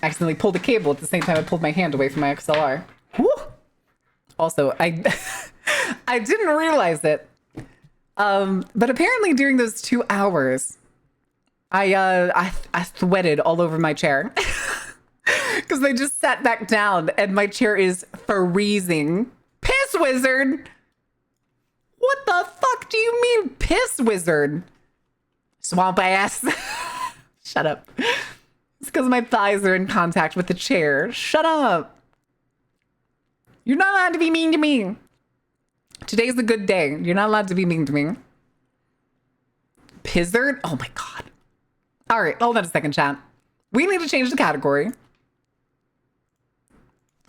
I accidentally pulled the cable at the same time I pulled my hand away from my XLR. Woo! Also, I I didn't realize it. But apparently during those 2 hours, I sweated all over my chair. Because I just sat back down and my chair is freezing. Piss wizard! What the fuck do you mean, piss wizard? Swamp ass. Shut up. It's because my thighs are in contact with the chair. Shut up. You're not allowed to be mean to me. Today's a good day. You're not allowed to be mean to me. Pizzard? Oh my god. All right, hold on a second, chat. We need to change the category.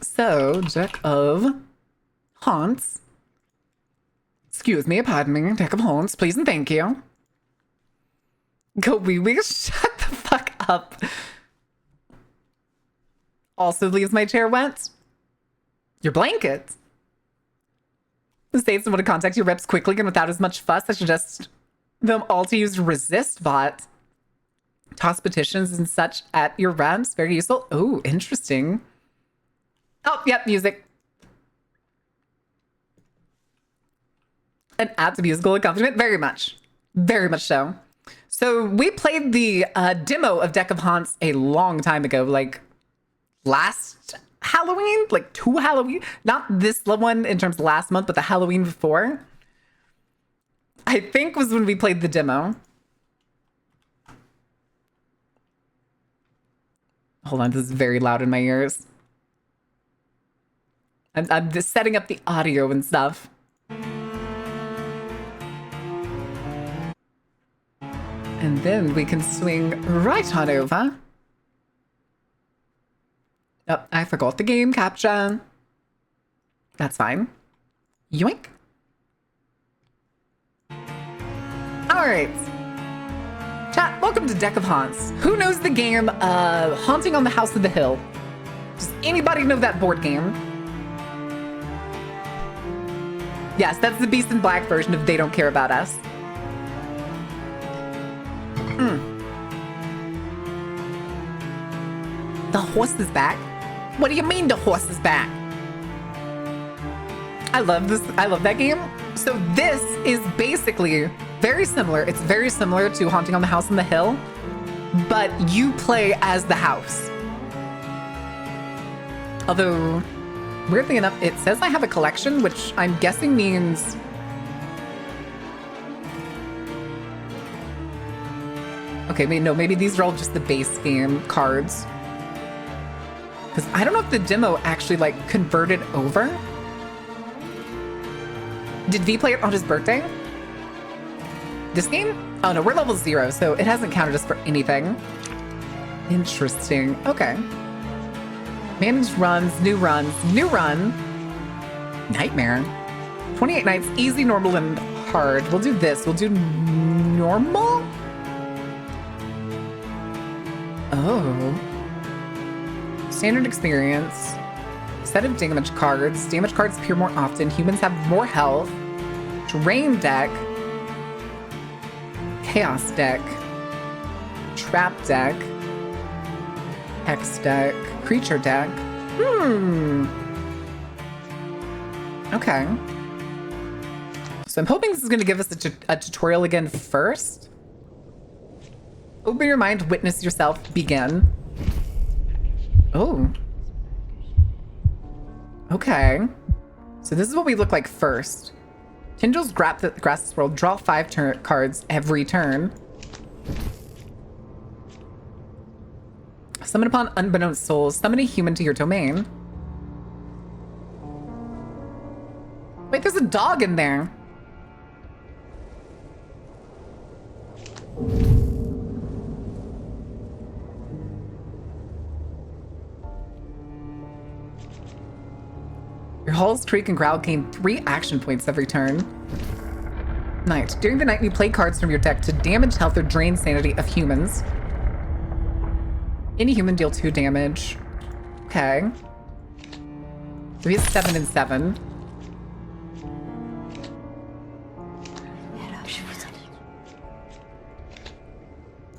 So, deck of haunts. Excuse me, pardon me. Deck of haunts, please and thank you. Go wee wee, shut the fuck up. Also leaves my chair wet. Your blanket. Say someone to contact your reps quickly and without as much fuss. I suggest them all to use resist bot. Toss petitions and such at your reps. Very useful. Oh, interesting. Oh, yep, music. An apt musical accompaniment. Very much. Very much so. So we played the demo of Deck of Haunts a long time ago, like last Halloween, like 2 Halloween. Not this one in terms of last month, but the Halloween before. I think was when we played the demo. Hold on, this is very loud in my ears. I'm just setting up the audio and stuff. And then we can swing right on over. Oh, I forgot the game capture. That's fine. Yoink. All right. Chat, welcome to Deck of Haunts. Who knows the game Haunting on the House of the Hill? Does anybody know that board game? Yes, that's the Beast in Black version of They Don't Care About Us. The horse is back? What do you mean the horse is back? I love this. I love that game. So this is basically very similar. It's very similar to Haunting on the House on the Hill, but you play as the house. Although, weirdly enough, it says I have a collection, which I'm guessing means... Okay, no, maybe these are all just the base game cards. Because I don't know if the demo actually, like, converted over. Did V play it on his birthday? This game? Oh no, we're level 0, so it hasn't counted us for anything. Interesting. Okay. Manage runs, new run. Nightmare. 28 nights, easy, normal, and hard. We'll do this. We'll do normal? Oh. Standard experience. Set of damage cards. Damage cards appear more often. Humans have more health. Drain deck. Chaos deck. Trap deck. Hex deck. Creature deck. Okay. So I'm hoping this is going to give us a tutorial again first. Open your mind, witness yourself, begin. Oh. Okay. So this is what we look like first. Tindrill's Grass World. Draw 5 cards every turn. Summon upon unbeknownst souls. Summon a human to your domain. Wait, there's a dog in there. Your halls creak and growl gain 3 action points every turn. Night. During the night, you play cards from your deck to damage health or drain sanity of humans. Any human deal 2 damage. Okay. So we have 7 and 7.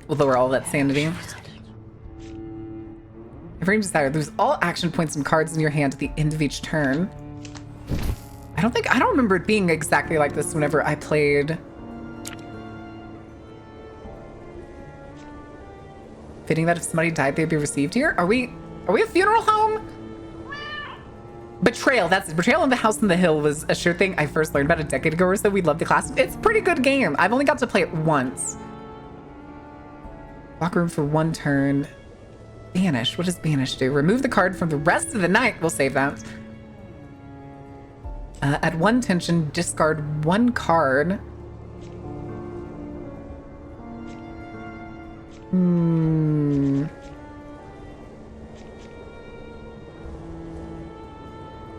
We'll lower all that sanity. Every desire, lose all action points and cards in your hand at the end of each turn. I don't remember it being exactly like this whenever I played. Fitting that if somebody died, they'd be received here? Are we a funeral home? Betrayal, that's it. Betrayal in the House on the Hill was a sure thing I first learned about a decade ago or so. We loved the class. It's a pretty good game. I've only got to play it once. Walk room for 1 turn. Banish, what does Banish do? Remove the card from the rest of the night. We'll save that. At 1 tension, discard 1 card. You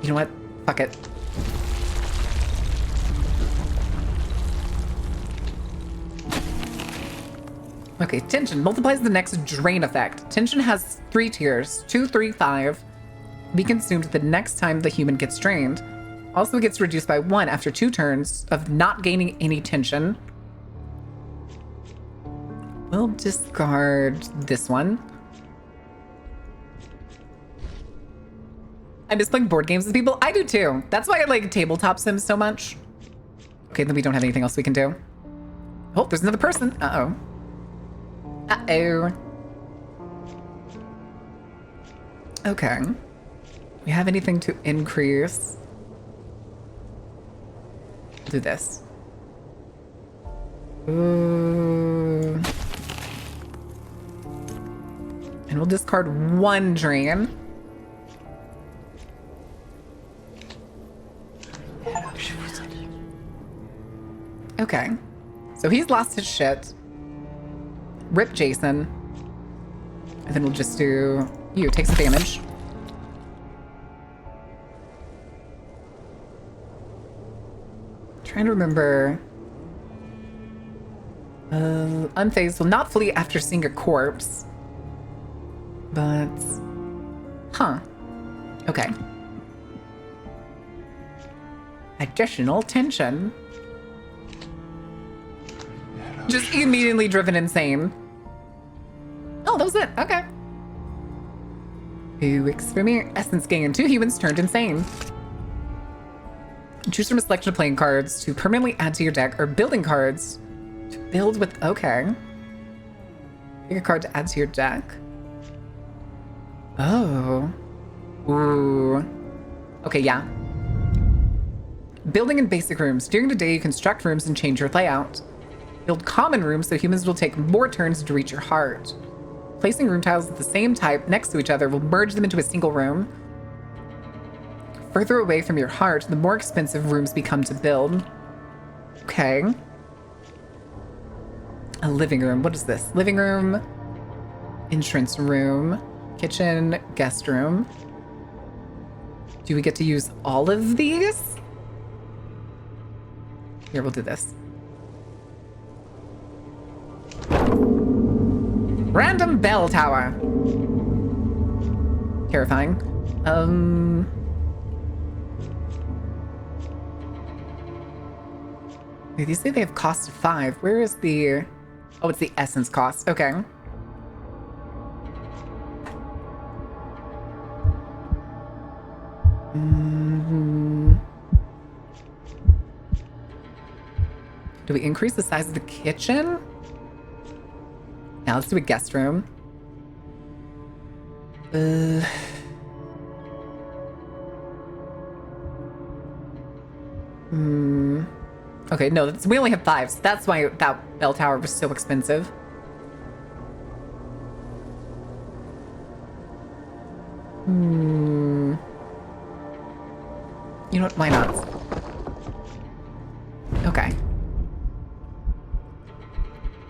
know what? Fuck it. Okay, tension multiplies the next drain effect. Tension has 3 tiers, 2, 3, 5. Be consumed the next time the human gets drained. Also gets reduced by 1 after 2 turns of not gaining any tension. We'll discard this one. I miss playing board games with people. I do too. That's why I like tabletop sims so much. Okay, then we don't have anything else we can do. Oh, there's another person. Uh-oh. Uh-oh. Okay. We have anything to increase? Do this. Ooh. And we'll discard 1 drain. Okay. So he's lost his shit. Rip Jason. And then we'll just do you. Take some damage. Trying to remember. Unfazed will not flee after seeing a corpse. But... Huh. Okay. Additional tension. Just immediately driven insane. Oh, that was it. Okay. 2 experiment essence gain. 2 humans turned insane. Choose from a selection of playing cards to permanently add to your deck, or building cards to build with. Okay. Pick a card to add to your deck. Oh. Ooh. Okay, yeah. Building in basic rooms. During the day, you construct rooms and change your layout. Build common rooms so humans will take more turns to reach your heart. Placing room tiles of the same type next to each other will merge them into a single room. Further away from your heart, the more expensive rooms become to build. Okay. A living room. What is this? Living room, entrance room, kitchen, guest room. Do we get to use all of these? Here, we'll do this. Random bell tower. Terrifying. Wait, these say they have cost of 5. Where is the... Oh, it's the essence cost. Okay. Do we increase the size of the kitchen? Now let's do a guest room. Okay, no, we only have 5, so that's why that bell tower was so expensive. You know what? Why not? Okay.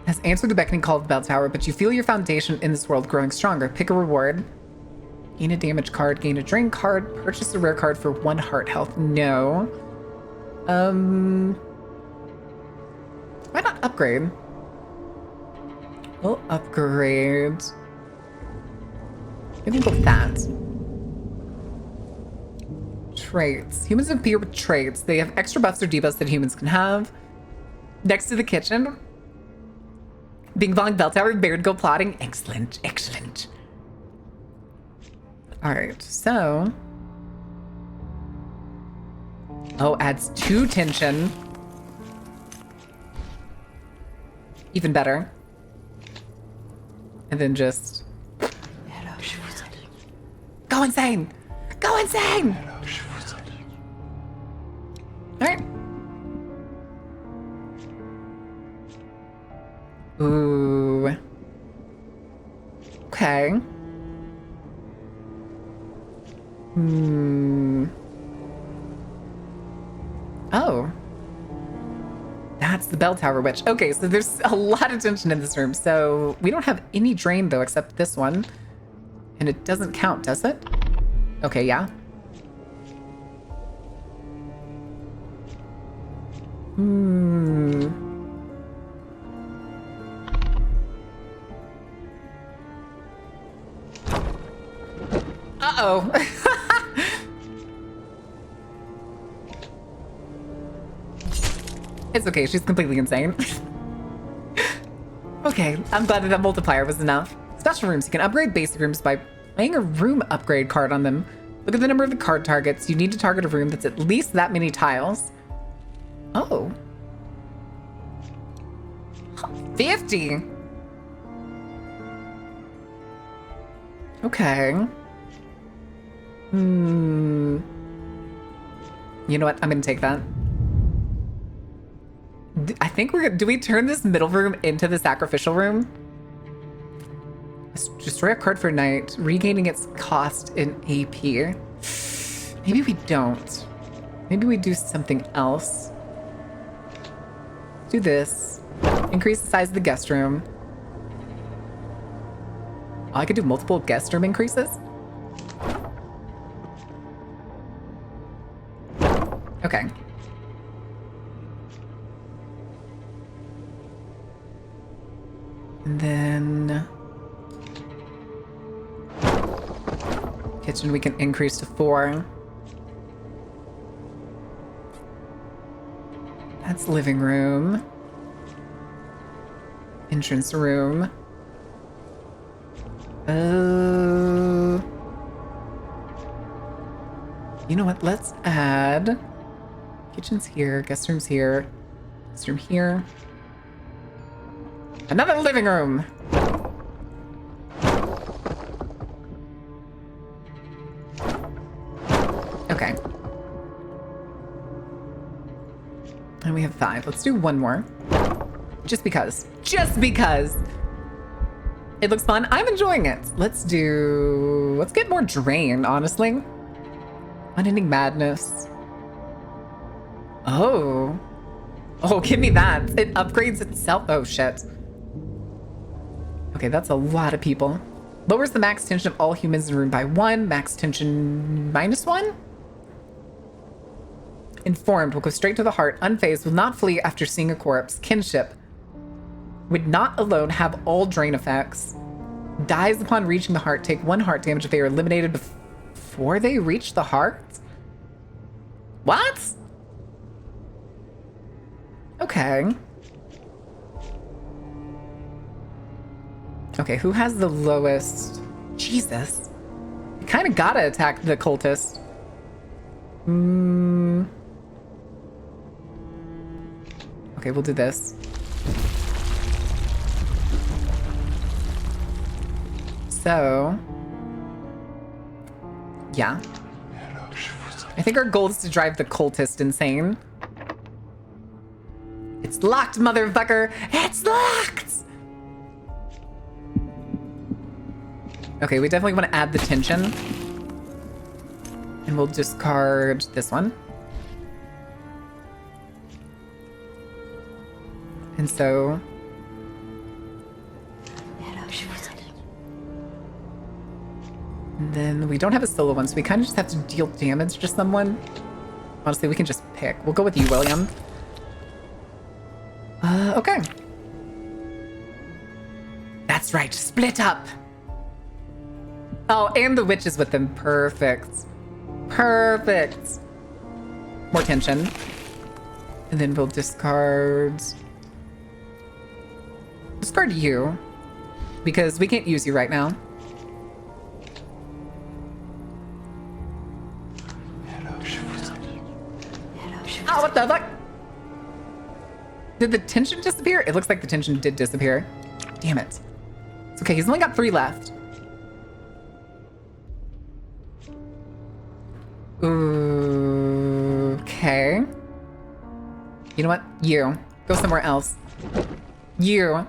Has answered the beckoning call of the bell tower, but you feel your foundation in this world growing stronger. Pick a reward. Gain a damage card, gain a drain card, purchase a rare card for 1 heart health. No. Why not upgrade? We'll upgrade. Maybe we'll go with that. Traits. Humans appear with traits. They have extra buffs or debuffs that humans can have. Next to the kitchen. Bing Bong Bell Tower, Baird go plotting. Excellent, excellent. All right, so. Oh, adds 2 tension. Even better. And then just. Go insane! Go insane! All right. Ooh. Okay. Oh. That's the bell tower witch. Okay, so there's a lot of tension in this room. So we don't have any drain though, except this one. And it doesn't count, does it? Okay, yeah. Uh-oh. It's okay, she's completely insane. Okay, I'm glad that multiplier was enough. Special rooms. You can upgrade basic rooms by playing a room upgrade card on them. Look at the number of the card targets. You need to target a room that's at least that many tiles. Oh. 50. Okay. You know what? I'm gonna take that. I think we're gonna... Do we turn this middle room into the sacrificial room? Destroy a card for a night, regaining its cost in AP. Maybe we don't. Maybe we do something else. Do this. Increase the size of the guest room. Oh, I could do multiple guest room increases? Okay. And then... kitchen we can increase to 4. That's living room. Entrance room. You know what? Let's add... kitchen's here, guest room's here, guest room here. Another living room! Okay. And we have 5. Let's do one more. Just because. Just because! It looks fun. I'm enjoying it. Let's get more drain, honestly. Unending madness. Oh. Oh, give me that. It upgrades itself. Oh, shit. Okay, that's a lot of people. Lowers the max tension of all humans in the room by 1. Max tension -1. Informed will go straight to the heart. Unfazed will not flee after seeing a corpse. Kinship would not alone have all drain effects. Dies upon reaching the heart. Take 1 heart damage if they are eliminated before they reach the heart. What? Okay. Okay, who has the lowest? Jesus. You kind of gotta attack the cultist. Okay, we'll do this. So... yeah. I think our goal is to drive the cultist insane. It's locked, motherfucker! It's locked! Okay, we definitely want to add the tension. And we'll discard this one. And so... and then we don't have a solo one, so we kind of just have to deal damage to someone. Honestly, we can just pick. We'll go with you, William. Okay. That's right, split up! Oh, and the witch is with them. Perfect. Perfect. More tension. And then we'll discard you. Because we can't use you right now. the fuck? Did the tension disappear? It looks like the tension did disappear. Damn it. It's okay, he's only got 3 left. Ooh, okay. You know what? You. Go somewhere else. You.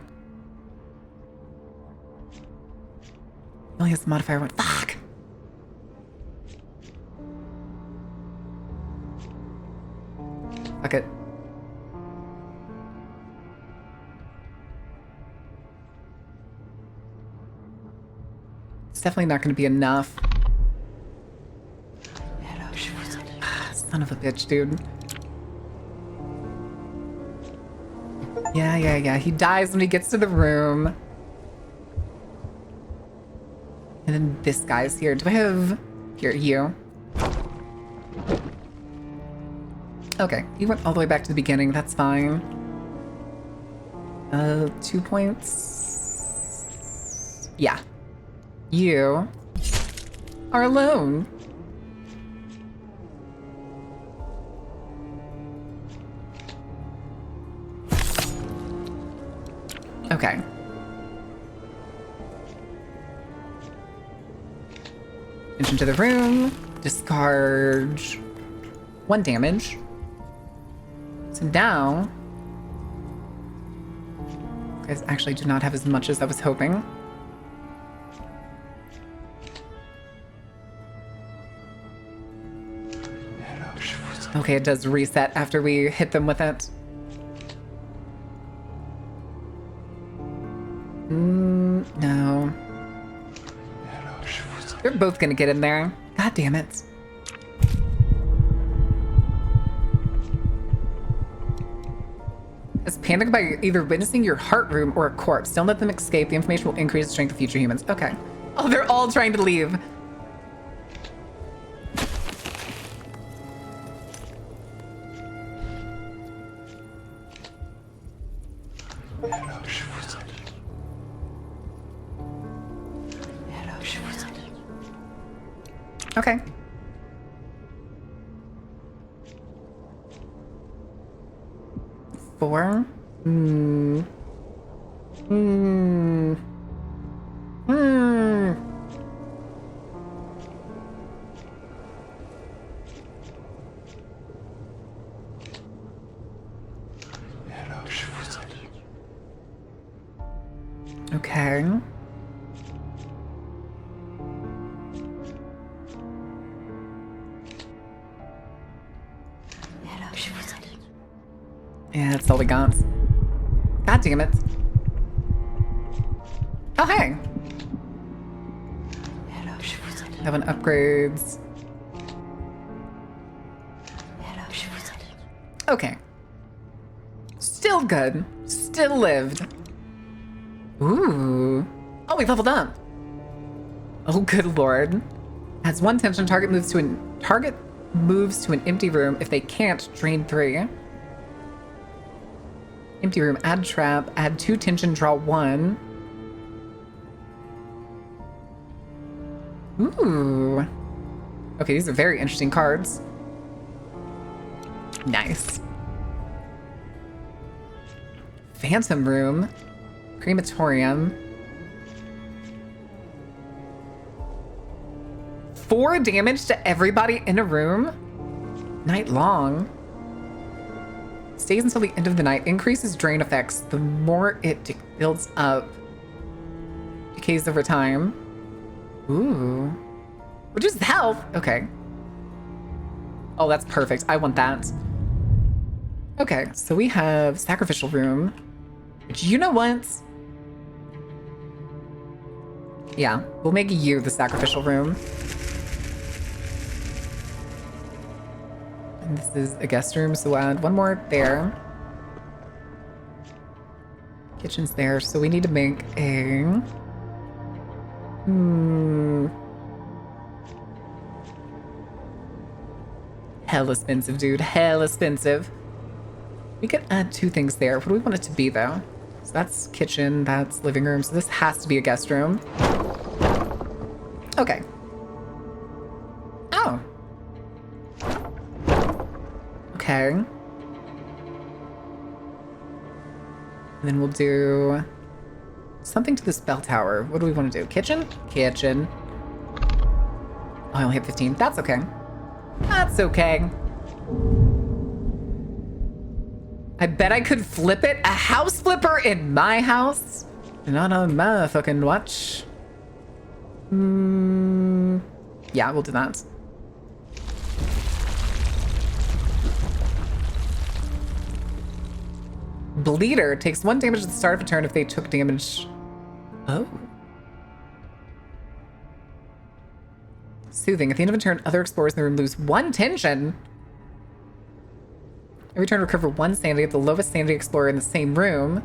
Only has the modifier 1. Fuck! Fuck it. It's definitely not going to be enough. Son of a bitch, dude. Yeah. He dies when he gets to the room. And then this guy's here. Do I have... Here, you. Okay, he went all the way back to the beginning. That's fine. 2 points. Yeah. You are alone. Okay. Into the room. Discard 1 damage. So now, guys actually do not have as much as I was hoping. Okay, it does reset after we hit them with it. No. They're both gonna get in there. God damn it. Is panicked by either witnessing your heart room or a corpse. Don't let them escape. The information will increase the strength of future humans. Okay. Oh, they're all trying to leave. Okay. Four. Okay. Yeah, that's all we got. God damn it. Oh, hey. Have an upgrades. Okay. Still good. Still lived. Ooh. Oh, we leveled up. Oh, good lord. Adds 1 tension. Target moves to an empty room. If they can't, drain 3. Empty room, add trap, add 2 tension, draw 1. Ooh. Okay, these are very interesting cards. Nice. Phantom room, crematorium. 4 damage to everybody in a room. Night long. Stays until the end of the night. Increases drain effects. The more it builds up. Decays over time. Ooh. Reduces health. Okay. Oh, that's perfect. I want that. Okay, so we have sacrificial room. Which, you know what? Yeah, we'll make you the sacrificial room. And this is a guest room, so we'll add 1 more there. Kitchen's there, so we need to make a... Hell expensive, dude. Hell expensive. We could add 2 things there. What do we want it to be, though? So that's kitchen, that's living room, so this has to be a guest room. Okay. Oh. Okay. And then we'll do something to this bell tower. What do we want to do? Kitchen? Kitchen. Oh, I only have 15. That's okay. That's okay. I bet I could flip it. A house flipper in my house? Not on my fucking watch. Yeah, we'll do that. Bleeder takes 1 damage at the start of a turn if they took damage. Oh. Soothing. At the end of a turn, other explorers in the room lose 1 tension. Every turn, recover 1 sanity at the lowest sanity explorer in the same room.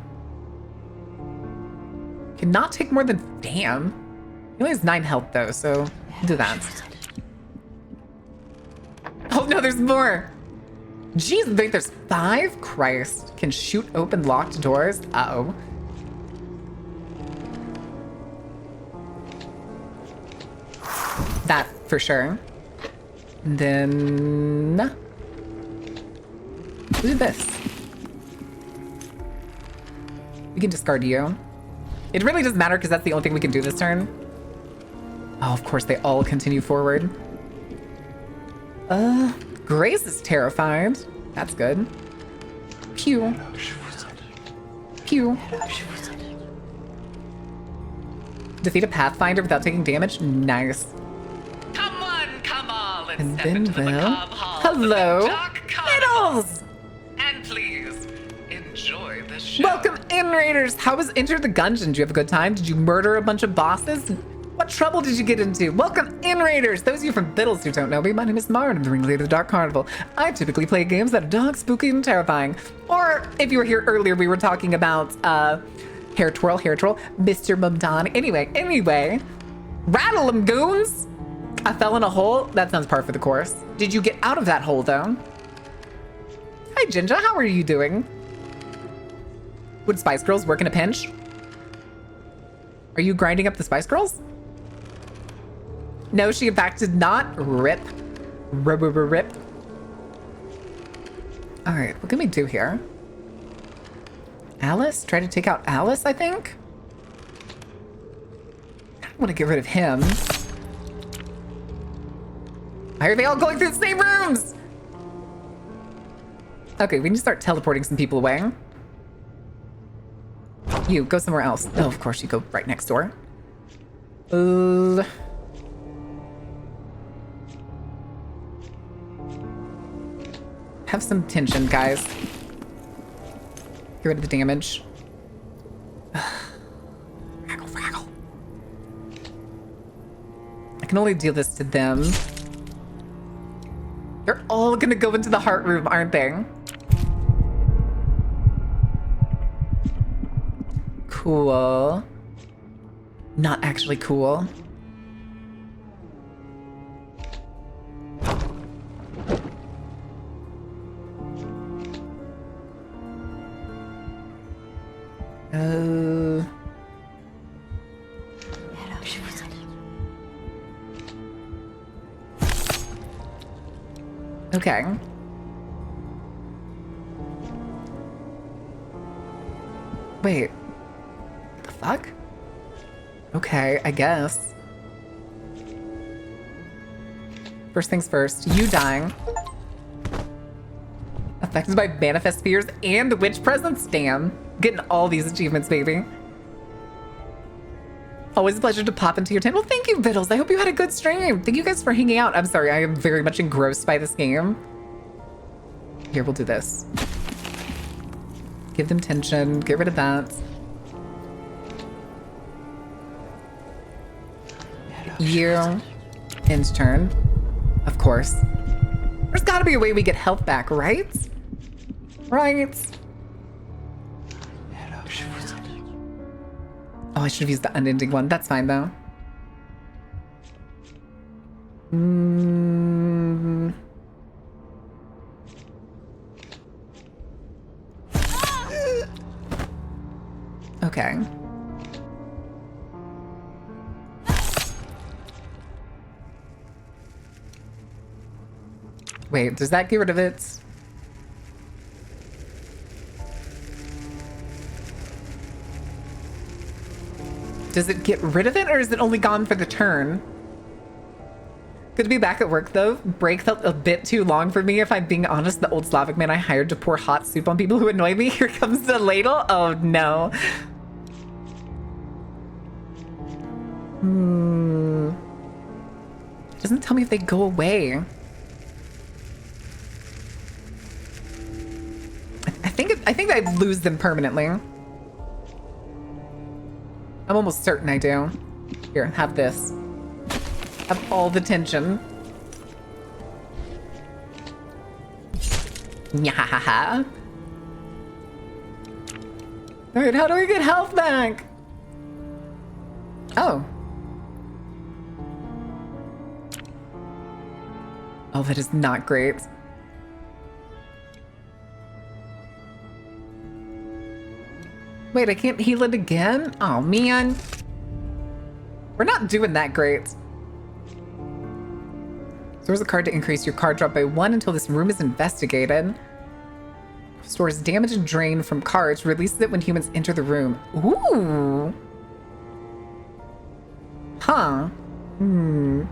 Cannot take more than... Damn. He only has 9 health, though, so do that. Oh, no, there's more. Jeez, I think there's 5? Christ. Can shoot open locked doors? Uh-oh. That, for sure. And then... We'll do this. We can discard you. It really doesn't matter because that's the only thing we can do this turn. Oh, of course, they all continue forward. Grace is terrified. That's good. Pew. Pew. Defeat a Pathfinder without taking damage? Nice. Come on, let's And step then into the we'll... macabre halls of the Hello, Dark Carnival. Fiddles! And please, enjoy the show. Welcome in, Raiders! How was Enter the Gungeon? Did you have a good time? Did you murder a bunch of bosses? What trouble did you get into? Welcome in, Raiders! Those of you from Fiddles who don't know me, my name is Mara. I'm the ringleader of the Dark Carnival. I typically play games that are dark, spooky, and terrifying. Or, if you were here earlier, we were talking about, Hair Twirl, Mr. Mumdani. Anyway. Rattle 'em, goons! I fell in a hole? That sounds par for the course. Did you get out of that hole, though? Hi, Jinja. How are you doing? Would Spice Girls work in a pinch? Are you grinding up the Spice Girls? No, she in fact did not. Rip. Rip. All right, what can we do here? Alice? Try to take out Alice, I think? I want to get rid of him. Why are they all going through the same rooms? Okay, we need to start teleporting some people away. You, go somewhere else. Oh, of course, you go right next door. Have some tension, guys. Get rid of the damage. Fraggle. I can only deal this to them. They're all gonna go into the heart room, aren't they? Cool. Not actually cool. Okay. Wait. What the fuck? Okay, I guess. First things first, you dying. Affected by manifest fears and the witch presence? Damn. Getting all these achievements, baby. Always a pleasure to pop into your tent. Well, thank you, Vittles. I hope you had a good stream. Thank you guys for hanging out. I'm sorry, I am very much engrossed by this game. Here, we'll do this. Give them tension. Get rid of that. You. End turn. Of course. There's gotta be a way we get health back, right? Right. Oh, I should have used the unending one. That's fine, though. Okay. Wait, does that get rid of it? Does it get rid of it or is it only gone for the turn? Good to be back at work though. Break felt a bit too long for me if I'm being honest. The old Slavic man I hired to pour hot soup on people who annoy me. Here comes the ladle. Oh no. Doesn't tell me if they go away. I think I'd lose them permanently. I'm almost certain I do. Here, have this. Have all the tension. Nyahaha. Alright, how do we get health back? Oh. Oh, that is not great. Wait, I can't heal it again? Oh, man. We're not doing that great. Stores a card to increase your card drop by 1 until this room is investigated. Stores damage and drain from cards. Releases it when humans enter the room. Ooh. Huh. Hmm.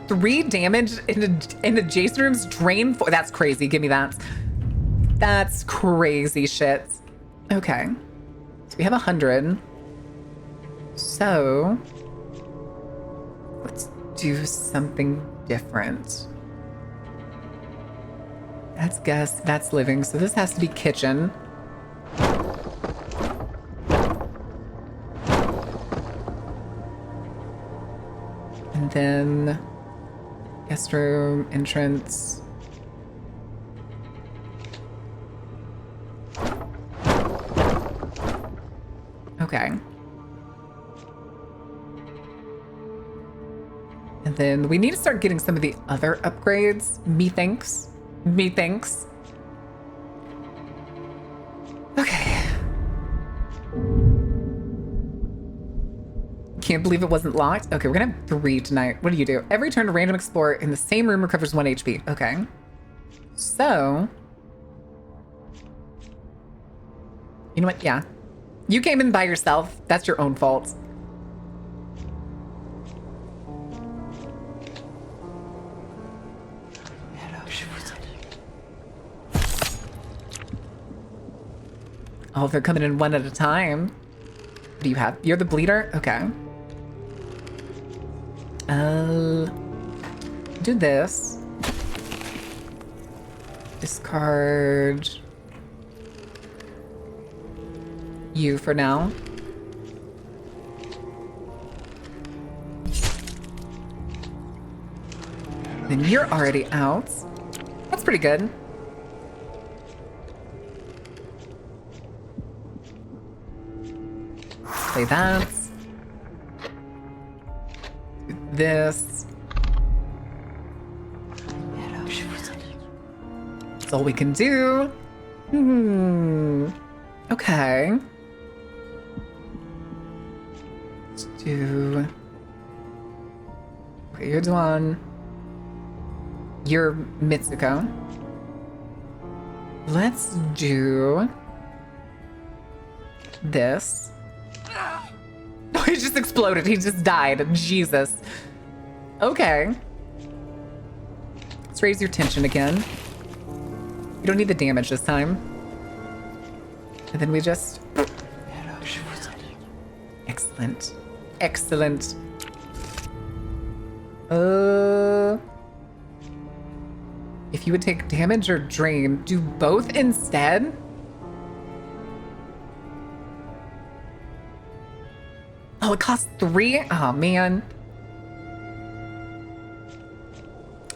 3 damage in adjacent rooms, drain 4. That's crazy. Give me that. That's crazy shit. Okay. So we have 100. So let's do something different. That's guest, that's living. So this has to be kitchen. And then guest room, entrance. Okay. And then we need to start getting some of the other upgrades. Methinks. Methinks. Okay. Can't believe it wasn't locked. Okay, we're gonna have 3 tonight. What do you do? Every turn, a random explorer in the same room recovers 1 HP. Okay. So. You know what? Yeah. You came in by yourself. That's your own fault. Oh, they're coming in 1 at a time. What do you have? You're the bleeder? Okay. Do this. Discard you for now. Then you're already out. That's pretty good. Play that. Do this. That's all we can do. Okay. Let's do. Okay, you're Duan. You're Mitsuko. Let's do this. Oh, he just exploded. He just died. Jesus. Okay. Let's raise your tension again. You don't need the damage this time. And then we just... Excellent. Excellent. If you would take damage or drain, do both instead? Oh, it costs 3? Oh, man.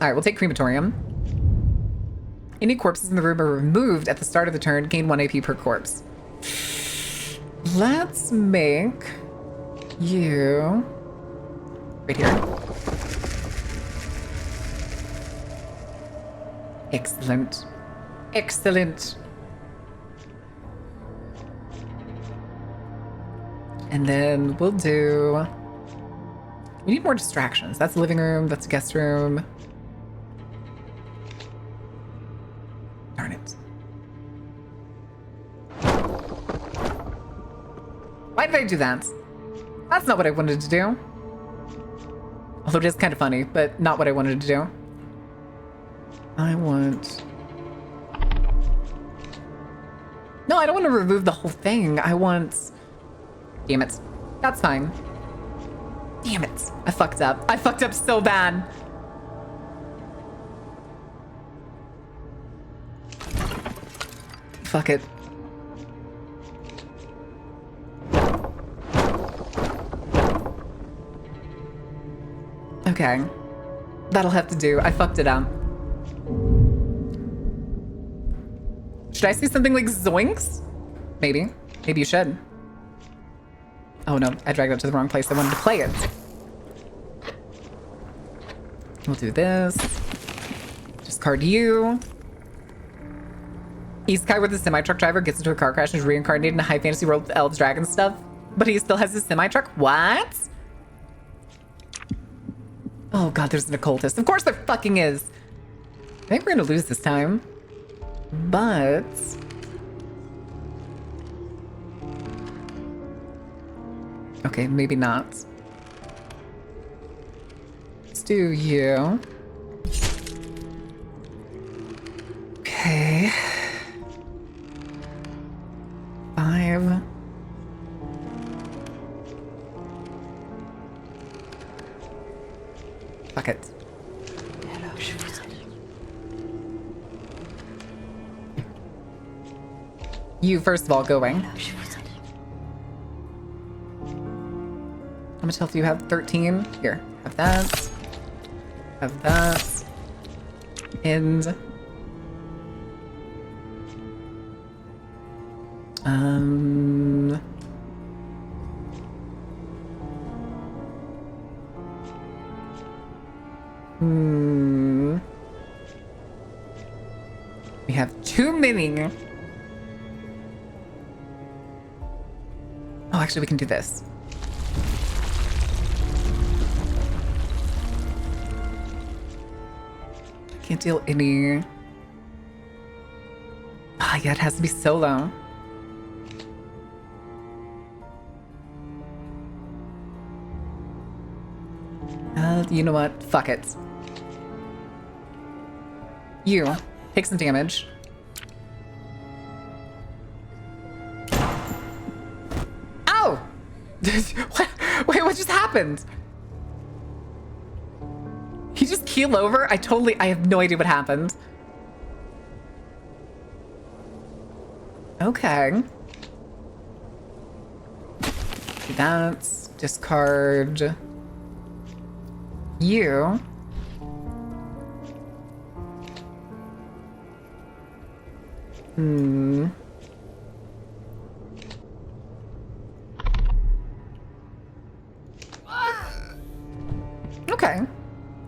All right, we'll take crematorium. Any corpses in the room are removed at the start of the turn. Gain 1 AP per corpse. Let's make you right here. Excellent. Excellent. And then we'll do... We need more distractions. That's the living room. That's the guest room. Darn it. Why did I do that? That's not what I wanted to do. Although it is kind of funny, but not what I wanted to do. I want... No, I don't want to remove the whole thing. I want... Damn it. That's fine. Damn it. I fucked up. I fucked up so bad. Fuck it. Okay. That'll have to do. I fucked it up. Should I say something like zoinks? Maybe. Maybe you should. Oh no, I dragged it to the wrong place. I wanted to play it. We'll do this. Discard you. Isekai with a semi-truck driver gets into a car crash and is reincarnated in a high fantasy world with elves, dragons, stuff. But he still has his semi-truck? What? Oh god, there's an occultist. Of course there fucking is. I think we're gonna lose this time. But... okay, maybe not. Let's do you. Okay. 5. Fuck it. You, first of all, going. How much health do you have? 13? Here, have that. Have that. And... We have too many. Oh, actually, we can do this. I can't deal any. Ah, yeah, it has to be solo. You know what? Fuck it. You take some damage. Ow! Wait, what just happened? He just keeled over? I have no idea what happened. Okay. Do that. Discard. You. Okay.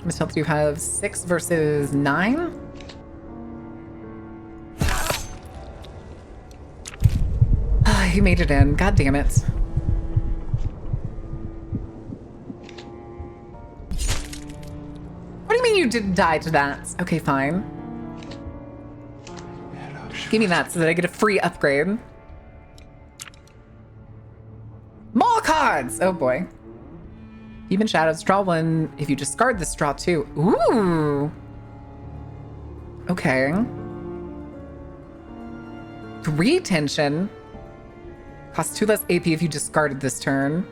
Let's hope you have 6 versus 9. He made it in. God damn it. What do you mean you didn't die to that? Okay, fine. Give me that so that I get a free upgrade. Mall cards! Oh boy. Demon Shadows, draw 1. If you discard this, draw 2. Ooh! Okay. 3 tension. Costs 2 less AP if you discarded this turn.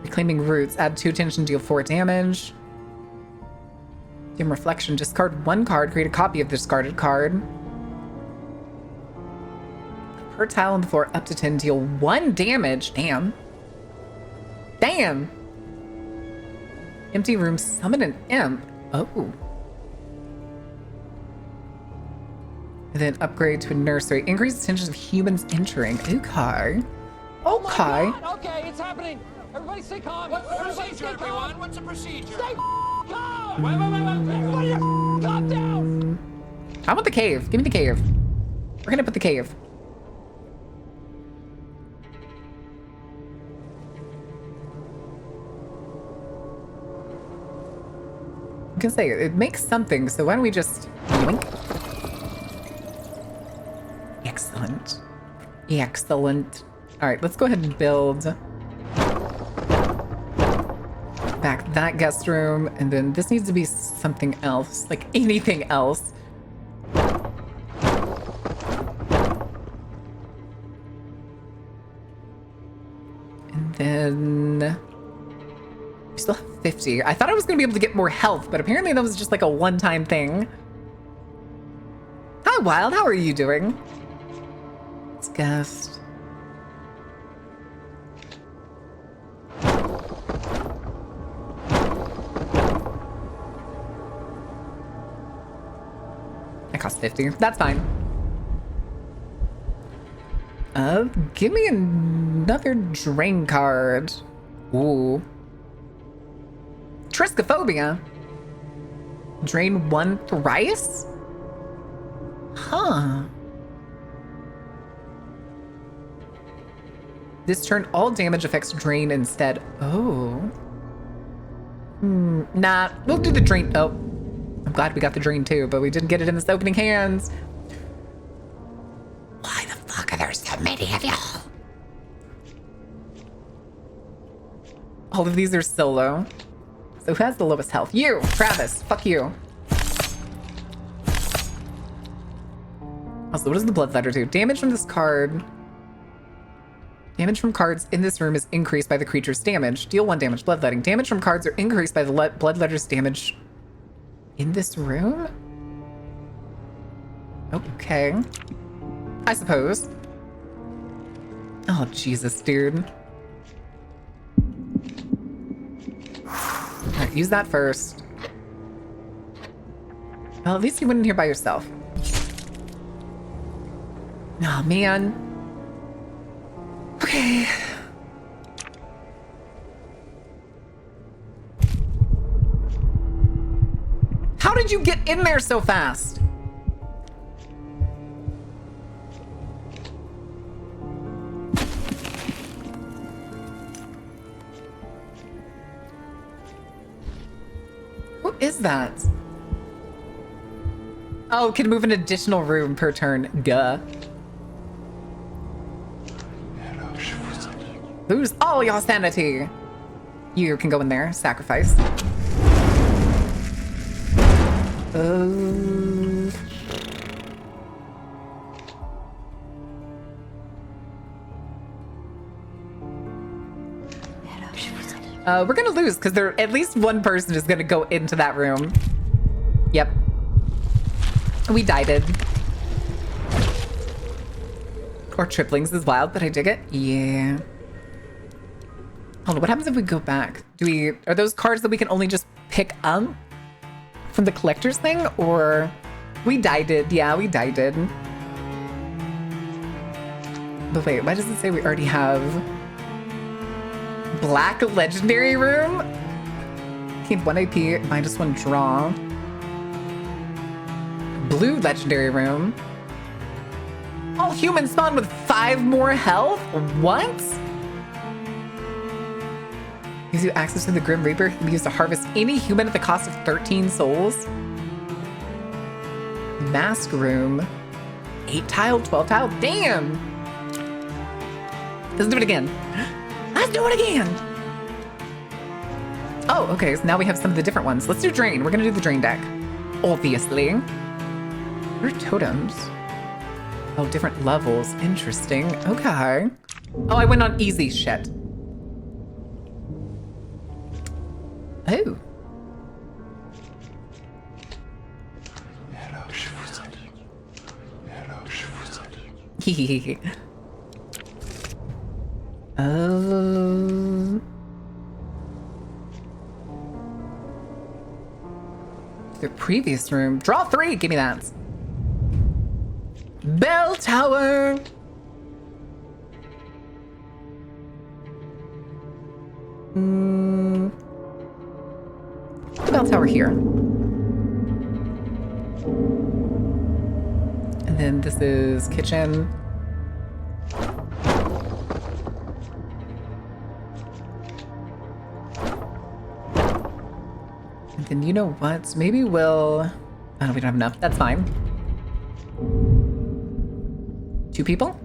Reclaiming Roots, add 2 tension, deal 4 damage. Dim Reflection, discard 1 card, create a copy of the discarded card. Per tile on the floor, up to 10, deal 1 damage. Damn. Damn! Empty room, summon an imp. Oh. And then upgrade to a nursery. Increase the tensions of humans entering. Okay. Okay. Okay, it's happening. Everybody stay calm. What's the procedure, everyone? What's the procedure? Stay calm. Wait. Everybody calm down. I want the cave. Give me the cave. We're gonna put the cave. I can say it makes something, so why don't we just yoink? Excellent. Excellent. All right, let's go ahead and build back that guest room. And then this needs to be something else, like anything else. And then we still have 50. I thought I was going to be able to get more health, but apparently that was just like a one-time thing. Hi, Wild. How are you doing? Let's guest. That costs 50. That's fine. Give me another drain card. Ooh. Triskaphobia. Drain 1 thrice? Huh. This turn, all damage effects drain instead. Oh. Nah, we'll do the drain. Oh. I'm glad we got the drain too, but we didn't get it in this opening hands. Why the fuck are there so many of y'all? All of these are so low. So who has the lowest health? You, Travis. Fuck you. Also, what does the bloodletter do? Damage from this card. Damage from cards in this room is increased by the creature's damage. Deal 1 damage. Bloodletting. Damage from cards are increased by the bloodletter's damage in this room? Okay. I suppose. Oh, Jesus, dude. Alright, use that first. Well, at least you went in here by yourself. Oh, man. Okay. How did you get in there so fast? What is that? Oh, can move an additional room per turn. Duh. Lose all your sanity. You can go in there. Sacrifice. We're gonna lose because there at least one person is gonna go into that room. Yep. We died it. Or triplings is wild, but I dig it. Yeah. Hold on, what happens if we go back? Are those cards that we can only just pick up from the collector's thing? Or we died it. Yeah, we died it. But wait, why does it say we already have black legendary room? Gain 1 AP, -1 draw. Blue legendary room. All humans spawn with 5 more health? What? Gives you access to the Grim Reaper. Can be used to harvest any human at the cost of 13 souls. Mask room. 8 tile, 12 tile. Damn! Let's do it again. Let's do it again! Oh, okay, so now we have some of the different ones. Let's do Drain. We're gonna do the Drain deck. Obviously. What are totems? Oh, different levels. Interesting. Okay. Oh, I went on easy shit. Oh. The previous room. Draw 3. Give me that. Bell Tower. The bell tower here. And then this is kitchen. And then you know what? Maybe we'll... Oh, we don't have enough. That's fine. 2 people?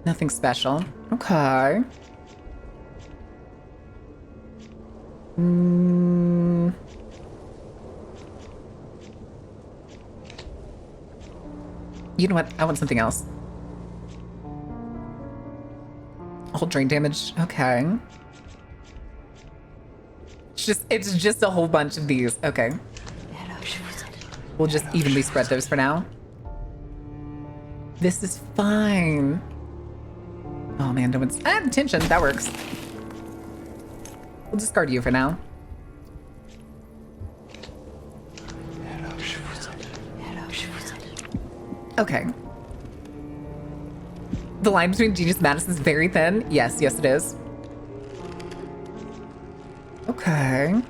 Nothing special. Okay. You know what? I want something else. Whole drain damage. Okay. It's just a whole bunch of these. Okay. We'll just evenly spread those for now. This is fine. Oh man, no one's tension. That works. We'll discard you for now. Okay. The line between Genius and Madness is very thin. Yes, yes it is. Okay.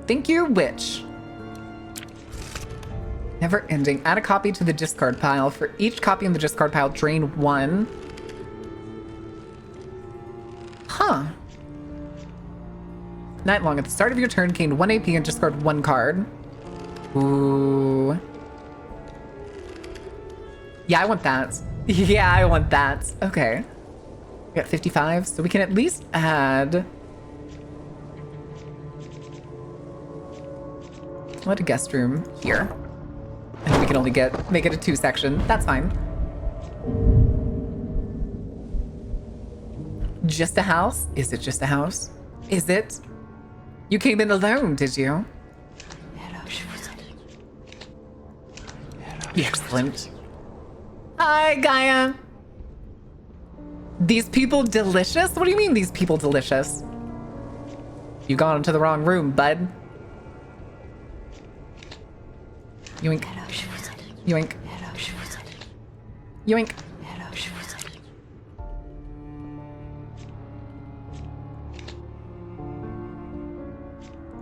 Thank you, Witch. Never ending. Add a copy to the discard pile. For each copy in the discard pile, drain 1. Huh. Night long. At the start of your turn, gain 1 AP and discard 1 card. Ooh. Yeah, I want that. Yeah, I want that. Okay. We got 55, so we can at least add... What a guest room here. And we can only make it a 2 section. That's fine. Just a house? Is it just a house? Is it? You came in alone, did you? Excellent. Hi, Gaia. These people delicious? What do you mean these people delicious? You gone into the wrong room, bud. Yoink. Yoink. Yoink.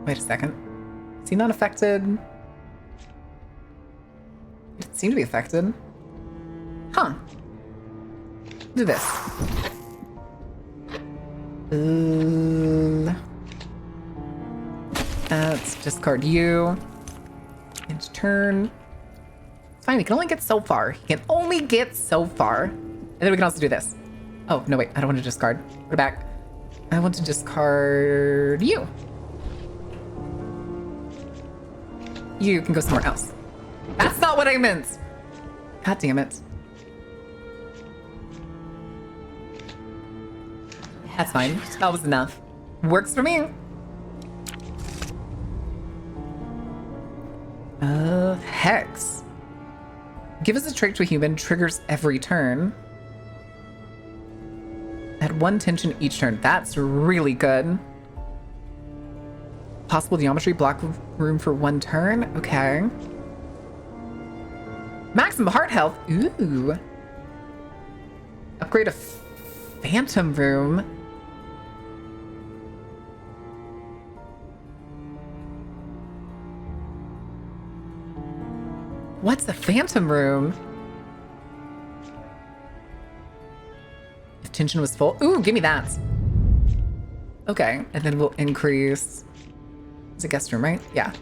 Wait a second. Is he not affected? He didn't seem to be affected. Huh. Do this. Let's discard you. End turn. It's fine, he can only get so far. He can only get so far. And then we can also do this. Oh, no, wait. I don't want to discard. Put it back. I want to discard you. You can go somewhere else. That's not what I meant. God damn it. That's fine. That was enough. Works for me. Hex. Give us a trait to a human, triggers every turn. Add 1 tension each turn. That's really good. Possible geometry, block room for 1 turn. Okay. Maximum heart health. Ooh. Upgrade a phantom room. What's the phantom room? If tension was full. Ooh, give me that. Okay, and then we'll increase. It's a guest room, right? Yeah.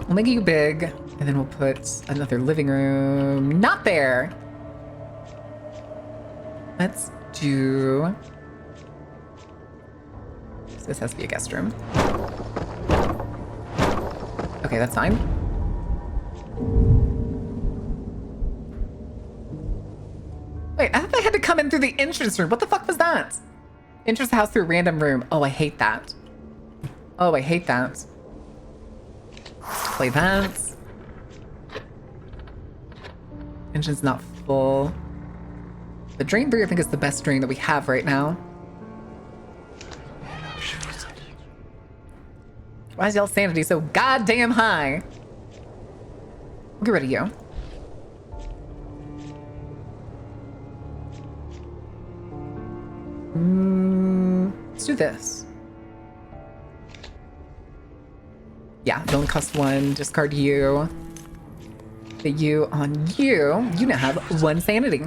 We'll make you big, and then we'll put another living room. Not there. Let's do... This has to be a guest room. Okay, that's fine. Wait, I thought I had to come in through the entrance room. What the fuck was that? Enters the house through a random room. Oh, I hate that. Oh, I hate that. Play that. Engine's not full. The Drain 3, I think, is the best drain that we have right now. Why is y'all sanity so goddamn high? We'll get rid of you. Let's do this. Yeah, it only costs 1. Discard you. The you on you. You now have 1 sanity.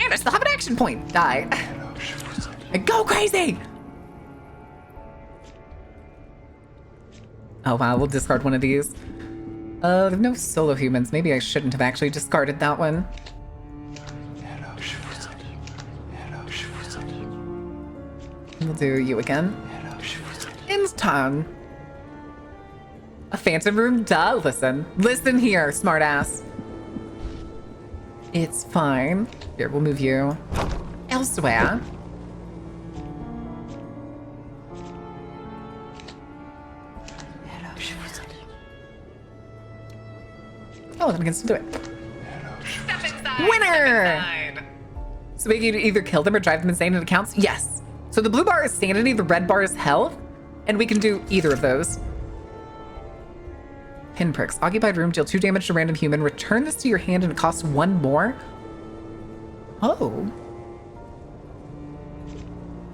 And I still have an action point. Die. Go crazy! Oh wow, we'll discard one of these. There's no solo humans. Maybe I shouldn't have actually discarded that one. We'll do you again. End turn. A phantom room? Duh, listen here, smartass. It's fine. Here, we'll move you elsewhere. Oh, then we can still do it. Winner! So we can either kill them or drive them insane, and it counts? Yes. So the blue bar is sanity, the red bar is health, and we can do either of those. Pinpricks. Occupied room, deal 2 damage to random human. Return this to your hand and it costs 1 more. Oh.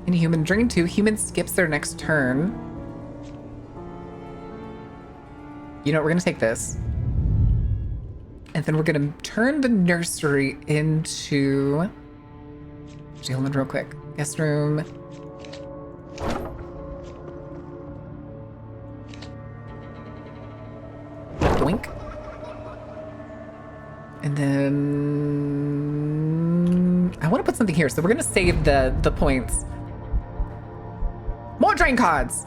Any human drain 2. Human skips their next turn. You know what? We're going to take this. And then we're going to turn the nursery into... Actually, hold on real quick. Guest room. Doink. And then... I want to put something here, so we're going to save the points. More drain cards!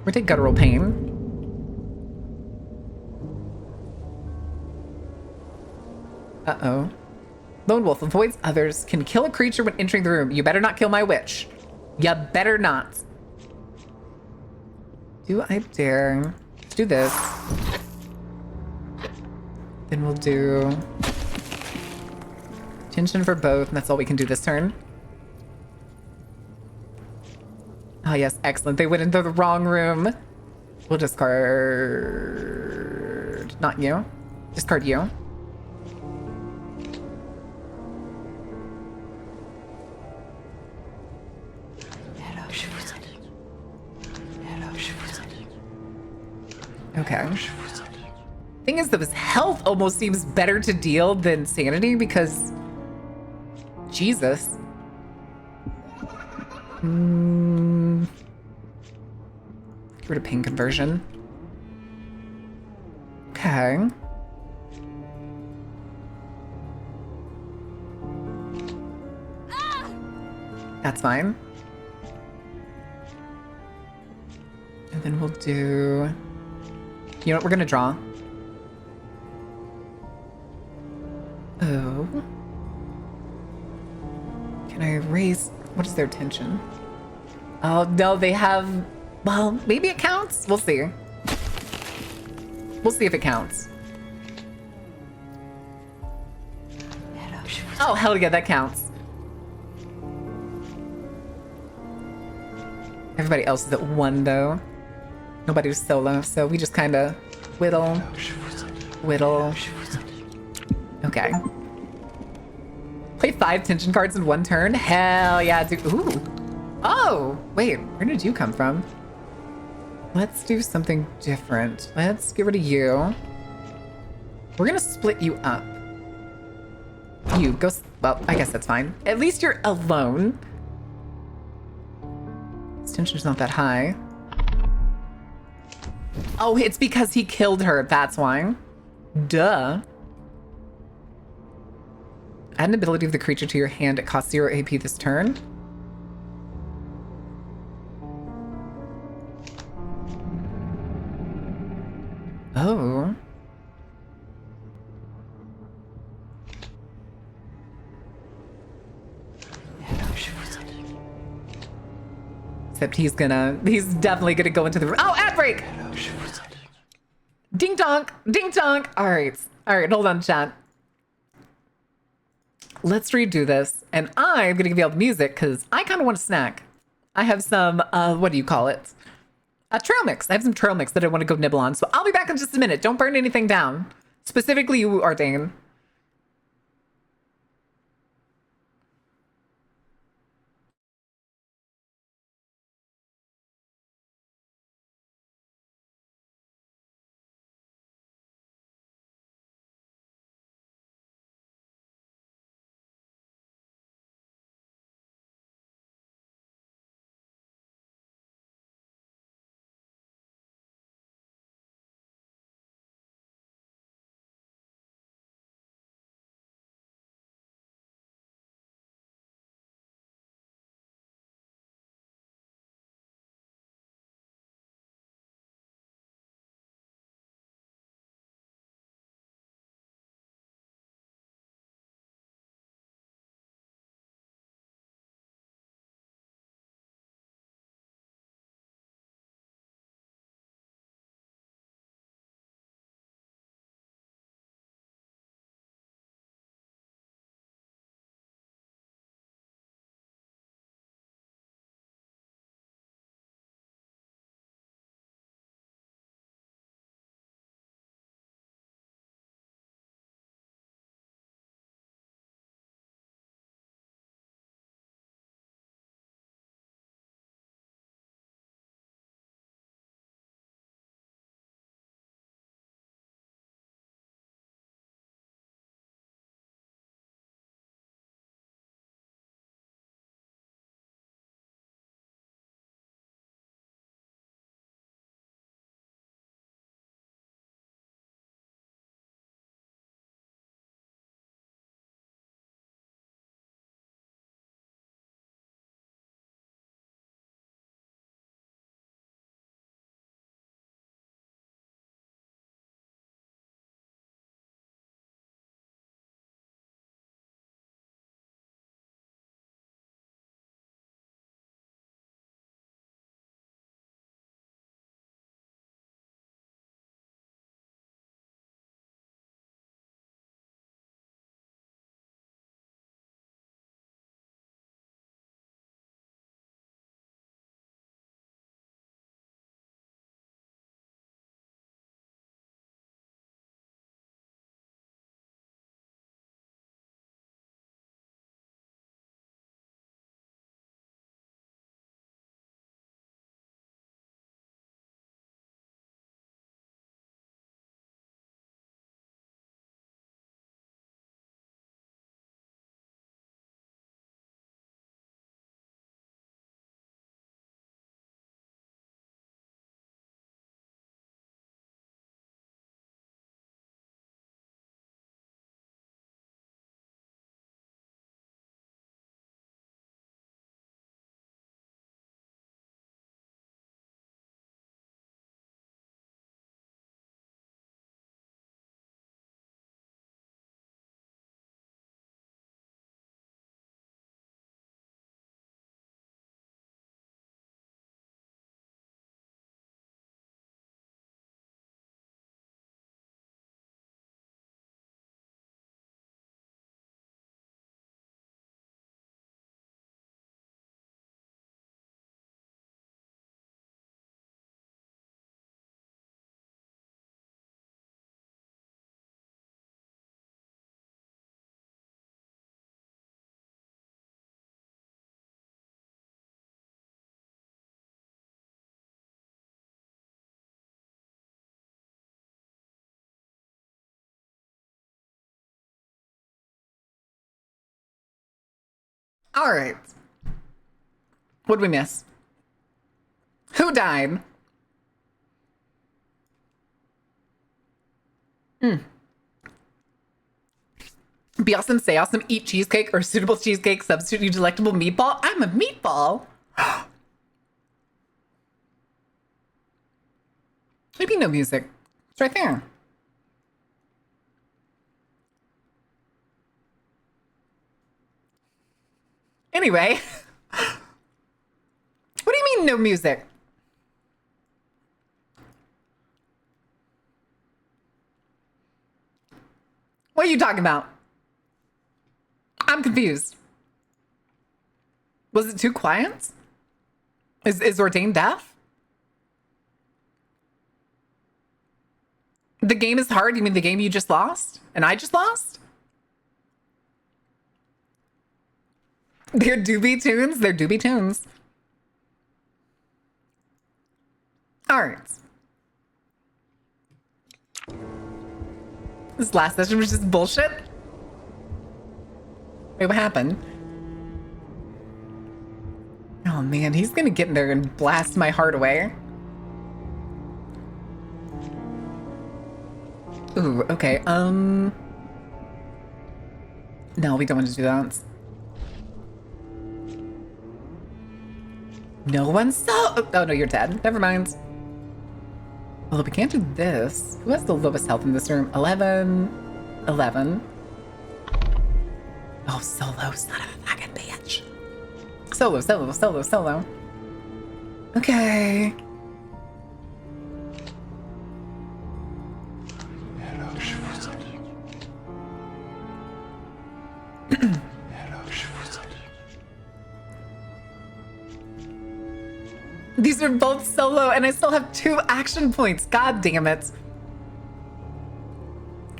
We take guttural pain. Uh-oh. Lone wolf avoids others, can kill a creature when entering the room. You better not kill my witch. You better not. Do I dare? Let's do this. Then we'll do tension for both, and that's all we can do this turn. Oh yes, excellent. They went into the wrong room. We'll discard... Not you. Discard you. Okay. Thing is, though, his health almost seems better to deal than sanity because... Jesus. Get rid of pain conversion. Okay. That's fine. And then we'll do... You know what? We're gonna draw. Oh. Can I erase... What is their tension? Oh, no, they have... Well, maybe it counts. We'll see. We'll see if it counts. Oh, hell yeah, that counts. Everybody else is at 1, though. Nobody's solo, so we just kind of whittle, whittle. Okay. Play 5 tension cards in 1 turn? Hell yeah, dude. Ooh. Oh, wait, where did you come from? Let's do something different. Let's get rid of you. We're gonna split you up. You go, well, I guess that's fine. At least you're alone. His tension's not that high. Oh, it's because he killed her, that's why. Duh. Add an ability of the creature to your hand. It costs 0 AP this turn. Oh. Except he's definitely gonna go into the... Oh, ad break! Ding donk, ding donk. All right, hold on, chat. Let's redo this, and I'm gonna give you all the music because I kind of want a snack. I have some, what do you call it? A trail mix. I have some trail mix that I want to go nibble on, so I'll be back in just a minute. Don't burn anything down. Specifically you, Ardain. All right. What'd we miss? Who died? Be awesome, say awesome, eat cheesecake or suitable cheesecake, substitute delectable meatball. I'm a meatball. Maybe no music. It's right there. Anyway. What do you mean no music? What are you talking about? I'm confused. Was it too quiet? Is Ordained deaf? The game is hard? You mean the game you just lost? And I just lost? They're doobie tunes? They're doobie tunes. Alright. This last session was just bullshit? Wait, what happened? Oh man, he's gonna get in there and blast my heart away. Ooh, okay, no, we don't want to do that. No one saw. Oh no, you're dead. Never mind. Although we can't do this. Who has the lowest health in this room? 11. 11. Oh, Solo, son of a fucking bitch. Solo. Okay. These are both solo, and I still have 2 action points. God damn it.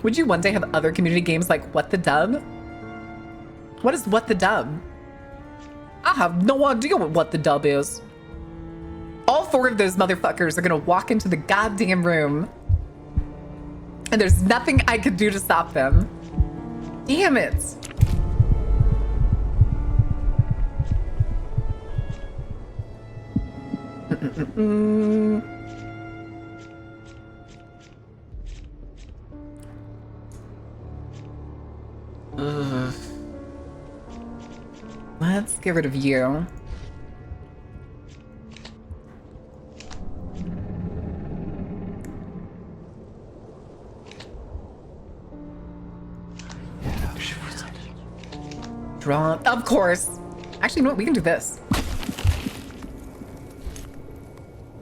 Would you one day have other community games like What the Dub? What is What the Dub? I have no idea what the Dub is. All 4 of those motherfuckers are gonna walk into the goddamn room, and there's nothing I could do to stop them. Damn it. Ugh. Let's get rid of you. Draw. Of course. Actually, you know what? We can do this.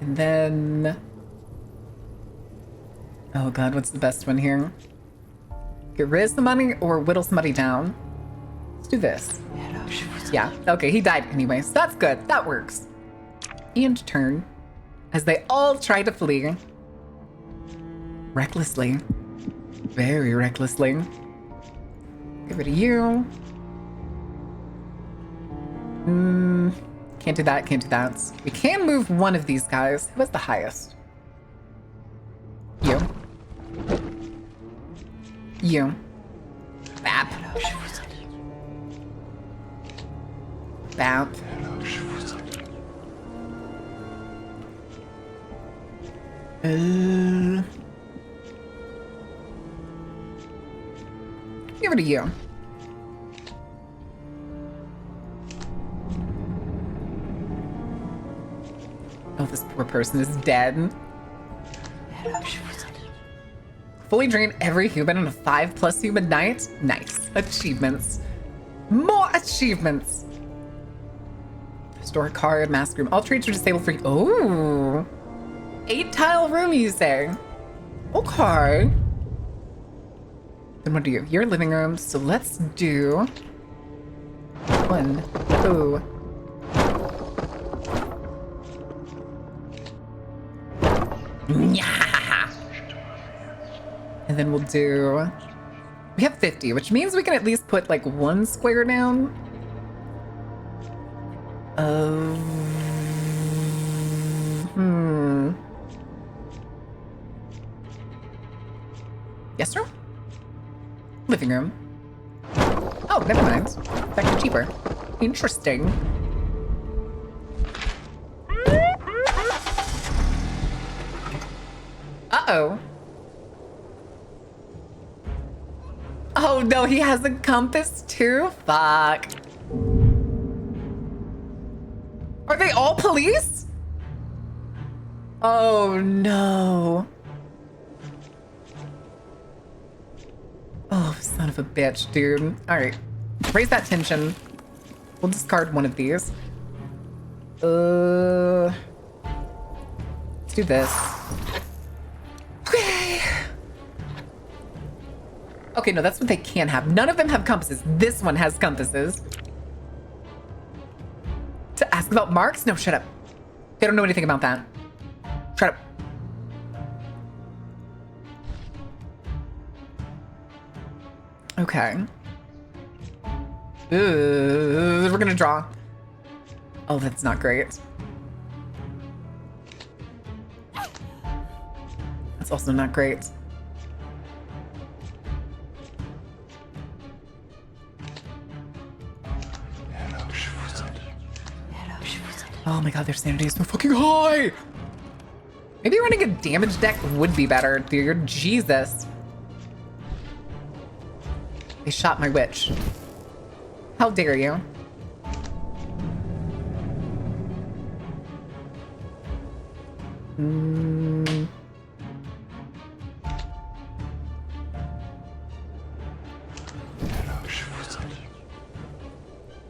And then... Oh god, what's the best one here? Get rid of somebody or whittle somebody down? Let's do this. Yeah, okay, he died anyway, so that's good. That works. And turn. As they all try to flee. Recklessly. Very recklessly. Get rid of you. Can't do that, can't do that. We can move one of these guys. Who has the highest? You. You. Bap. Bap. Get rid of you. Oh, this poor person is dead. Fully drain every human on a 5+ human night? Nice. Achievements. More achievements. Store a card, mask room. All trades are disabled for you. Oh. 8-tile room, you say? Okay. Then what do you? Your living room. So let's do 1, 2. Yeah. And then we'll do... We have 50, which means we can at least put like 1 square down. Guest room? Living room. Oh, never mind. Back to cheaper. Interesting. Uh-oh. Oh no, he has a compass too? Fuck. Are they all police? Oh no. Oh, son of a bitch, dude. Alright. Raise that tension. We'll discard one of these. Let's do this. Okay. Okay, no, that's what they can have. None of them have compasses. This one has compasses. To ask about marks? No, shut up. They don't know anything about that. Shut up. Okay. We're gonna draw. Oh, that's not great. That's also not great. Oh my god, their sanity is so fucking high! Maybe running a damage deck would be better, dude. Jesus. They shot my witch. How dare you?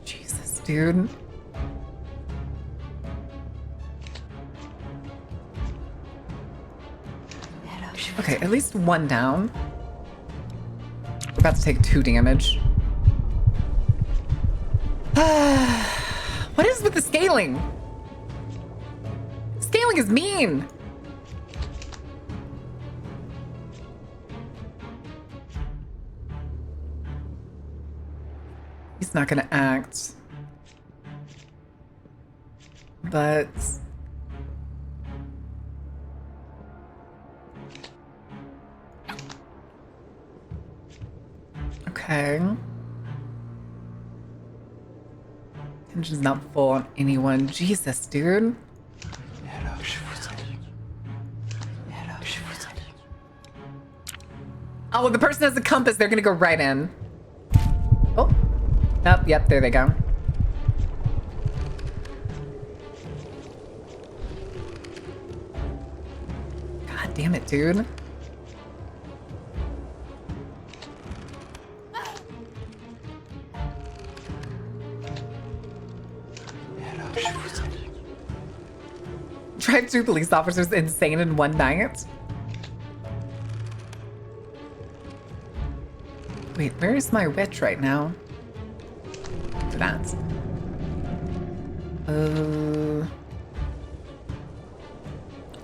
Jesus, dude. Okay, at least one down. We're about to take 2 damage. What is with the scaling? Scaling is mean. He's not gonna act. But... okay. Tension's not full on anyone. Jesus, dude. Oh, the person has a compass. They're gonna go right in. Oh. Oh, yep, there they go. God damn it, dude. Drive 2 police officers insane in one night? Wait, where is my witch right now? For that.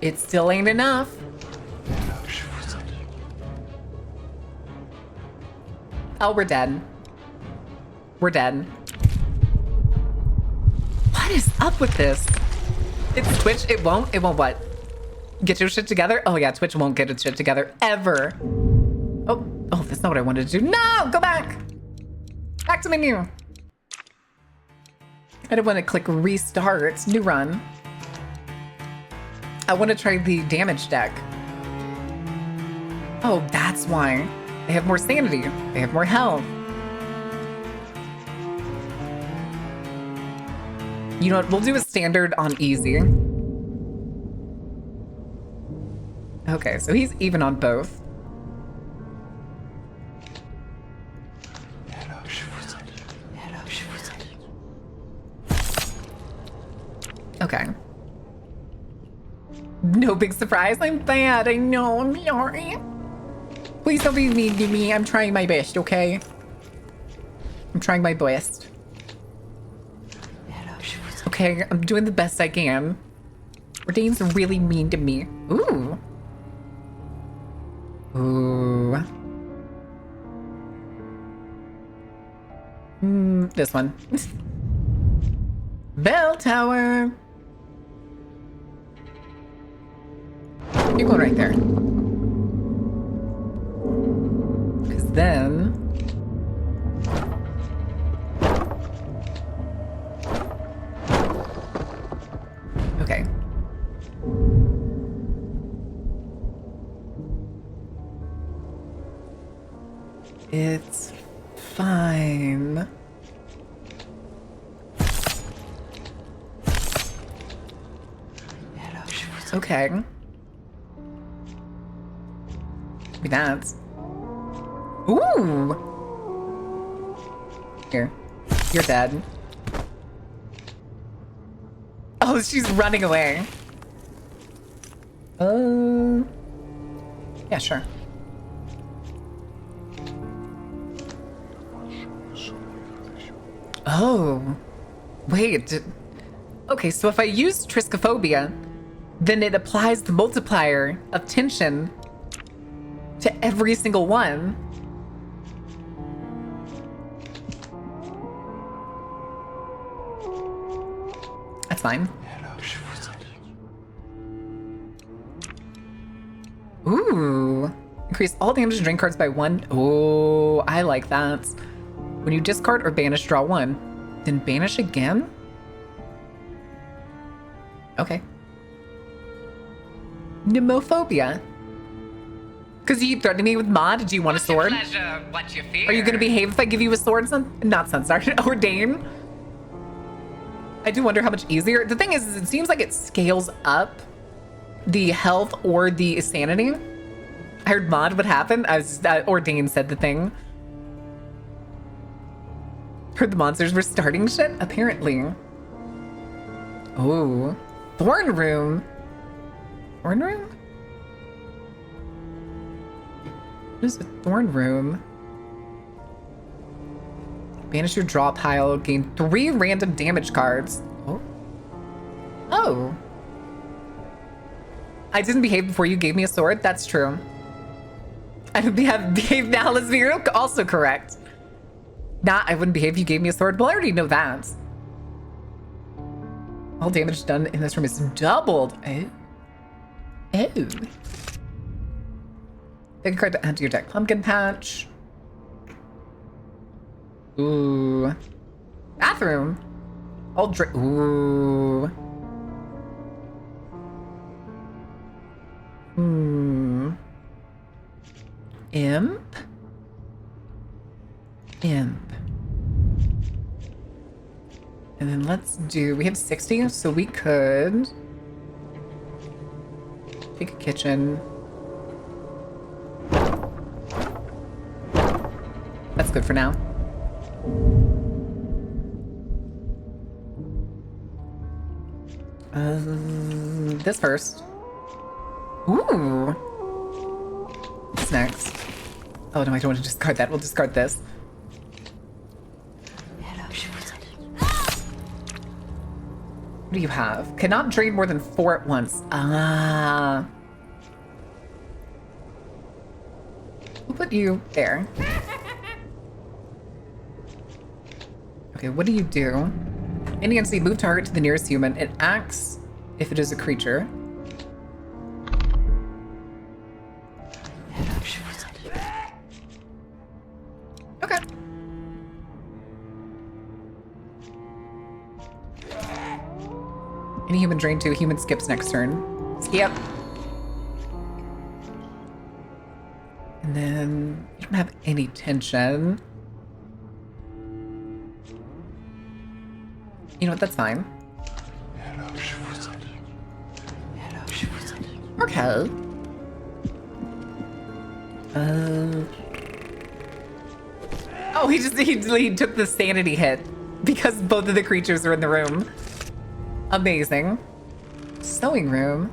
It still ain't enough. Oh, we're dead. We're dead. What is up with this? It's Twitch. It won't what? Get your shit together? Oh yeah, Twitch won't get its shit together ever. Oh, that's not what I wanted to do. No, go back. Back to menu. I don't want to click restart. New run. I want to try the damage deck. Oh, that's why. They have more sanity. They have more health. You know what? We'll do a standard on easy. Okay, so he's even on both. Okay. No big surprise. I'm bad. I know. I'm sorry. Please don't be mean to me. I'm trying my best, okay? I'm trying my best. Okay, I'm doing the best I can. Ordain's really mean to me. Ooh. Ooh. This one. Bell tower. You're going right there. Because then... It's fine. Okay. Maybe that. Ooh! Here. You're dead. Oh, she's running away. Yeah, sure. Oh. Wait. Okay, so if I use Triskaphobia, then it applies the multiplier of tension to every single one. That's fine. Ooh. Increase all damage to drink cards by 1. Oh, I like that. When you discard or banish, draw 1. Then banish again? Okay. Pneumophobia. Because you threatened me with mod? Do you want a sword? What's your fear? Are you going to behave if I give you a sword, not Sunstar, Ordain? I do wonder how much easier. The thing is it seems like it scales up the health or the sanity. I heard mod would happen. Ordain said the thing. Heard the monsters were starting shit? Apparently. Oh. Thorn Room. Thorn Room? What is a Thorn Room? Banish your draw pile. Gain 3 random damage cards. Oh. Oh. I didn't behave before you gave me a sword. That's true. I would behave now. Let's be also correct. Nah, I wouldn't behave if you gave me a sword. Well, I already know that. All damage done in this room is doubled. Oh. Oh. Pick a card to add to your deck. Pumpkin Patch. Ooh. Bathroom. All ooh. Imp. Imp. And then let's do, we have 60, so we could pick a kitchen. That's good for now. This first. Ooh. What's next? Oh no, I don't want to discard that. We'll discard this. What do you have? Cannot drain more than 4 at once. Ah. We'll put you there. Okay, what do you do? Any entity, move target to the nearest human. It acts if it is a creature. Okay. Any human drain 2, human skips next turn. Skip. And then you don't have any tension. You know what, that's fine. Okay. Oh, he took the sanity hit because both of the creatures were in the room. Amazing. Sewing room.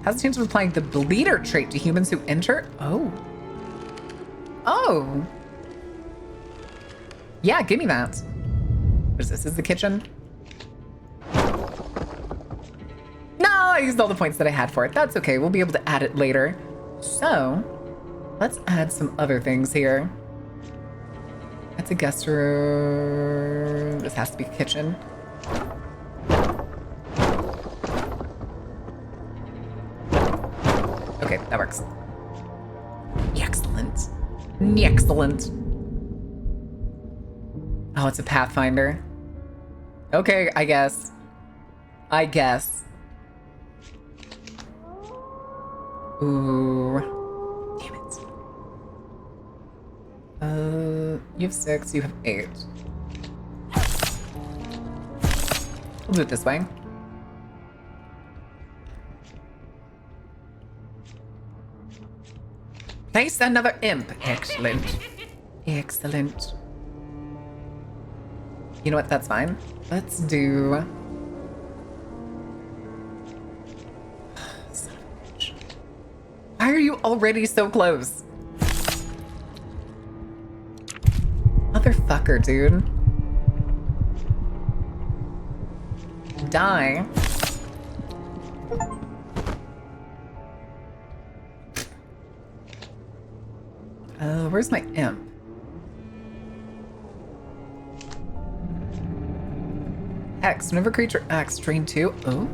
Has a chance of applying the bleeder trait to humans who enter. Oh. Oh. Yeah, give me that. What is this? Is the kitchen? No, I used all the points that I had for it. That's okay. We'll be able to add it later. So, let's add some other things here. That's a guest room. This has to be a kitchen. Okay, that works. Excellent. Excellent. Oh, it's a Pathfinder. Okay, I guess. I guess. Ooh. Damn it. You have 6, you have 8. We'll do it this way. Place another imp. Excellent. Excellent. You know what? That's fine. Let's do... Son of a bitch. Why are you already so close? Motherfucker, dude. Die. Where's my imp? X. Whenever creature acts, drain 2. Oh.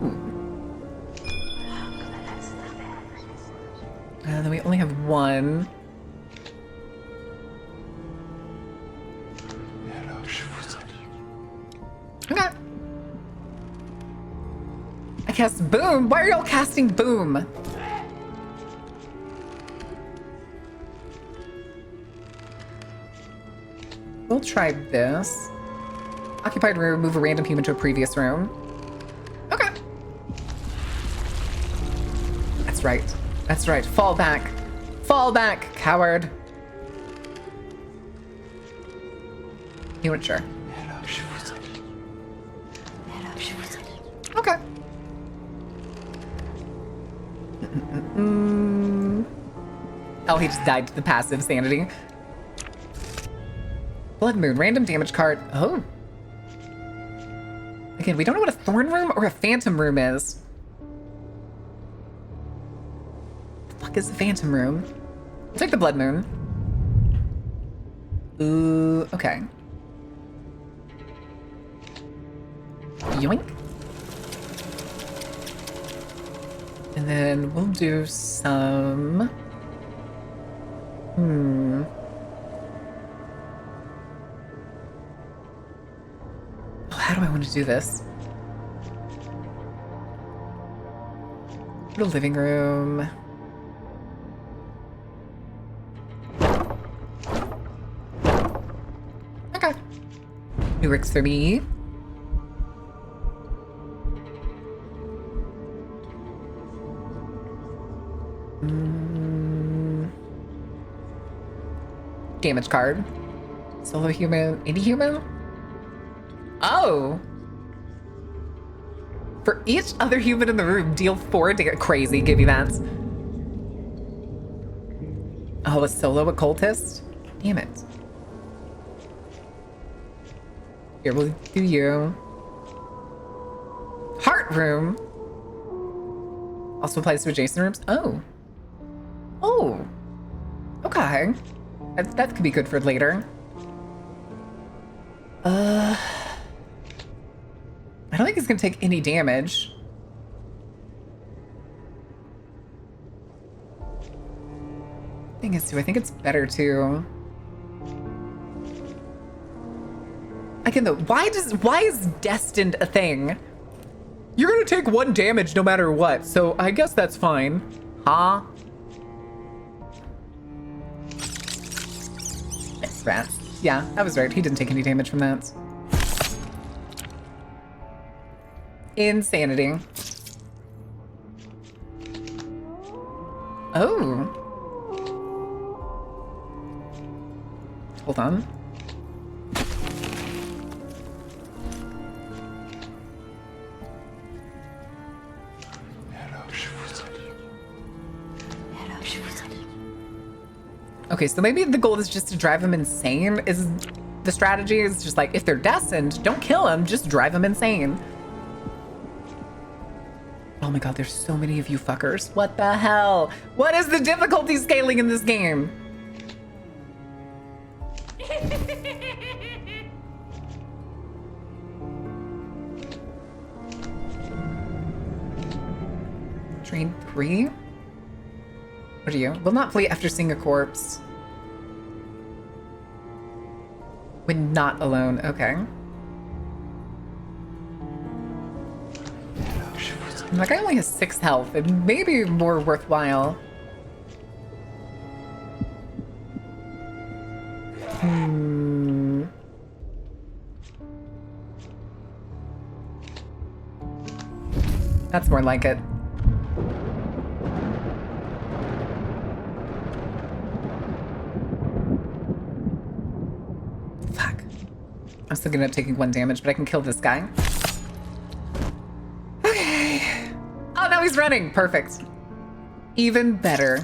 Then we only have 1. Okay. I cast Boom. Why are y'all casting Boom? We'll try this. Occupied room, move a random human to a previous room. Okay. That's right. That's right. Fall back. Fall back, coward. You weren't sure. Okay. Oh, he just died to the passive sanity. Blood Moon, random damage card. Oh. Again, we don't know what a Thorn Room or a Phantom Room is. The fuck is the Phantom Room? I'll take the Blood Moon. Ooh, okay. Yoink. And then we'll do some... How do I want to do this? Go to living room. Okay. It works for me. Damage card. Solo human. Any human? Oh! For each other human in the room, deal 4 damage. Crazy, give me that. Oh, a solo occultist? Damn it. Here, we'll do you. Heart room! Also applies to adjacent rooms? Oh. Oh. Okay. That could be good for later. I don't think he's gonna take any damage. Thing is, too, I think it's better to... Again, though, why is destined a thing? You're gonna take 1 damage no matter what, so I guess that's fine. Huh? Rats. Yeah, I was right. He didn't take any damage from that. Insanity. Oh. Hold on. Okay, so maybe the goal is just to drive them insane, is the strategy. Is just like, if they're destined, don't kill them, just drive them insane. Oh my god, there's so many of you fuckers. What the hell? What is the difficulty scaling in this game? Train 3? What are you? Will not flee after seeing a corpse. When not alone. Okay. That guy only has 6 health. It may be more worthwhile. That's more like it. Fuck. I'm still gonna end up taking 1 damage, but I can kill this guy. Okay. Oh, now he's running. Perfect. Even better.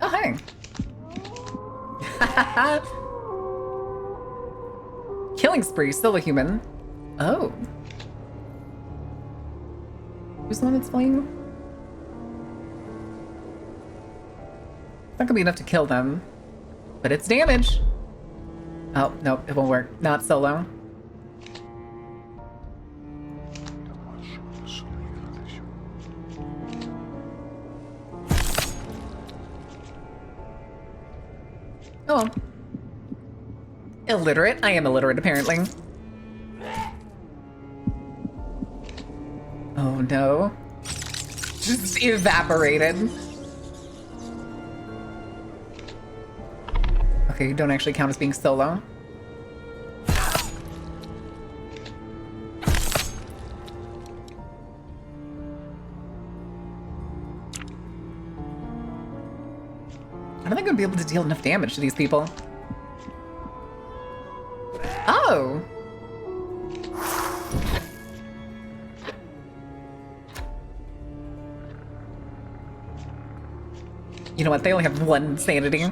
Oh, hey. Killing spree, still a human. Oh. Who's the one that's fleeing? It's not gonna be enough to kill them, but it's damage. Oh, no, it won't work. Not solo. Oh. Illiterate? I am illiterate, apparently. Oh no. Just evaporated. Okay, you don't actually count as being solo. I don't think I'm gonna be able to deal enough damage to these people. Oh! You know what? They only have 1 sanity.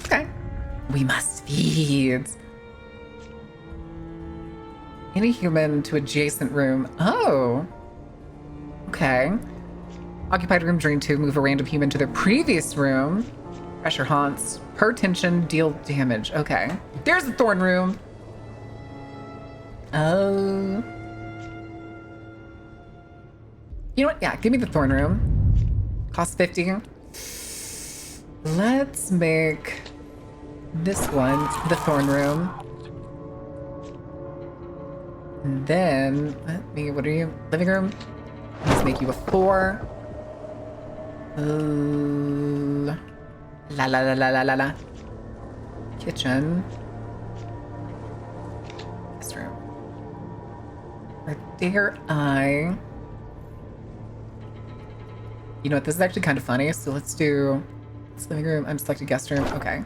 Okay. We must feed. Any human to adjacent room. Oh. Okay. Occupied room drain 2. Move a random human to their previous room. Pressure haunts. Per tension, deal damage. Okay. There's the thorn room. Oh. You know what? Yeah, give me the thorn room. Cost 50. Let's make this one the thorn room. And then, what are you? Living room? Let's make you a 4. La la la la la la la. Kitchen. This room. Right there, You know what, this is actually kind of funny, so let's do this living room. I'm selecting guest room. Okay.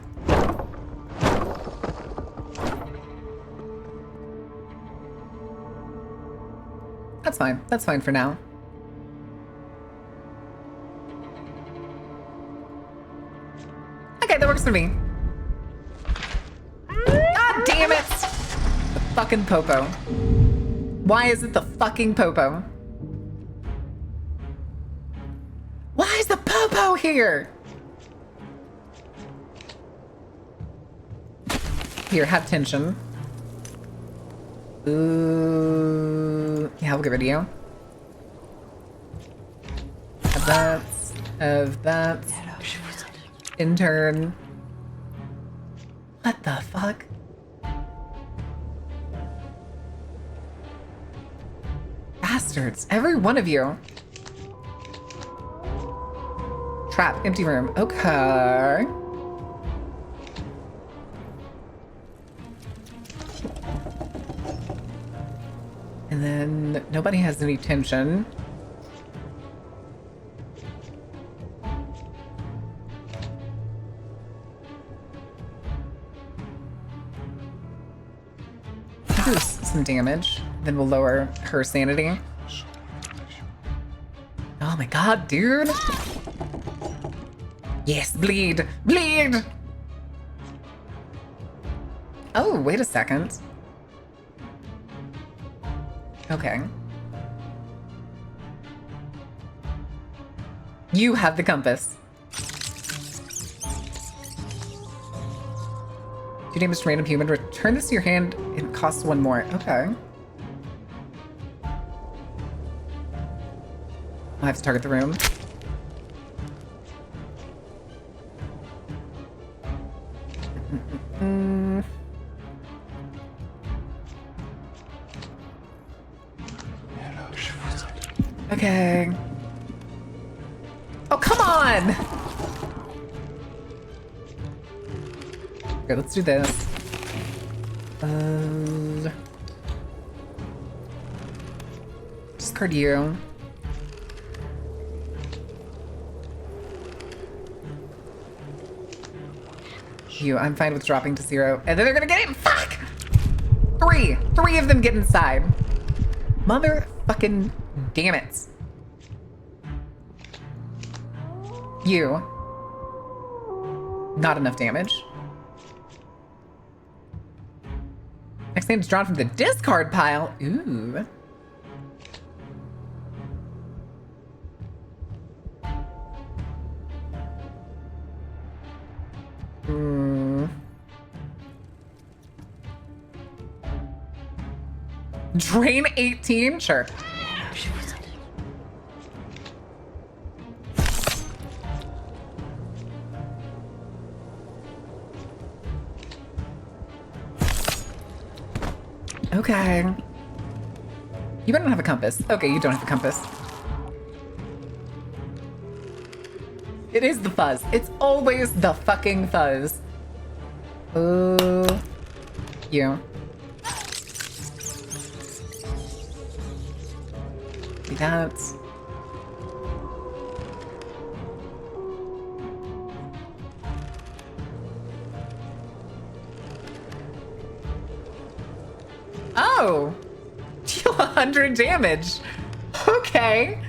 That's fine. That's fine for now. Okay, that works for me. God damn it! The fucking popo. Why is it the fucking popo? Why is the popo here? Here, have tension. Ooh. Yeah, we'll give it to you. Have that. Have that. Intern. What the fuck? Bastards. Every one of you. Trap. Empty room. Okay. And then nobody has any tension. Do some damage. Then we'll lower her sanity. Oh my god, dude. Yes, bleed! Bleed! Oh, wait a second. Okay. You have the compass. 2 damage to random human. Return this to your hand. It costs 1 more. Okay. I have to target the room. Okay. Oh, come on! Okay, let's do this. Discard you. You, I'm fine with dropping to 0. And then they're gonna get it. Fuck! Three of them get inside. Motherfucking damn it. You. Not enough damage. Next name's drawn from the discard pile. Ooh. Drain 18? Sure. Okay. You better not have a compass. Okay, you don't have a compass. It is the fuzz. It's always the fucking fuzz. Ooh. You. See that? Oh! Deal 100 damage. Okay.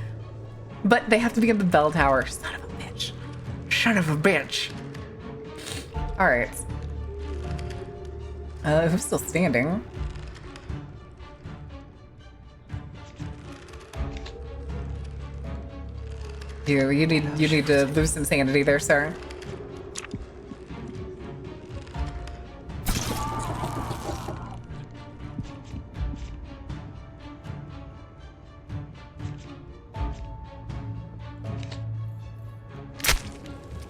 But they have to be in the bell tower. Son of a bitch. Son of a bitch. Alright. Who's still standing? You need to lose some sanity there, sir.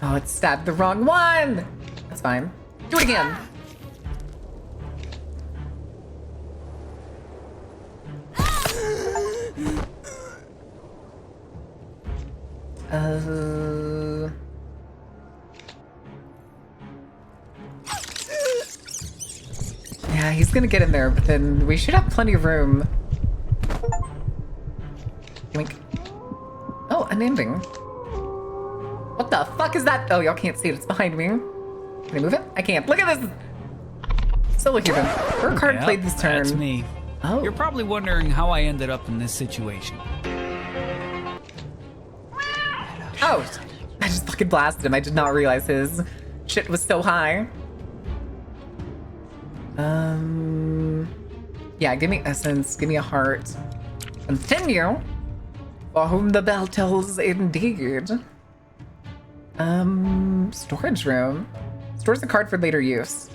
Oh, it stabbed the wrong one! That's fine. Do it again! Yeah, he's gonna get in there, but then we should have plenty of room. Yoink. Oh, an ending. What the fuck is that? Oh, y'all can't see it. It's behind me. Can I move it? I can't. Look at this! Solo human. Her card played this turn. That's me. Oh. You're probably wondering how I ended up in this situation. Oh! I just fucking blasted him. I did not realize his shit was so high. Yeah, give me essence. Give me a heart. Continue. For whom the bell tells indeed. Storage room. Stores a card for later use.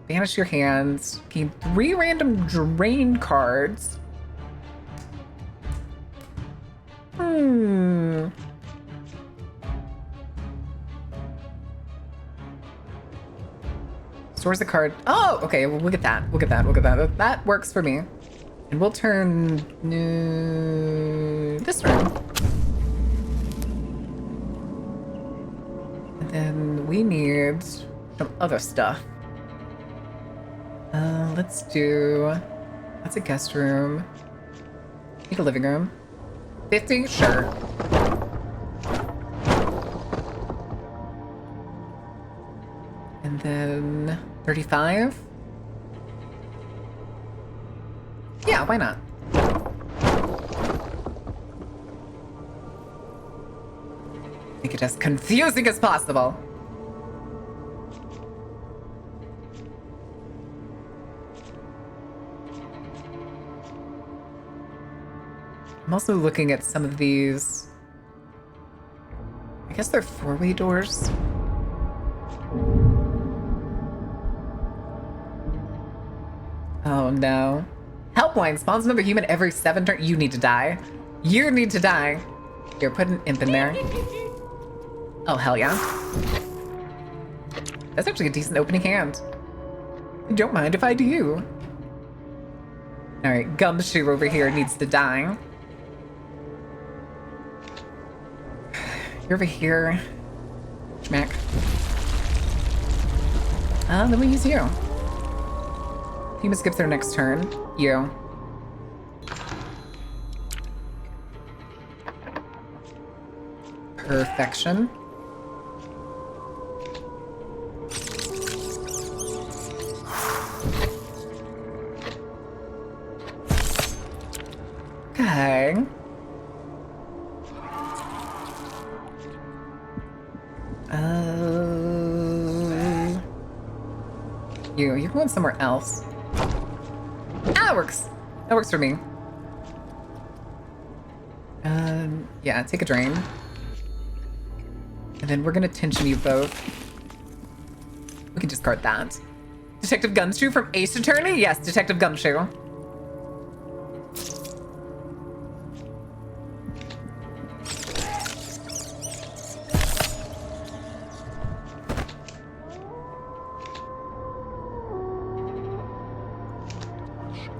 Banish your hands. Gain 3 random drain cards. Stores a card. Oh, okay. Well, we'll get that. We'll get that. We'll get that. That works for me. And we'll turn this room. And then we need some other stuff. Let's do... That's a guest room. Make a living room. 50? Sure. And then 35? Yeah, why not? Make it as confusing as possible. I'm also looking at some of these. I guess they're 4-way doors. Oh no. Helpline spawns another human every 7 turns. You need to die. You need to die. Here, put an imp in there. Oh, hell yeah. That's actually a decent opening hand. Don't mind if I do. Alright, Gumshoe over here needs to die. You're over here. Schmack. Then we use you. Human skips their next turn. You. Perfection. Okay. You're going somewhere else. Ah, that works. That works for me. Yeah, take a drain. And then we're gonna tension you both. We can discard that. Detective Gumshoe from Ace Attorney? Yes, Detective Gumshoe.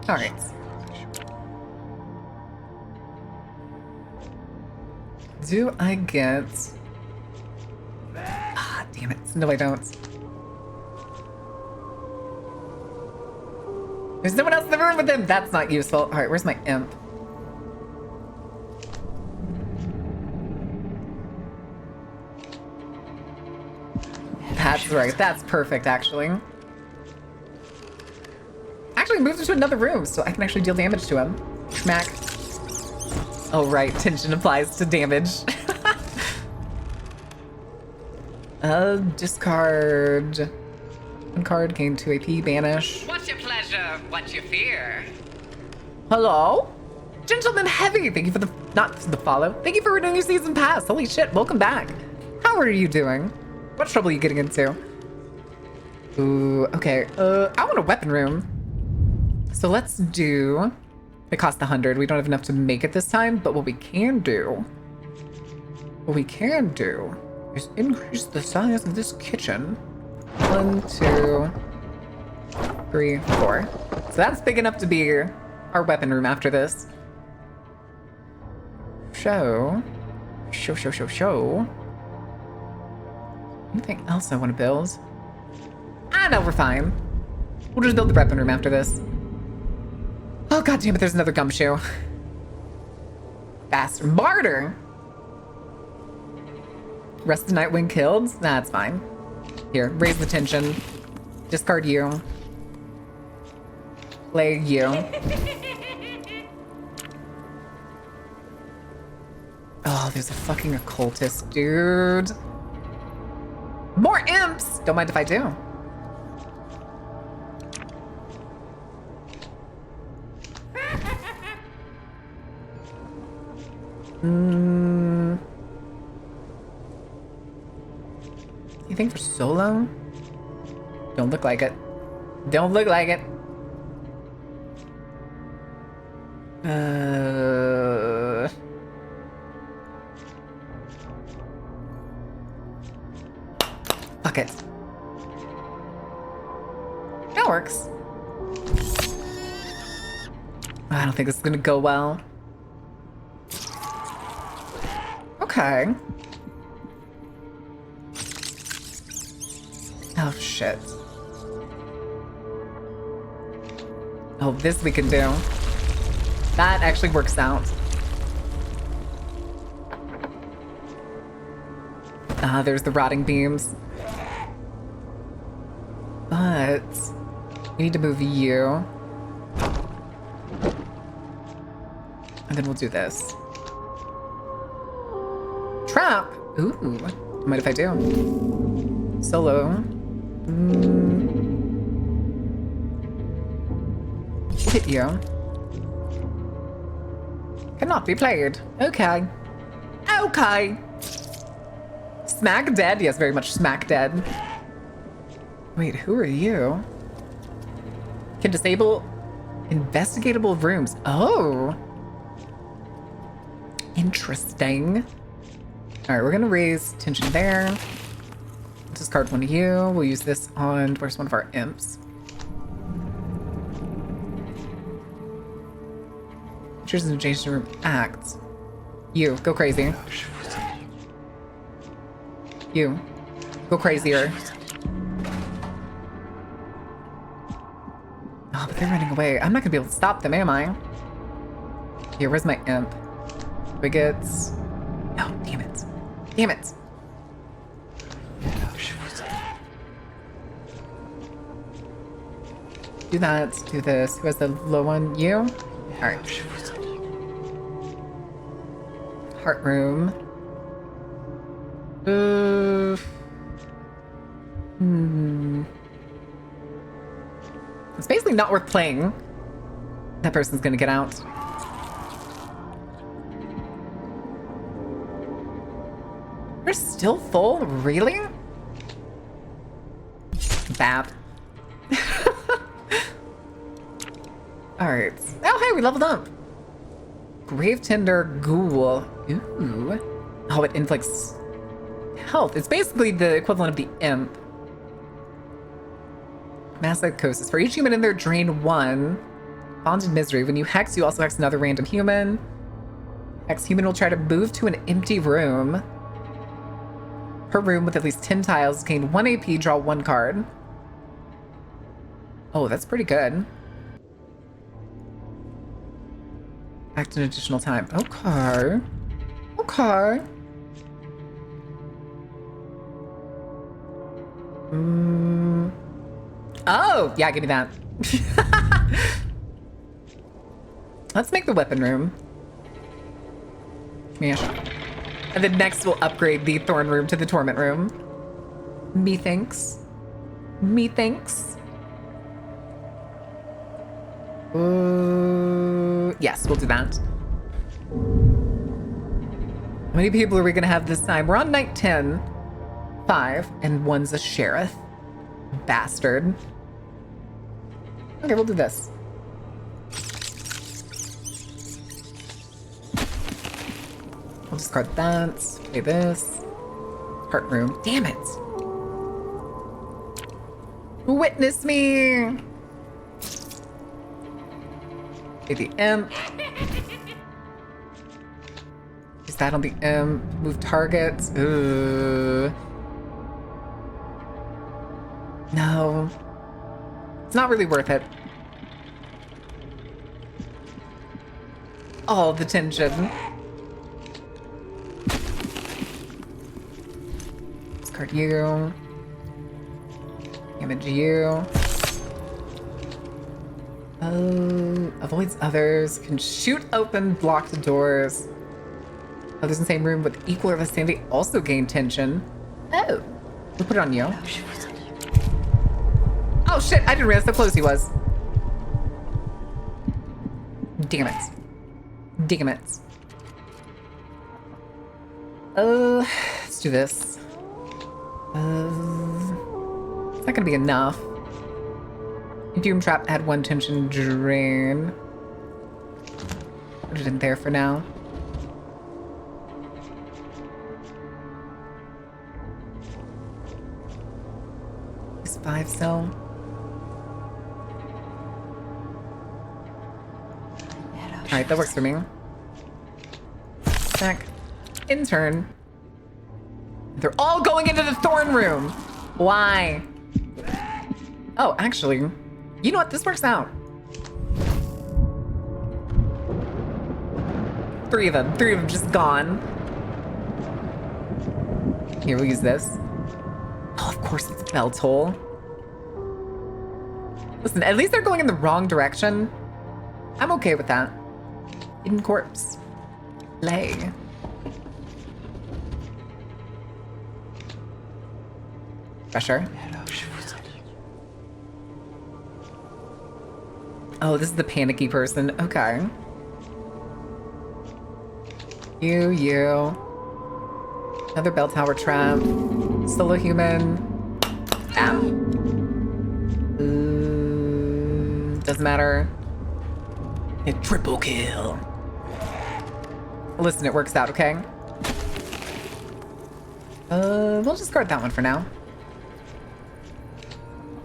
All right. Do I get... Ah, damn it. No, I don't. There's no one else in the room with him. That's not useful. All right, where's my imp? That's right. That's perfect, actually. Actually moved into another room, so I can actually deal damage to him. Smack. Oh, right. Tension applies to damage. Discard. One card, gain 2 AP, banish. What's your pleasure? What's your fear? Hello? Gentleman Heavy, thank you for the, not for the follow. Thank you for renewing your season pass. Holy shit, welcome back. How are you doing? What trouble are you getting into? Ooh, okay. I want a weapon room. So let's do, it cost 100. We don't have enough to make it this time, but what we can do is increase the size of this kitchen. 1, 2, 3, 4. So that's big enough to be our weapon room after this. Show. Anything else I want to build? Ah, no, we're fine. We'll just build the weapon room after this. Oh, god damn it, there's another gumshoe. Bastard. Martyr! Rest of the night when killed? That's fine. Here, raise the tension. Discard you. Play you. Oh, there's a fucking occultist, dude. More imps! Don't mind if I do. You think for solo? Don't look like it. Don't look like it. Fuck it. That works. I don't think this is gonna go well. Okay. Oh, shit. Oh, this we can do. That actually works out. Ah, there's the rotting beams. But we need to move you. And then we'll do this. Trap! Ooh. Mind if I do? Solo. Hit you. Cannot be played. Okay. Okay. Smack dead? Yes, very much smack dead. Wait, who are you? Can disable investigatable rooms. Oh. Interesting. All right, we're gonna raise tension there. Discard one of you. We'll use this on, where's one of our imps? Choose an adjacent room. Act. You, go crazy. You, go crazier. Oh, but they're running away. I'm not gonna be able to stop them, am I? Here, where's my imp? We get... Oh, damn it. Damn it. Do that, do this. Who has the low one? You? Alright. Heart room. It's basically not worth playing. That person's gonna get out. We're still full? Really? Bap. Alright. Oh, hey, we leveled up. Grave Tender Ghoul. Ooh. Oh, it inflicts health. It's basically the equivalent of the Imp. Mass Psychosis. For each human in there, drain 1. Bonded Misery. When you hex, you also hex another random human. Hex human will try to move to an empty room. Per room with at least 10 tiles, gain 1 AP, draw 1 card. Oh, that's pretty good. Act an additional time. Okay. Okay. Oh, yeah, give me that. Let's make the weapon room. Yeah. And then next we'll upgrade the Thorn room to the Torment room. Methinks. Methinks. Yes, we'll do that. How many people are we gonna have this time? We're on night 10. 5, and 1's a sheriff. Bastard. Okay, we'll do this. I'll discard that. Play this. Heart room. Damn it. Witness me. Play the Imp. Is that on the Imp? Move targets. Ooh. No. It's not really worth it. All the tension. Discard you. Damage you. Oh, avoids others. Can shoot open blocked doors. Others in the same room with equal or vicinity also gain tension. Oh. We'll put it on you. Oh shit, I didn't realize how close he was. Damn it. Damn it. Let's do this. It's not gonna be enough. Doom Trap, add 1 tension drain. Put it in there for now. Is 5 still? Alright, that works for me. Back. Intern. They're all going into the Thorn room. Why? Oh, actually, you know what? This works out. 3 of them. 3 of them just gone. Here, we'll use this. Oh, of course it's Bell Toll. Listen, at least they're going in the wrong direction. I'm okay with that. Hidden Corpse. Lay. Pressure. Oh, this is the panicky person. Okay. You. Another bell tower trap. Solo human. Ow. Doesn't matter. A triple kill. Listen, it works out, okay? We'll just guard that one for now.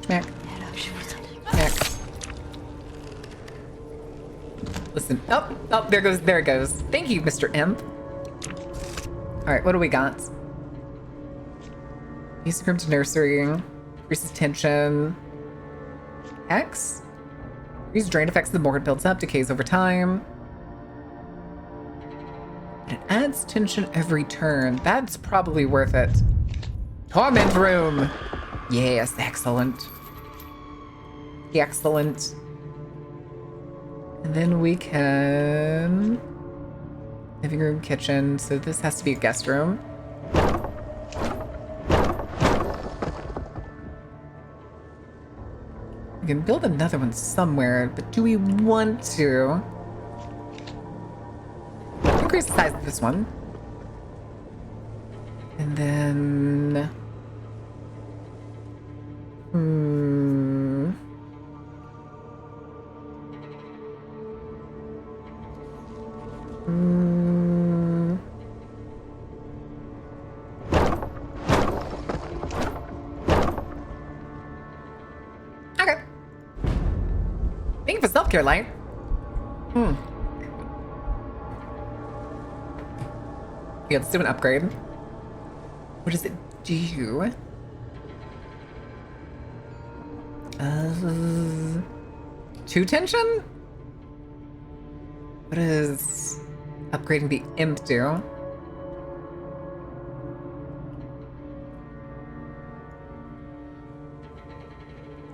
Schmack. Schmack. Listen. Oh, there it goes. Thank you, Mr. Imp. Alright, what do we got? Music room to nursery. Increases tension. X? Use drain effects the more it builds up, decays over time. It adds tension every turn. That's probably worth it. Torment room. Yes, excellent. Excellent. And then we can... living room, kitchen. So this has to be a guest room. We can build another one somewhere, but do we want to? Increase the size of this one. And then... Okay. Thank you for self-care, Light. Yeah, let's do an upgrade. What does it do? 2 tension? What does upgrading the imp do?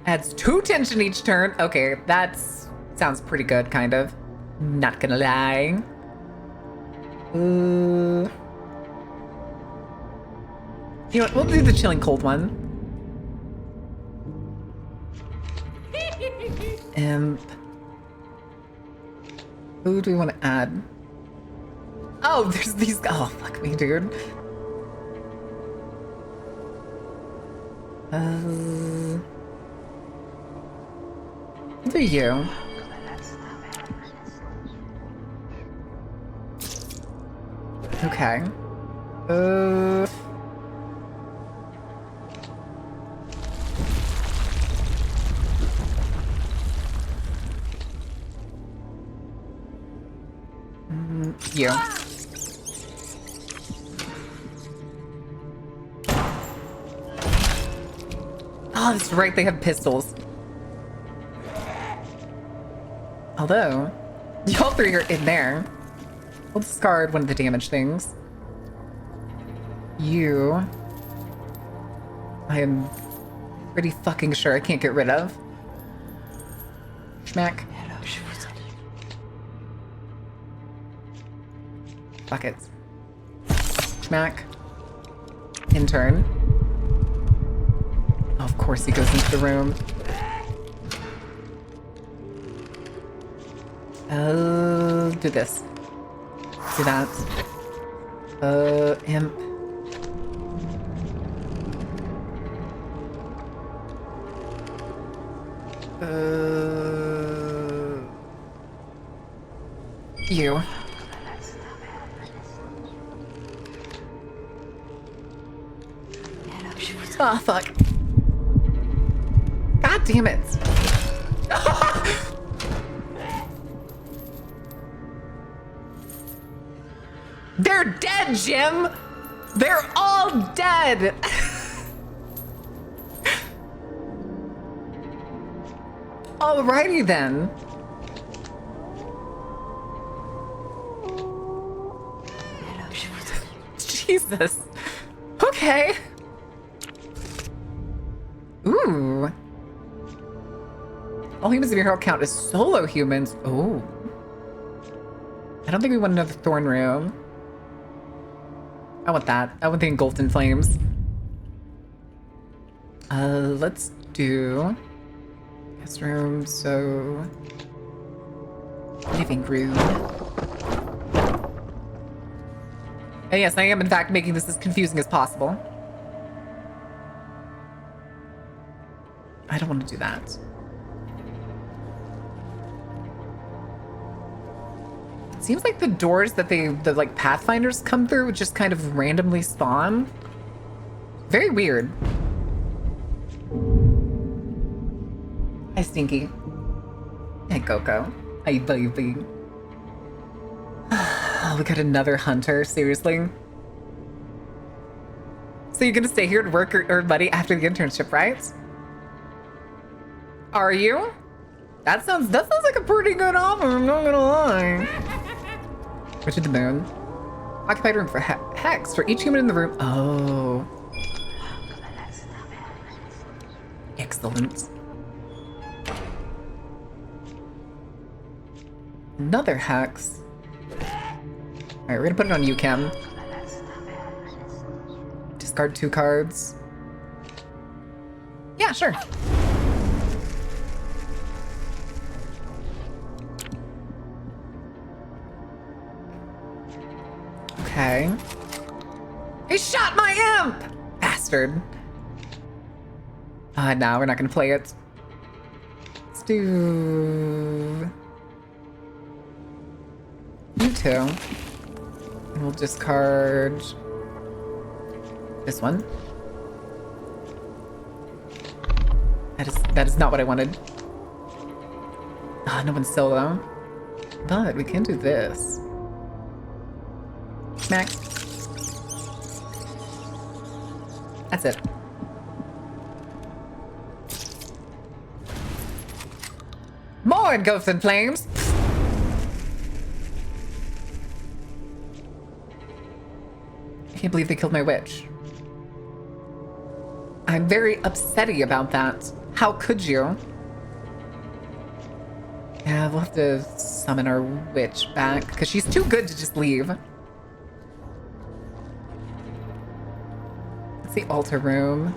Adds 2 tension each turn. Okay, that sounds pretty good, kind of. Not gonna lie. You know what? We'll do the chilling cold one. Imp. Who do we want to add? Oh, there's these. Oh, fuck me, dude. What are you? Okay. You. Oh, that's right, they have pistols. Although, y'all 3 are in there. We'll discard one of the damage things. You... I am pretty fucking sure I can't get rid of. Schmack. Buckets. Schmack. Intern. Oh, of course he goes into the room. Do this. Do that. Imp. You. Oh, fuck. God damn it. They're dead, Jim! They're all dead! Alrighty then. Jesus. Okay. Ooh. All humans in your hero count as solo humans. Ooh. I don't think we want another thorn room. I want that. I want the engulfed in flames. Let's do guest room, so living room. And yes, I am in fact making this as confusing as possible. I don't want to do that. It seems like the doors that the like Pathfinders come through just kind of randomly spawn. Very weird. Hi, Stinky. Hey, Coco. Hi, baby. Oh, we got another hunter. Seriously? So you're gonna stay here to work or buddy after the internship, right? Are you? That sounds like a pretty good offer, I'm not gonna lie. Richard the Moon. Occupied room for Hex. For each human in the room. Oh. Excellent. Another Hex. Alright, we're gonna put it on you, Kim. Discard 2 cards. Yeah, sure. Okay. He shot my imp! Bastard. Nah, we're not gonna play it. Let's do... you two. And we'll discard... this one. That is not what I wanted. No one's solo. But we can do this. Smack. That's it. More Ghosts and Flames! I can't believe they killed my witch. I'm very upsetty about that. How could you? Yeah, we'll have to summon our witch back, because she's too good to just leave. It's the altar room.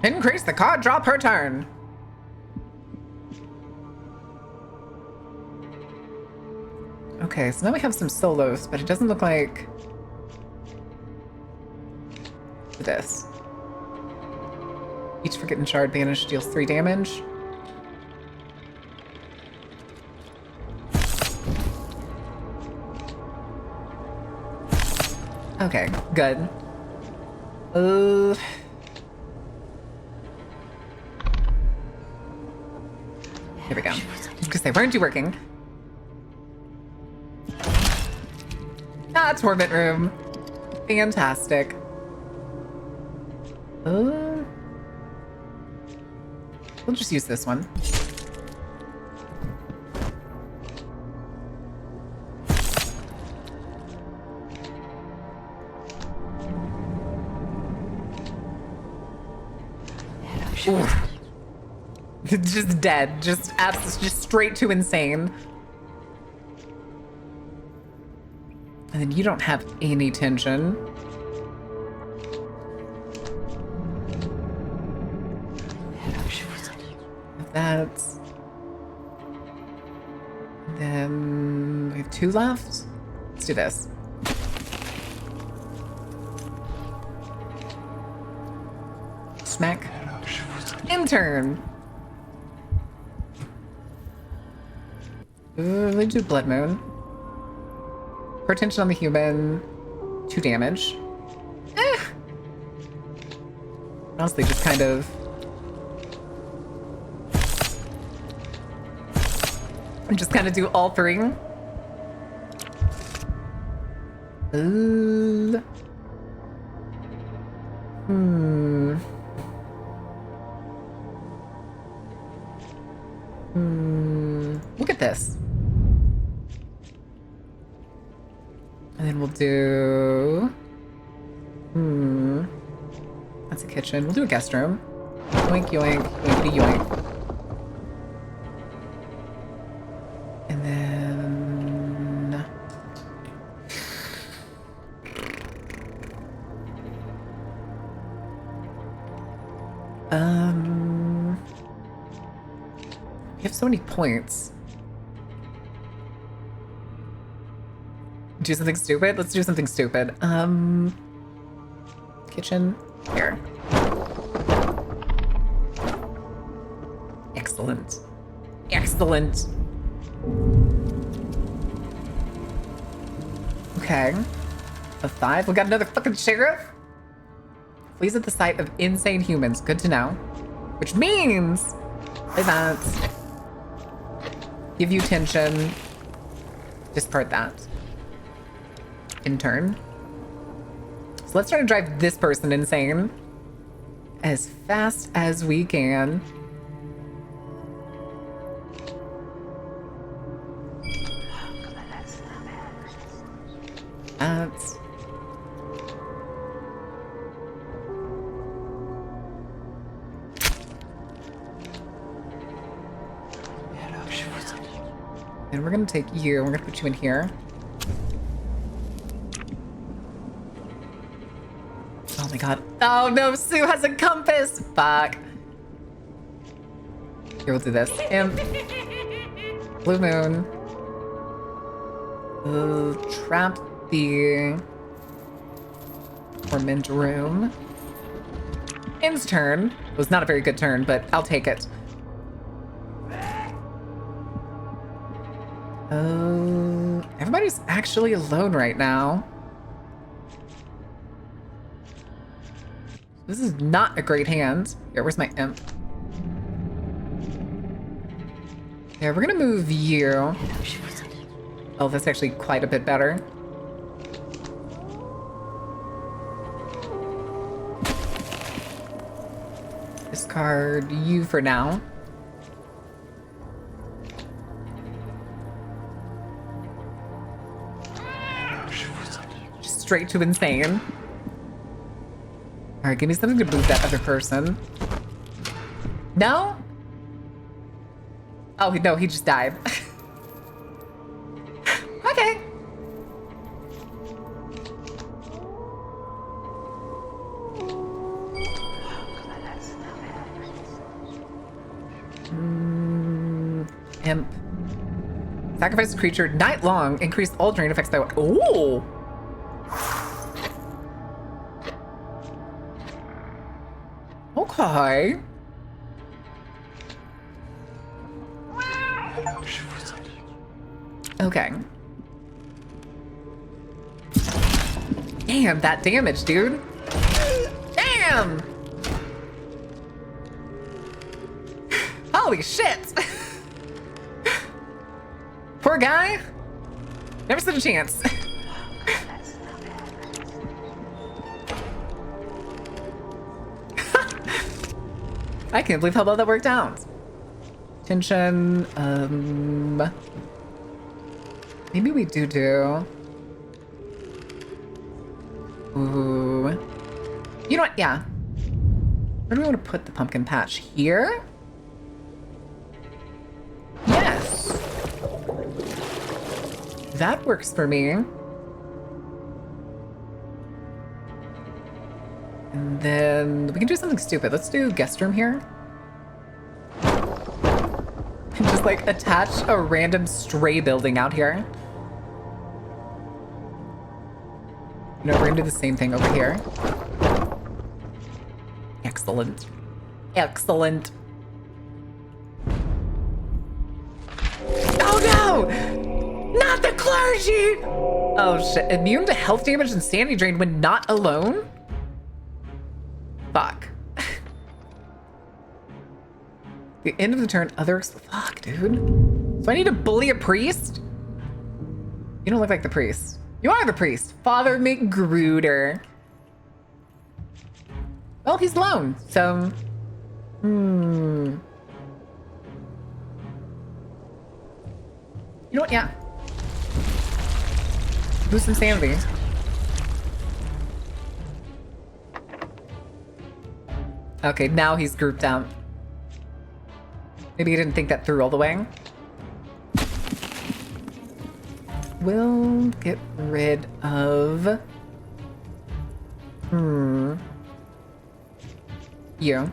Increase the card draw per turn. Okay, so now we have some solos, but it doesn't look like this. Each Forgotten Shard banished deals 3 damage. Okay, good. Here we go. Because they weren't working. Ah, Torment Room. Fantastic. We'll just use this one. Just dead. Just straight to insane. And then you don't have any tension. That's... then we have 2 left. Let's do this. Smack. Intern. Let's do Blood Moon. Per tension on the human. 2 damage. Honestly, just kind of... just kind of do all 3. Look at this. And then we'll do... that's a kitchen. We'll do a guest room. Yoink, yoink, yoinkity yoink. And then... we have so many points. Do something stupid? Let's do something stupid. Kitchen. Here. Excellent. Excellent. Okay. A 5. We got another fucking sheriff. Flees at the sight of insane humans. Good to know. Which means that give you tension. Discard that. In turn. So let's try to drive this person insane as fast as we can. That's... And we're gonna take you, we're gonna put you in here. Oh my god. Oh no, Sue has a compass! Fuck. Here, we'll do this. Blue moon. Trap the torment room. In's turn. It was not a very good turn, but I'll take it. Everybody's actually alone right now. This is not a great hand. Here, where's my imp? Yeah, we're gonna move you. Oh, that's actually quite a bit better. Discard you for now. Straight to insane. Alright, give me something to move that other person. No? Oh, no, he just died. Okay. Imp. Sacrifice a creature night long. Increase all drain effects by one. Ooh! Okay. Okay. Damn, that damage, dude. Damn! Holy shit! Poor guy. Never stood a chance. I can't believe how well that worked out. Tension, maybe we do. Ooh. You know what? Yeah. Where do we want to put the pumpkin patch? Here? Yes. That works for me. And then we can do something stupid. Let's do guest room here. And just like attach a random stray building out here. No, we're gonna do the same thing over here. Excellent. Excellent. Oh no! Not the clergy! Oh shit. Immune to health damage and sanity drain when not alone? Fuck. The end of the turn, fuck, dude. So I need to bully a priest? You don't look like the priest. You are the priest. Father McGruder. Well, he's alone, so... You know what? Yeah. Boost insanity. Okay, now he's grouped out. Maybe he didn't think that through all the way. We'll get rid of... you.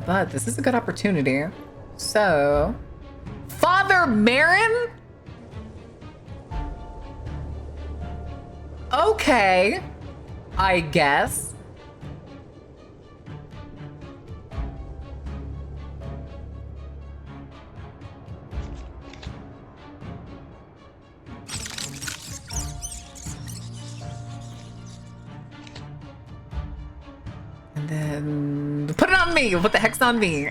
But this is a good opportunity. So... Father Marin? Okay. I guess. And then put it on me. What the heck's on me?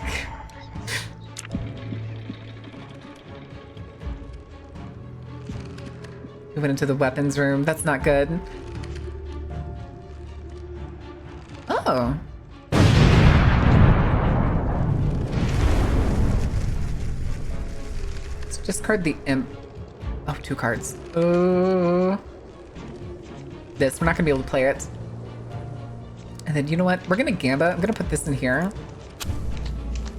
We went into the weapons room. That's not good. Oh. Let's discard the imp. Oh, 2 cards. Oh. this. We're not gonna be able to play it. And then you know what? We're gonna Gamba. I'm gonna put this in here.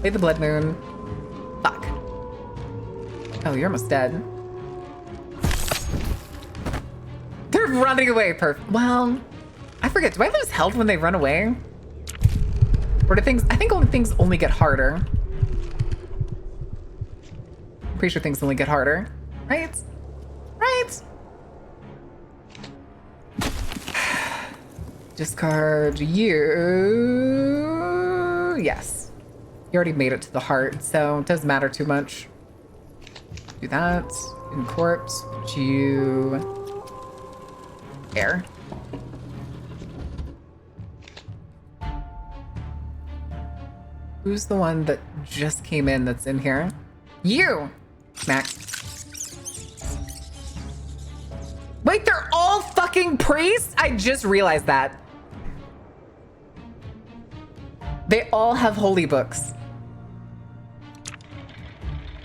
Play the Blood Moon. Fuck. Oh, you're almost dead. They're running away. Perfect. Well, I forget. Do I lose health when they run away? Or do things... I think things only get harder. I'm pretty sure things only get harder. Right? Right? Discard you. Yes. You already made it to the heart, so it doesn't matter too much. Do that. In corpse. Put you... there. Who's the one that just came in that's in here? You! Max. Wait, they're all fucking priests? I just realized that. They all have holy books.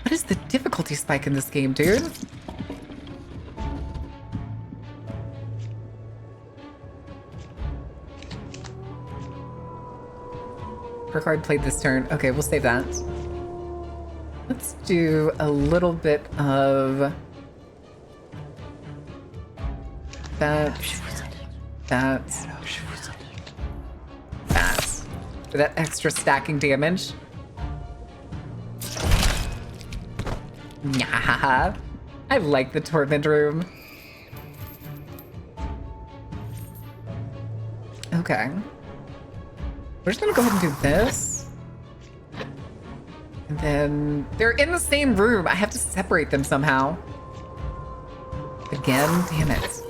What is the difficulty spike in this game, dude? Percard played this turn. Okay, we'll save that. Let's do a little bit of that. For that extra stacking damage. Nah, I like the Torment Room. Okay. We're just gonna go ahead and do this. And then they're in the same room. I have to separate them somehow. Again, damn it.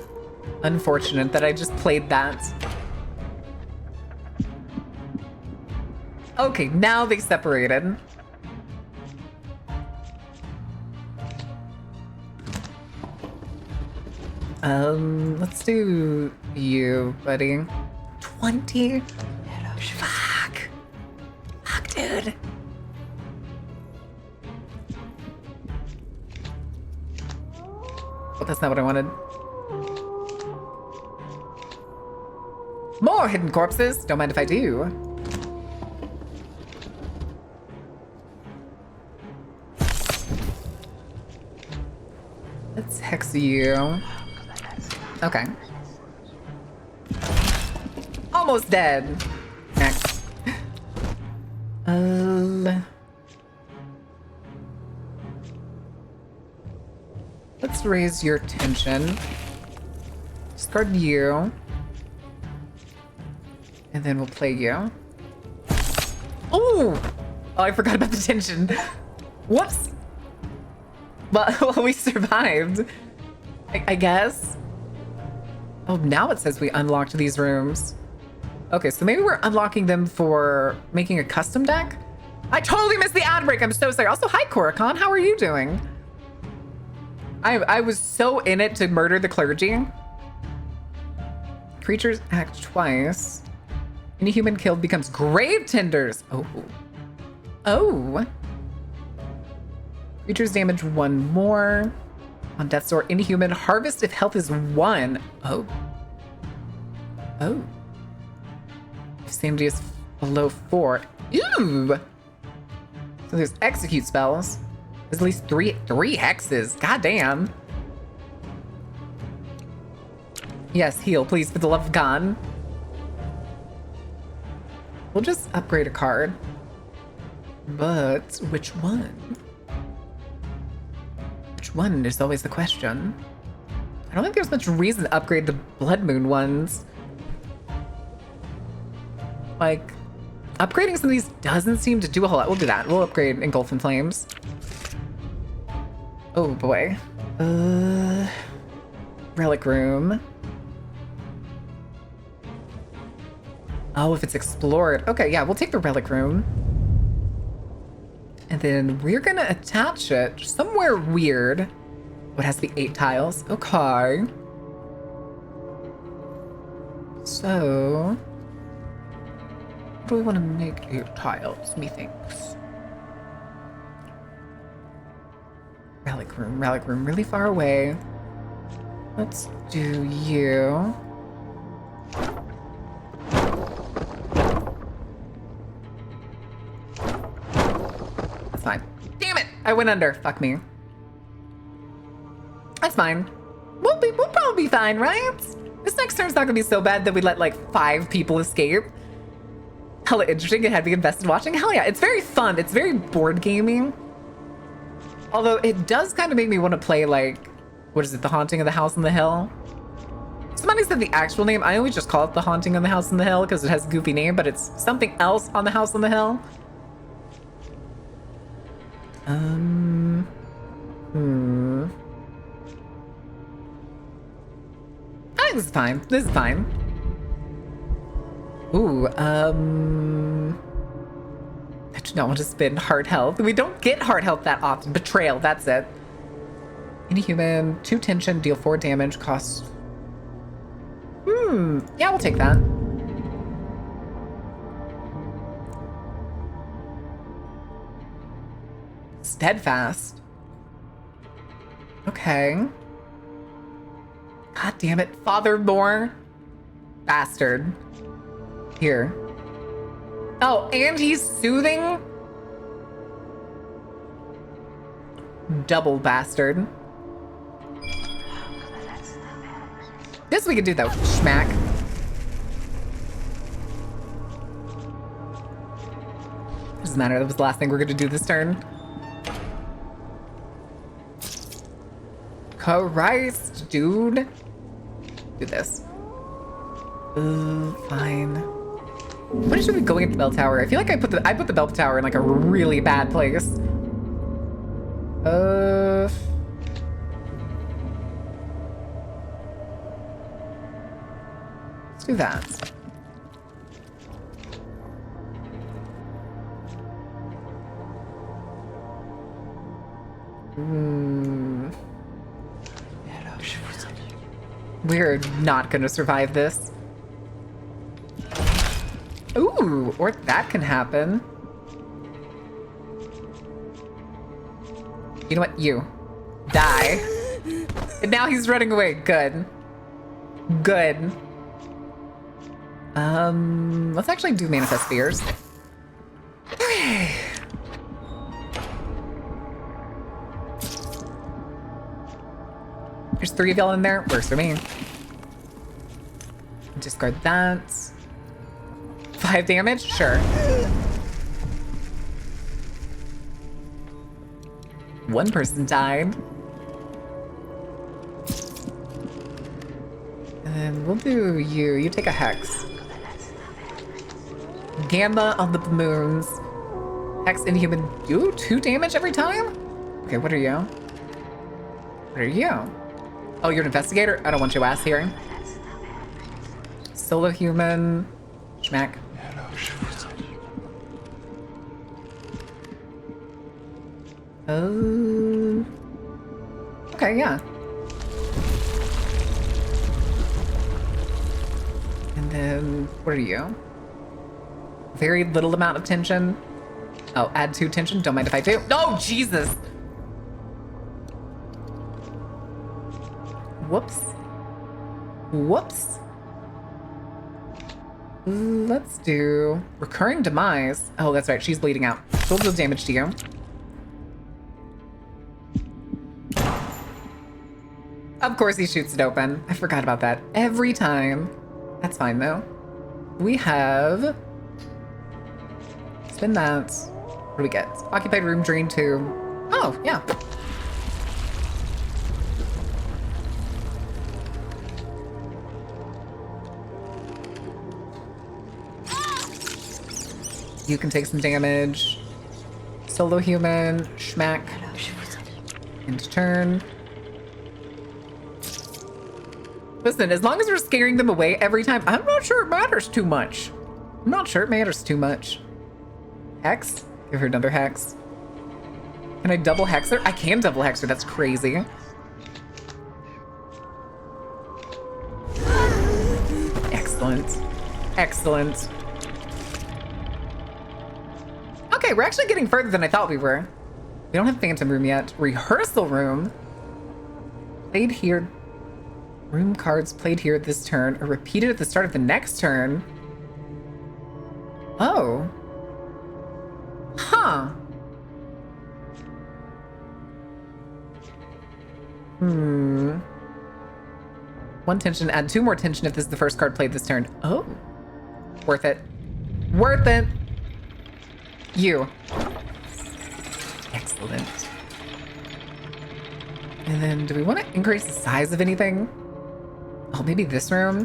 Unfortunate that I just played that. Okay, now they separated. Let's do you, buddy. 20? Fuck. Fuck, dude. But that's not what I wanted. More hidden corpses. Don't mind if I do. Let's hex you. Okay. Almost dead. Next. Let's raise your tension. Discard you. And then we'll play you. Oh! Oh, I forgot about the tension. Whoops. Well, we survived. I guess. Oh, now it says we unlocked these rooms. Okay, so maybe we're unlocking them for making a custom deck? I totally missed the ad break. I'm so sorry. Also, hi, Korikon. How are you doing? I was so in it to murder the clergy. Creatures act twice. Any human killed becomes grave tenders. Oh. Oh. Creatures damage 1 more. On death's door, any human harvest if health is 1. Oh. Oh. If sanity is below 4. Ew. So there's execute spells. There's at least three hexes. God damn. Yes, heal, please, for the love of God. We'll just upgrade a card. But which one? Which one is always the question. I don't think there's much reason to upgrade the Blood Moon ones. Like, upgrading some of these doesn't seem to do a whole lot. We'll do that. We'll upgrade Engulf in Flames. Oh boy. Relic Room. Oh, if it's explored. Okay, yeah, we'll take the Relic Room. And then we're gonna attach it somewhere weird. Oh, it has the 8 tiles. Okay. So, what do we want to make 8 tiles, methinks? Relic room, really far away. Let's do you. fine. Damn it! I went under. Fuck me. That's fine. We'll probably be fine, right? This next turn's not gonna be so bad that we let like 5 people escape. Hella interesting. It had me invested watching. Hell yeah, it's very fun. It's very board gaming. Although it does kind of make me want to play like, what is it? The Haunting of the House on the Hill? Somebody said the actual name. I always just call it The Haunting of the House on the Hill because it has a goofy name, but it's something else on the House on the Hill. I think this is fine. This is fine. Ooh, I do not want to spin heart health. We don't get heart health that often. Betrayal, that's it. Inhuman, 2 tension, deal 4 damage, cost... yeah, we'll take that. Steadfast. Okay. God damn it. Father Moore. Bastard. Here. Oh, and he's soothing? Double bastard. This we could do though. Schmack. Doesn't matter. That was the last thing we're gonna do this turn. Christ, dude. Do this. Fine. What should we going at the bell tower? I feel like I put the bell tower in like a really bad place. Let's do that. We're not gonna survive this. Ooh, or that can happen. You know what? You. Die. And now he's running away. Good. Good. Let's actually do Manifest Fears. Okay. There's 3 of y'all in there. Works for me. Discard that. 5 damage? Sure. One person died. And then we'll do you. You take a Hex. Gamma on the moons. Hex Inhuman. Do 2 damage every time? Okay, what are you? What are you? Oh, you're an investigator? I don't want your ass here. Solo human. Schmack. Okay, yeah. And then, what are you? Very little amount of tension. Oh, add 2 tension. Don't mind if I do. Oh, Jesus! Whoops. Whoops. Let's do recurring demise. Oh, that's right. She's bleeding out. She'll deal damage to you. Of course he shoots it open. I forgot about that. Every time. That's fine though. We have... Spin that. What do we get? Occupied room, drain 2. Oh, yeah. You can take some damage. Solo human, schmack. End turn. Listen, as long as we're scaring them away every time, I'm not sure it matters too much. I'm not sure it matters too much. Hex? Give her another Hex. Can I double Hex her? I can double Hex her, that's crazy. Excellent. Excellent. Okay, we're actually getting further than I thought we were. We don't have Phantom Room yet. Rehearsal Room. Played here. Room cards played here at this turn are repeated at the start of the next turn. Oh. Huh. One tension, add 2 more tension if this is the first card played this turn. Oh. Worth it. Worth it. You. Excellent. And then do we want to increase the size of anything? Oh, maybe this room?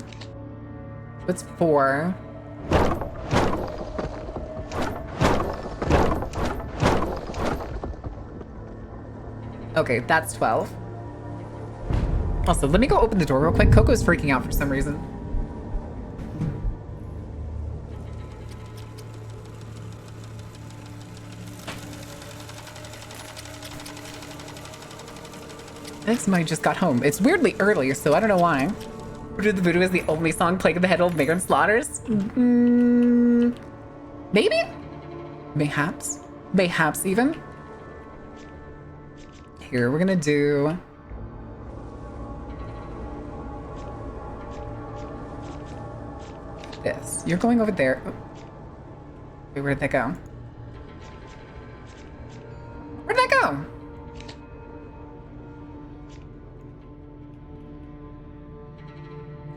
It's 4. Okay, that's 12. Also, let me go open the door real quick. Coco's freaking out for some reason. I think somebody just got home. It's weirdly early, so I don't know why. Voodoo the Voodoo is the only song playing in the head of Megan Slaughters? Maybe? Mayhaps? Mayhaps even? Here, we're gonna do... this. You're going over there. Oh. Wait, where'd that go? Where'd that go?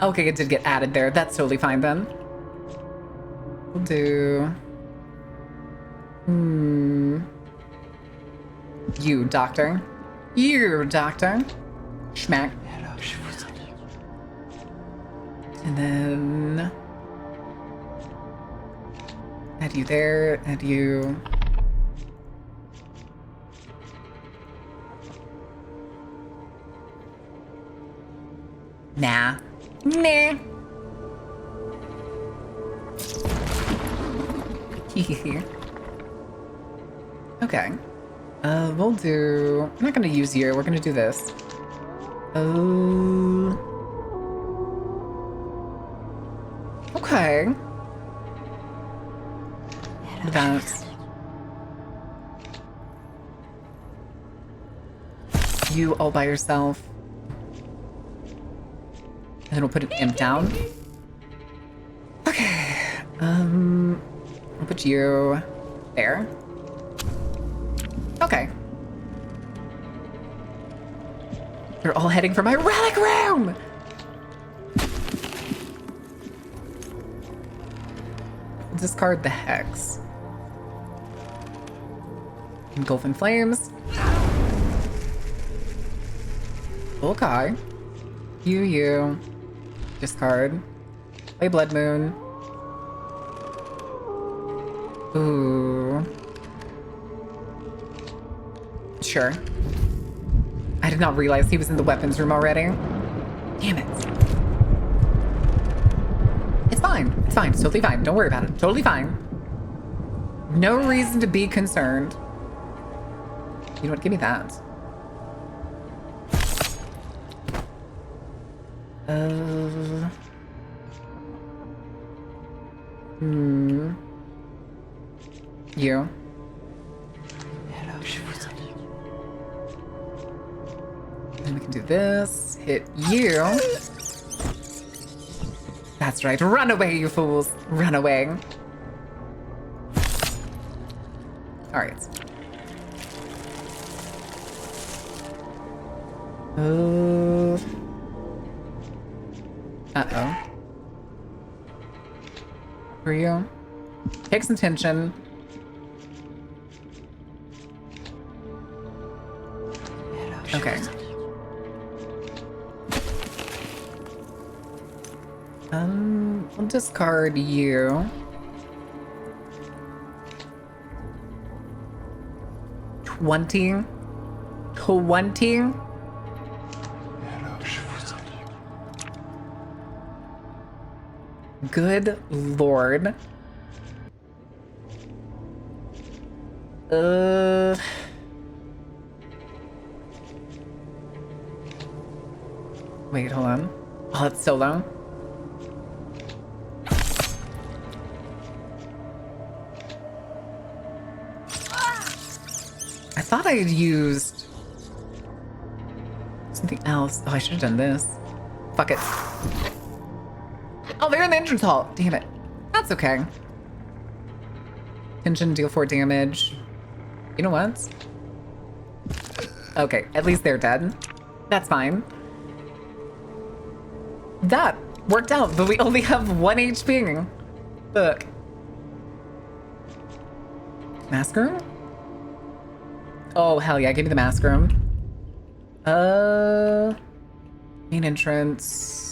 Okay, it did get added there. That's totally fine then. We'll do... You, Doctor. You, Doctor. Schmack. And then... add you there, add you... Nah. Nah. Okay. We'll do... I'm not gonna use you, we're gonna do this. Okay. That. You all by yourself. And then we'll put an imp down. Okay. I'll put you there. Okay. They're all heading for my relic room! Discard the Hex. Engulf in Flames. Okay. You. Discard. Play Blood Moon. Ooh. Sure. I did not realize he was in the weapons room already. Damn it. It's fine. It's fine. It's totally fine. Don't worry about it. Totally fine. No reason to be concerned. You know what? Give me that. You. Then we can do this. Hit you. That's right. Run away, you fools. Run away. All right. Uh-oh. For you. Take some tension. Okay. I'll discard you. 20. Good lord. Wait, hold on. Oh, it's so long. I thought I had used something else. Oh, I should have done this. Fuck it. Oh, they're in the entrance hall. Damn it. That's okay. Tension, deal 4 damage. You know what? Okay, at least they're dead. That's fine. That worked out, but we only have 1 HP. Look. Mask room? Oh, hell yeah, give me the mask room. Main entrance.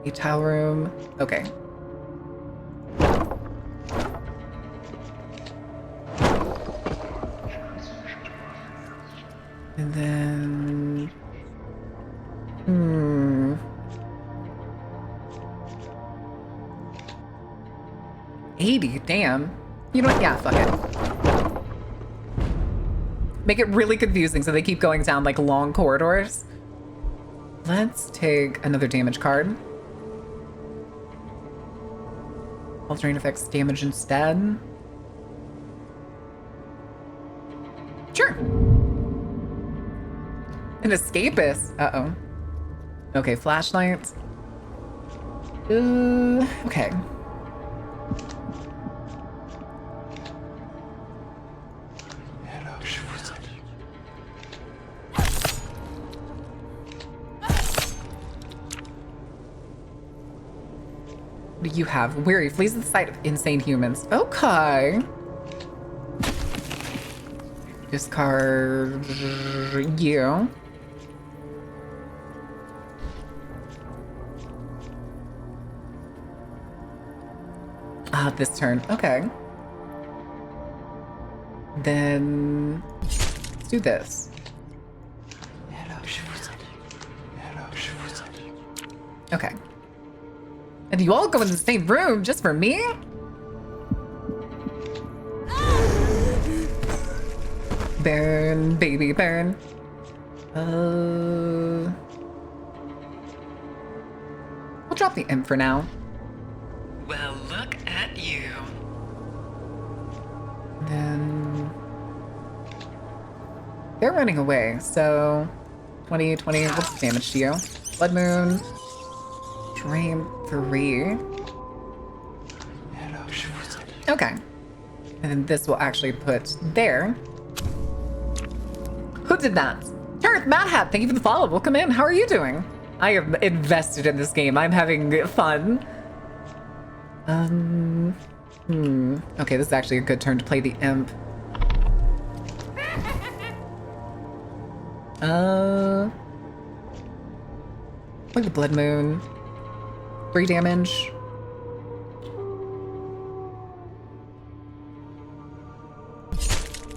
Hotel room. Okay. And then... 80, damn. You know what? Yeah, fuck it. Make it really confusing so they keep going down like long corridors. Let's take another damage card. Altering effects damage instead. Sure. An escapist. Uh-oh. Okay, flashlight. Okay. What do you have? Weary flees the sight of insane humans. Okay. Discard you. Ah, this turn. Okay. Then let's do this. Okay. And you all go in the same room just for me? Burn, baby, burn. We'll drop the imp for now. Well, look at you. Then they're running away, so 20, what's the damage to you? Blood Moon. Drain 3. Okay. And then this will actually put there. Who did that? Turth Mad Hat, thank you for the follow. Welcome in. How are you doing? I am invested in this game. I'm having fun. Okay, this is actually a good turn to play the imp. Like the Blood Moon. 3 damage.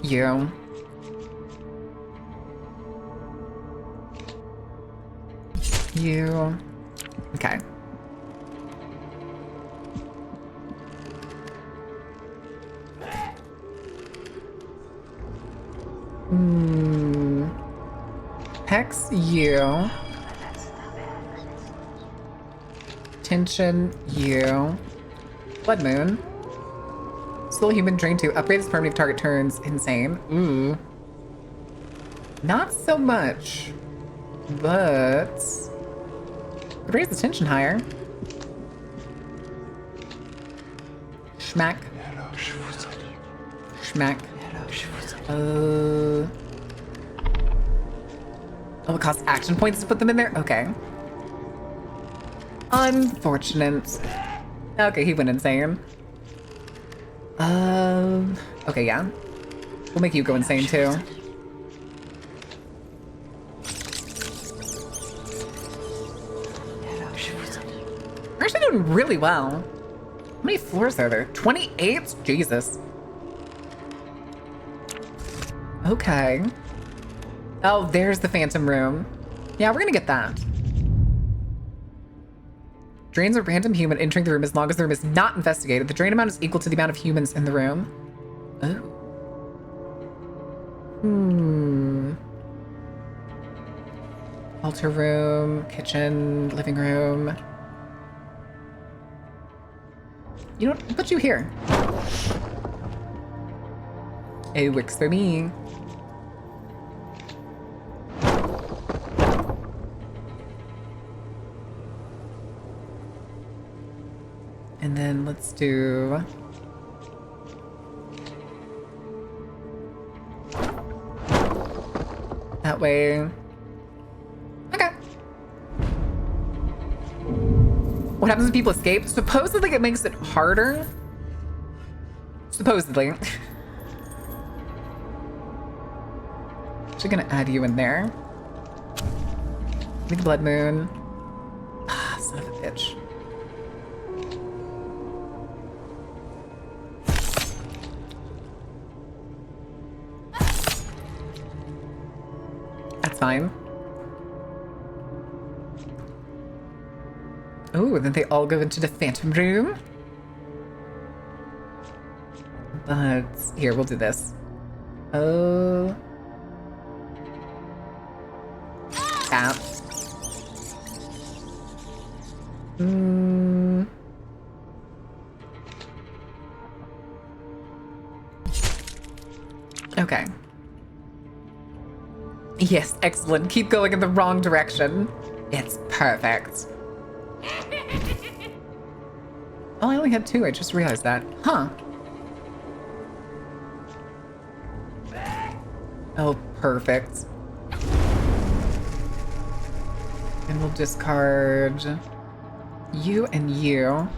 You. You. Okay. Hex you. Tension you. Blood Moon. Slow human drain 2. Upgrade this permanent target turns. Insane. Ooh. Not so much. But raise the tension higher. Schmack. Schmack. Oh, it costs action points to put them in there? Okay. Unfortunate. Okay, he went insane. Okay, yeah. We'll make you go insane too. We're actually doing really well. How many floors are there? 28? Jesus. Okay. Oh, there's the Phantom Room. Yeah, we're gonna get that. Drains a random human entering the room as long as the room is not investigated. The drain amount is equal to the amount of humans in the room. Oh. Altar room, kitchen, living room. You know what? I'll put you here. It works for me. And then let's do... way. Okay. What happens when people escape? Supposedly it makes it harder. Supposedly. Actually gonna add you in there. Big blood moon. Ah, son of a bitch. That's fine. Oh, then they all go into the phantom room. But here, we'll do this. Oh. Tap. Okay. Yes, excellent. Keep going in the wrong direction. It's perfect. Oh, I only had 2. I just realized that. Huh. Oh, perfect. And we'll discard you and you.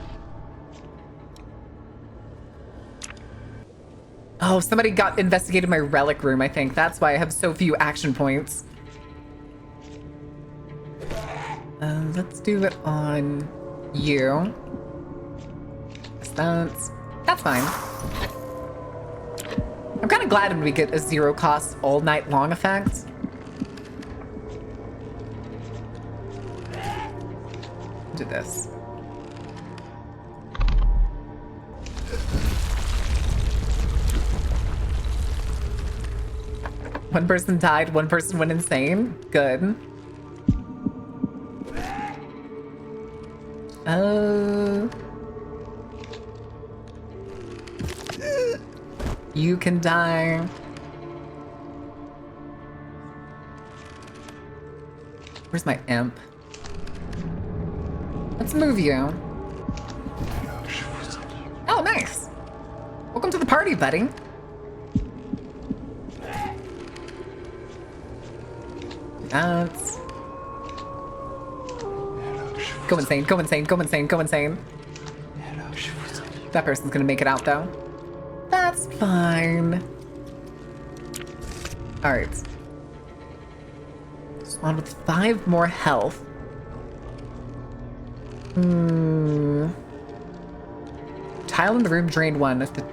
Oh, somebody investigated my relic room, I think. That's why I have so few action points. Let's do it on you. That's fine. I'm kind of glad when we get a 0 cost all night long effect. Do this. One person died, one person went insane. Good. You can die. Where's my imp? Let's move you. Oh, nice. Welcome to the party, buddy. That's... Go insane, go insane, go insane, go insane. That person's gonna make it out, though. That's fine. Alright. Spawn with 5 more health. Tile in the room, drain 1. If the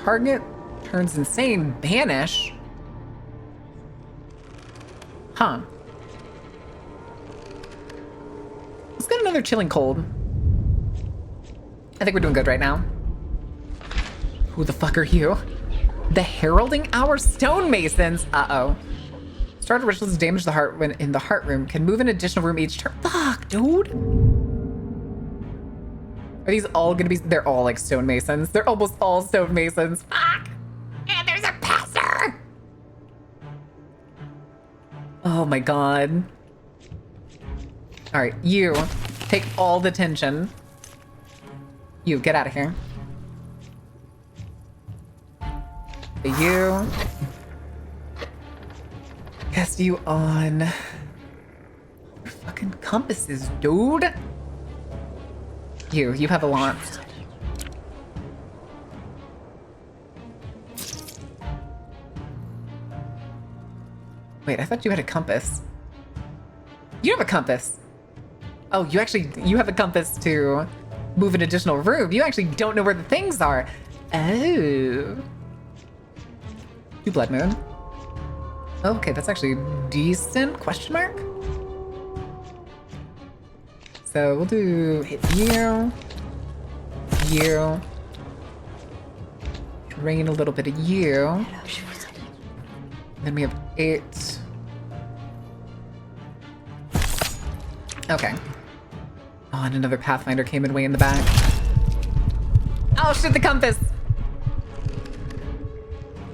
target turns insane, banish. Huh. Let's get another chilling cold. I think we're doing good right now. Who the fuck are you? The Heralding Hour Stonemasons. Uh-oh. Started rituals damage the heart when in the heart room. Can move an additional room each turn. Fuck, dude. Are these all gonna be... They're all like stonemasons. They're almost all stonemasons. Fuck. And there's a passer. Oh my god. All right, you. Take all the tension. You, get out of here. You. Cast you on... Fucking compasses, dude. You have a launch. Wait, I thought you had a compass. You have a compass. Oh, you have a compass to move an additional room. You actually don't know where the things are. Oh. 2 blood moon. Okay, that's actually decent, question mark. So we'll do hit you. Drain a little bit of you. Then we have 8. Okay. Oh, and another Pathfinder came in way in the back. Oh shit, the compass!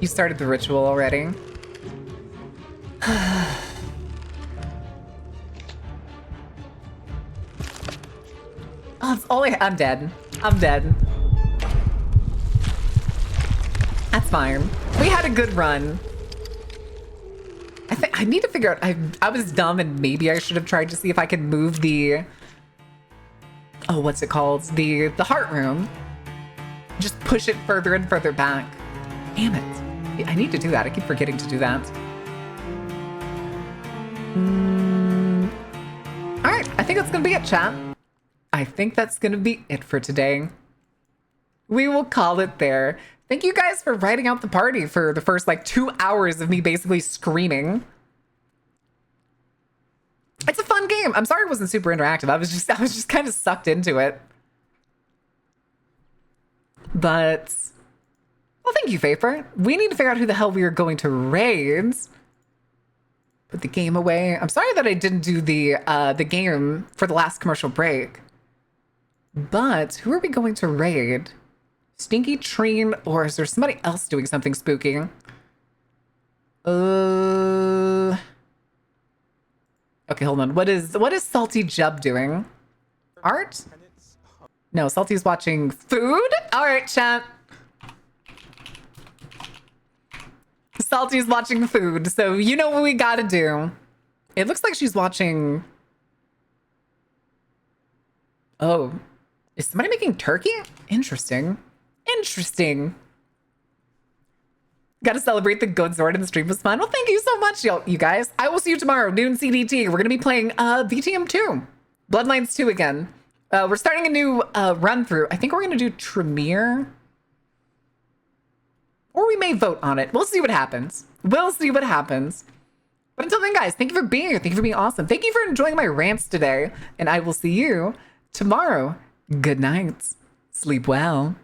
You started the ritual already. Oh, it's all I'm dead. I'm dead. That's fine. We had a good run. I I need to figure out. I was dumb and maybe I should have tried to see if I could move the. Oh, what's it called? The heart room. Just push it further and further back. Damn it. I need to do that. I keep forgetting to do that. All right. I think that's going to be it, chat. I think that's going to be it for today. We will call it there. Thank you guys for writing out the party for the first like 2 hours of me basically screaming. It's a fun game. I'm sorry it wasn't super interactive. I was just kind of sucked into it. But, well, thank you, Faper. We need to figure out who the hell we are going to raid. Put the game away. I'm sorry that I didn't do the game for the last commercial break. But who are we going to raid? Stinky Treen, or is there somebody else doing something spooky? Okay, hold on. What is Salty Jub doing? Art? No, Salty's watching food? All right, chat. Salty's watching food, so you know what we gotta do. It looks like she's watching... Oh. Is somebody making turkey? Interesting. Interesting. Gotta celebrate the good sword and the stream was fun. Well, thank you so much, you guys. I will see you tomorrow, noon CDT. We're gonna be playing VTM 2. Bloodlines 2 again. We're starting a new run through. I think we're gonna do Tremere. Or we may vote on it. We'll see what happens. We'll see what happens. But until then, guys, thank you for being here. Thank you for being awesome. Thank you for enjoying my rants today. And I will see you tomorrow. Good night. Sleep well.